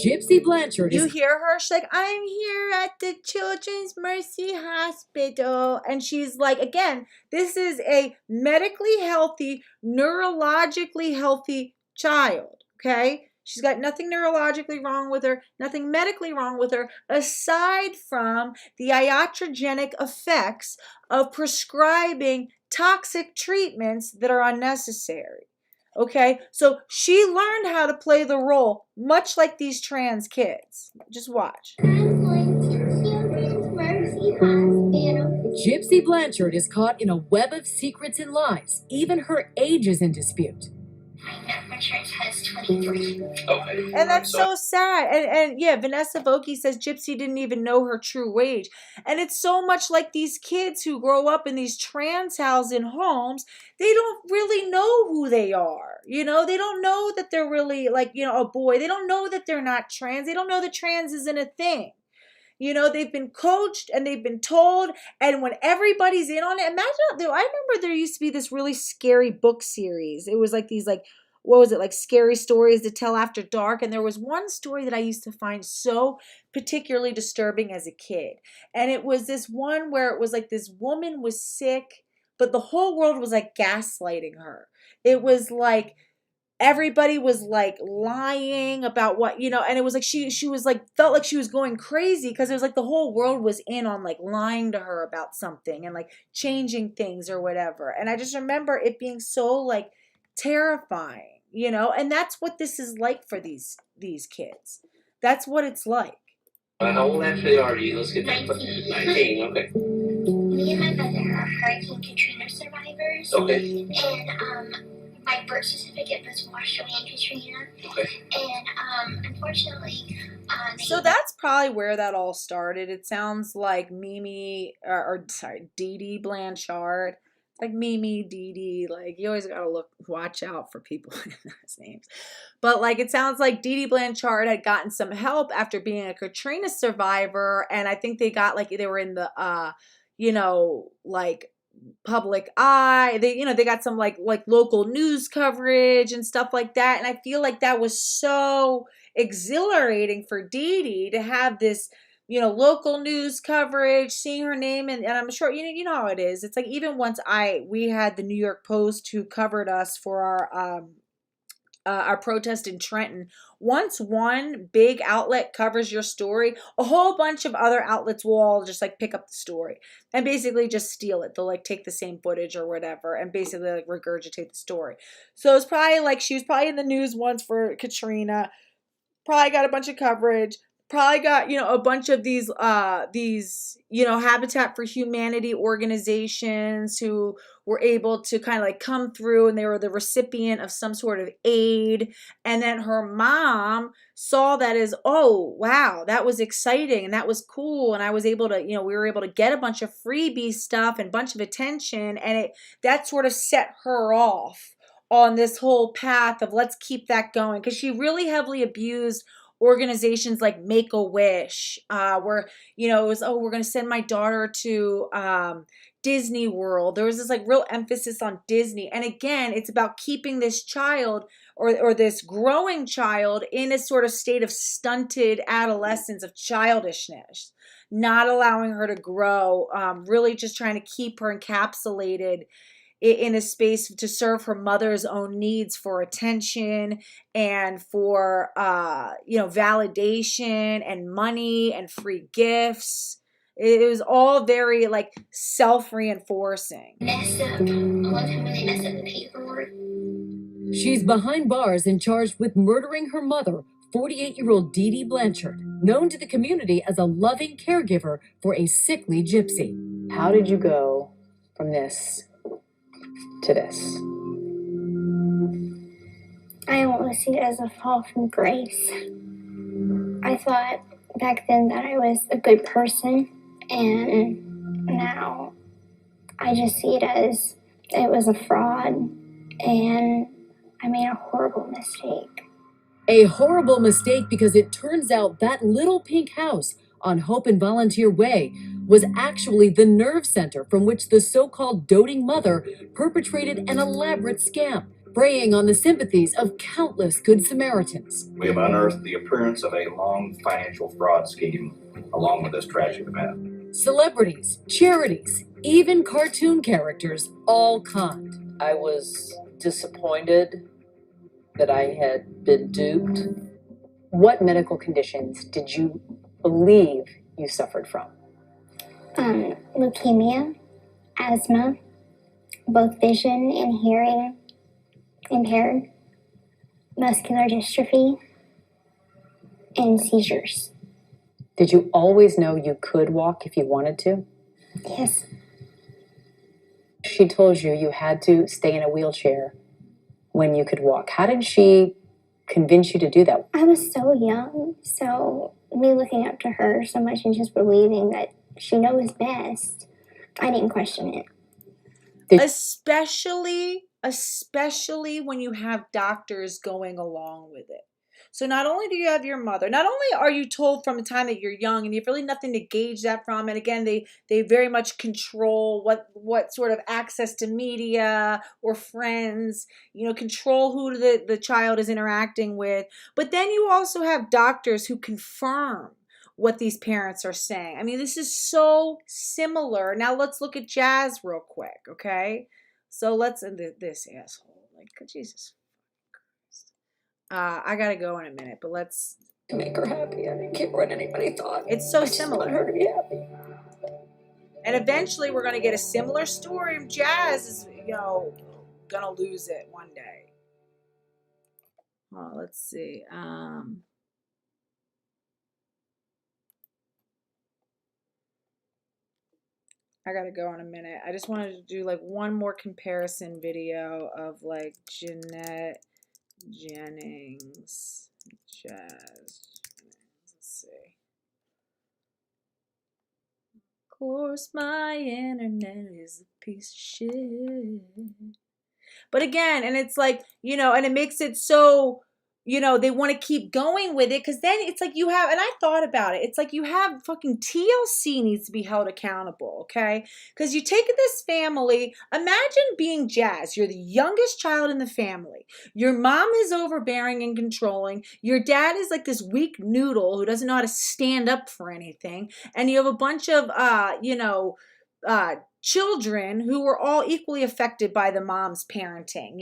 Gypsy Blanchard. You hear her? She's like, I'm here at the Children's Mercy Hospital. And she's like, again, this is a medically healthy, neurologically healthy child. Okay? She's got nothing neurologically wrong with her, nothing medically wrong with her, aside from the iatrogenic effects of prescribing toxic treatments that are unnecessary. Okay, so she learned how to play the role, much like these trans kids. Just watch. Gypsy Blanchard is caught in a web of secrets and lies. Even her age is in dispute. Okay. And that's so sad. And yeah, Vanessa Vokey says Gypsy didn't even know her true age. And it's so much like these kids who grow up in these Transhausen homes. They don't really know who they are. They don't know that they're really like, a boy. They don't know that they're not trans. They don't know that trans isn't a thing. They've been coached and they've been told, and when everybody's in on it, I remember there used to be this really scary book series. It was like these, what was it, like scary stories to tell after dark, and there was one story that I used to find so particularly disturbing as a kid, and it was this one where it was like this woman was sick, but the whole world was like gaslighting her. It was like everybody was like lying about what, and it was like she was like, felt like she was going crazy because it was like the whole world was in on like lying to her about something and like changing things or whatever. And I just remember it being so like terrifying, and that's what this is like for these kids. That's what it's like. How old actually are you? Let's get 19, okay. Me and my brother are Hurricane Katrina survivors. Okay. And my birth certificate was washed away in Katrina. Okay. And unfortunately, so that's probably where that all started. It sounds like Dee Dee Blanchard. Like Mimi, Dee Dee, like you always gotta watch out for people in those names. But like it sounds like Dee Dee Blanchard had gotten some help after being a Katrina survivor, and I think they were in the like public eye. They got some like local news coverage and stuff like that. And I feel like that was so exhilarating for Dee Dee to have this, local news coverage, seeing her name, and I'm sure you know how it is. It's like even once we had the New York Post who covered us for our protest in Trenton. Once one big outlet covers your story, a whole bunch of other outlets will all just like pick up the story and basically just steal it. They'll like take the same footage or whatever and basically like regurgitate the story. So it's probably like she was probably in the news once for Katrina, probably got a bunch of coverage. probably got, a bunch of these, Habitat for Humanity organizations who were able to kind of like come through, and they were the recipient of some sort of aid. And then her mom saw that as, oh, wow, that was exciting and that was cool. And I was able to, we were able to get a bunch of freebie stuff and a bunch of attention. And that sort of set her off on this whole path of let's keep that going. Because she really heavily abused organizations like Make-A-Wish, where, it was, oh, we're going to send my daughter to Disney World. There was this like real emphasis on Disney. And again, it's about keeping this child or this growing child in a sort of state of stunted adolescence of childishness, not allowing her to grow, really just trying to keep her encapsulated in a space to serve her mother's own needs for attention and for, validation and money and free gifts. It was all very like self-reinforcing. She's behind bars and charged with murdering her mother, 48-year-old Dee Dee Blanchard, known to the community as a loving caregiver for a sickly gypsy. How did you go from this to this? I only see it as a fall from grace. I thought back then that I was a good person, and now I just see it as it was a fraud, and I made a horrible mistake. A horrible mistake because it turns out that little pink house on Hope and Volunteer Way was actually the nerve center from which the so-called doting mother perpetrated an elaborate scam, preying on the sympathies of countless good Samaritans. We have unearthed the appearance of a long financial fraud scheme along with this tragic event. Celebrities, charities, even cartoon characters, all conned. I was disappointed that I had been duped. What medical conditions did you believe you suffered from? Leukemia, asthma, both vision and hearing impaired, muscular dystrophy, and seizures. Did you always know you could walk if you wanted to? Yes. She told you you had to stay in a wheelchair when you could walk. How did she convince you to do that? I was so young, so me looking up to her so much and just believing that she knows best, I didn't question it. Especially when you have doctors going along with it. So not only do you have your mother, not only are you told from the time that you're young and you have really nothing to gauge that from, and again, they very much control what sort of access to media or friends, control who the child is interacting with. But then you also have doctors who confirm what these parents are saying. I mean, this is so similar. Now let's look at Jazz real quick, okay? So let's end this asshole. Like, Jesus. I gotta go in a minute, but let's make her happy. I didn't care what anybody thought. It's so I just similar. want her to be happy. And eventually we're gonna get a similar story of Jazz is, gonna lose it one day. Oh, let's see. I gotta go in a minute. I just wanted to do like one more comparison video of like Jeanette Jennings, Jazz. Let's see. Of course, my internet is a piece of shit. But again, and it's like, and it makes it so, they want to keep going with it because then it's like you have, and I thought about it, it's like you have fucking TLC needs to be held accountable, okay? Because you take this family, imagine being Jazz, you're the youngest child in the family. Your mom is overbearing and controlling. Your dad is like this weak noodle who doesn't know how to stand up for anything. And you have a bunch of, children who were all equally affected by the mom's parenting.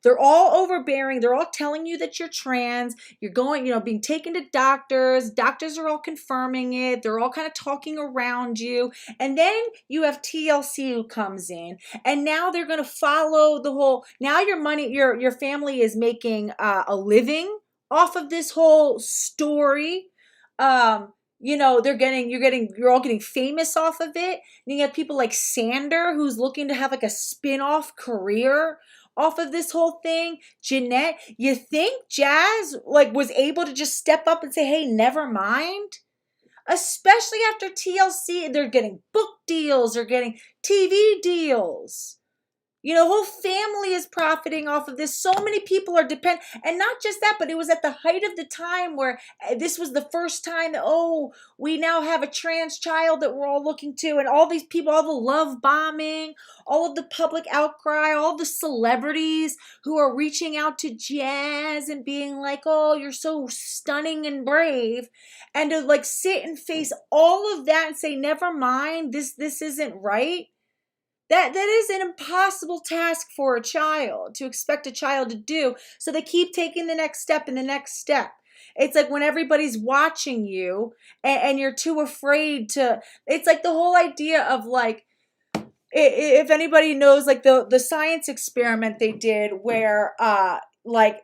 They're all overbearing. They're all telling you that you're trans. You're going, being taken to doctors. Doctors are all confirming it. They're all kind of talking around you. And then you have TLC who comes in, and now they're going to follow the whole, now your family is making a living off of this whole story you're all getting famous off of it. And you have people like Sander, who's looking to have like a spin-off career off of this whole thing. Jeanette, you think Jazz like was able to just step up and say, hey, never mind? Especially after TLC, they're getting book deals, they're getting TV deals. The whole family is profiting off of this. So many people are dependent. And not just that, but it was at the height of the time where this was the first time that, we now have a trans child that we're all looking to. And all these people, all the love bombing, all of the public outcry, all the celebrities who are reaching out to Jazz and being like, oh, you're so stunning and brave. And to like sit and face all of that and say, never mind, this isn't right. That is an impossible task for a child, to expect a child to do. So they keep taking the next step and the next step. It's like when everybody's watching you and you're too afraid to, it's like the whole idea of like, if anybody knows like the science experiment they did where like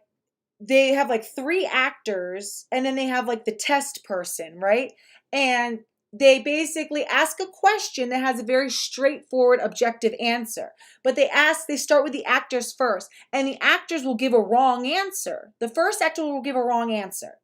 they have like 3 actors and then they have like the test person, right? And they basically ask a question that has a very straightforward, objective answer. But they start with the actors first, and the actors will give a wrong answer. The first actor will give a wrong answer.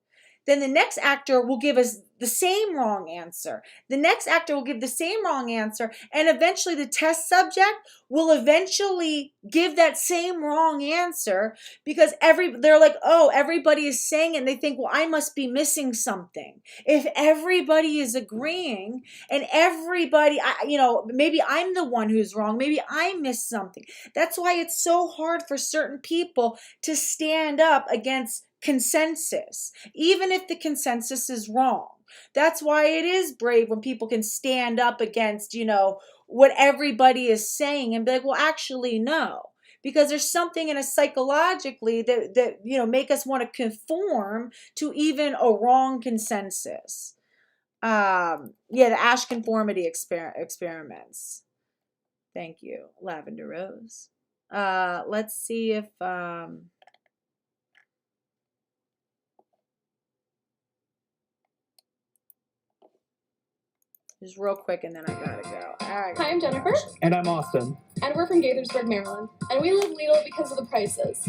Then the next actor will give us the same wrong answer. The next actor will give the same wrong answer. And eventually the test subject will eventually give that same wrong answer because they're like, oh, everybody is saying it. And they think, well, I must be missing something. If everybody is agreeing and everybody, maybe I'm the one who's wrong. Maybe I missed something. That's why it's so hard for certain people to stand up against consensus, even if the consensus is wrong. That's why it is brave when people can stand up against, what everybody is saying and be like, well, actually, no. Because there's something in us psychologically that make us want to conform to even a wrong consensus. The Ash conformity experiments. Thank you, Lavender Rose. Let's see if just real quick, and then I gotta go. Hi, I'm Jennifer. And I'm Austin. And we're from Gaithersburg, Maryland. And we love Lidl because of the prices.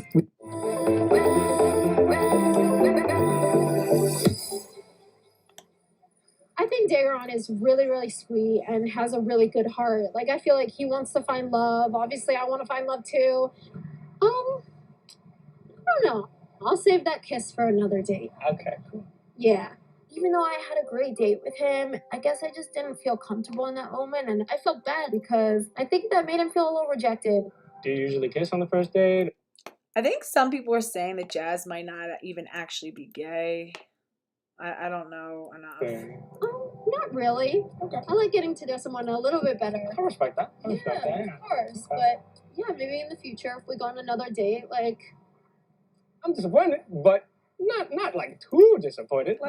I think Daron is really, really sweet and has a really good heart. Like, I feel like he wants to find love. Obviously, I want to find love too. I don't know. I'll save that kiss for another date. Okay, cool. Yeah. Even though I had a great date with him, I guess I just didn't feel comfortable in that moment, and I felt bad because I think that made him feel a little rejected. Do you usually kiss on the first date? I think some people are saying that Jazz might not even actually be gay. I don't know enough. Not really. Okay. I like getting to know someone a little bit better. I respect that. Of course. But yeah, maybe in the future, if we go on another date, like... I'm disappointed, but not like too disappointed.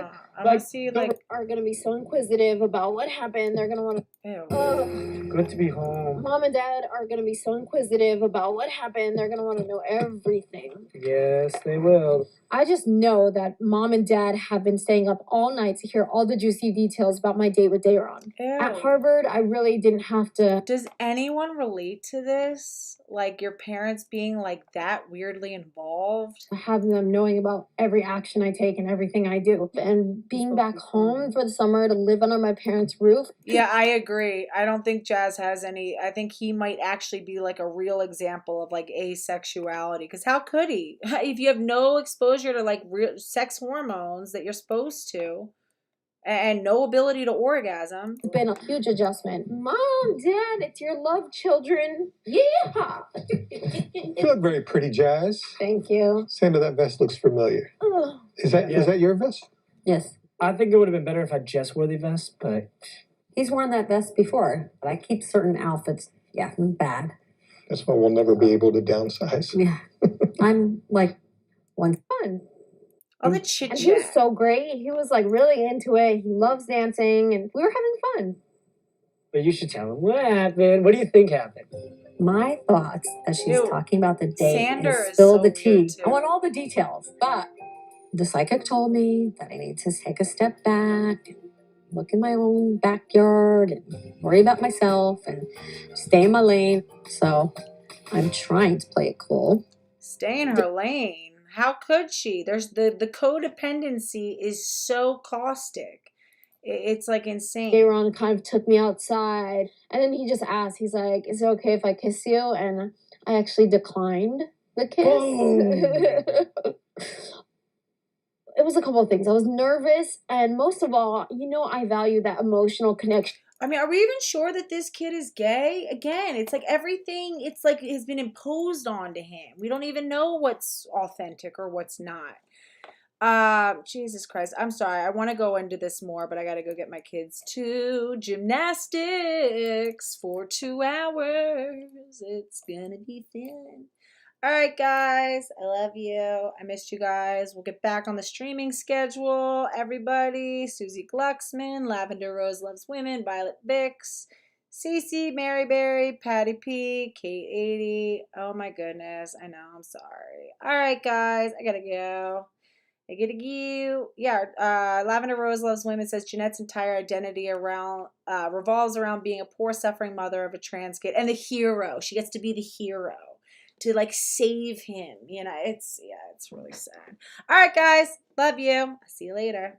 Are gonna be so inquisitive about what happened. They're gonna want to. Good to be home. Mom and Dad are gonna be so inquisitive about what happened. They're gonna want to know everything. Yes, they will. I just know that Mom and Dad have been staying up all night to hear all the juicy details about my date with Daron. At Harvard, I really didn't have to. Does anyone relate to this? Like your parents being like that weirdly involved? Have them knowing about every action I take and everything I do. And being back home for the summer to live under my parents' roof. Yeah, I agree. I don't think Jazz has any. I think he might actually be like a real example of like asexuality. Because how could he? If you have no exposure to like real sex hormones that you're supposed to. And no ability to orgasm. It's been a huge adjustment. Mom, Dad, it's your love children. Yeah. You look very pretty, Jazz. Thank you. Sandra, that vest looks familiar. Is that your vest? Yes. I think it would have been better if I just wore the vest, but... He's worn that vest before, but I keep certain outfits, bad. That's why we'll never be able to downsize. Yeah. I'm like one fun. Oh, the chit chat. He was so great. He was like really into it. He loves dancing, and we were having fun. But you should tell him what happened. What do you think happened? My thoughts as she's talking about the date Sander and is spill so the tea. weird, too. I want all the details. But The psychic told me that I need to take a step back, look in my own backyard, and worry about myself and stay in my lane. So I'm trying to play it cool. Stay in her lane. How could she? There's the codependency is so caustic. It's like insane. Aaron kind of took me outside, and then he just asked, he's like, is it okay if I kiss you? And I actually declined the kiss. It was a couple of things. I was nervous, and most of all, I value that emotional connection. I mean, are we even sure that this kid is gay? Again, it's like everything, it's like has been imposed onto him. We don't even know what's authentic or what's not. Jesus Christ. I'm sorry. I want to go into this more, but I got to go get my kids to gymnastics for 2 hours. It's going to be fun. All right, guys. I love you. I missed you guys. We'll get back on the streaming schedule. Everybody. Susie Glucksman, Lavender Rose Loves Women, Violet Bix, Cece, Mary Berry, Patty P, Kate 80. Oh, my goodness. I know. I'm sorry. All right, guys. I got to go. I get you. Yeah, Lavender Rose Loves Women says Jeanette's entire identity revolves around being a poor, suffering mother of a trans kid and the hero. She gets to be the hero to like save him. It's really sad. All right, guys, love you. See you later.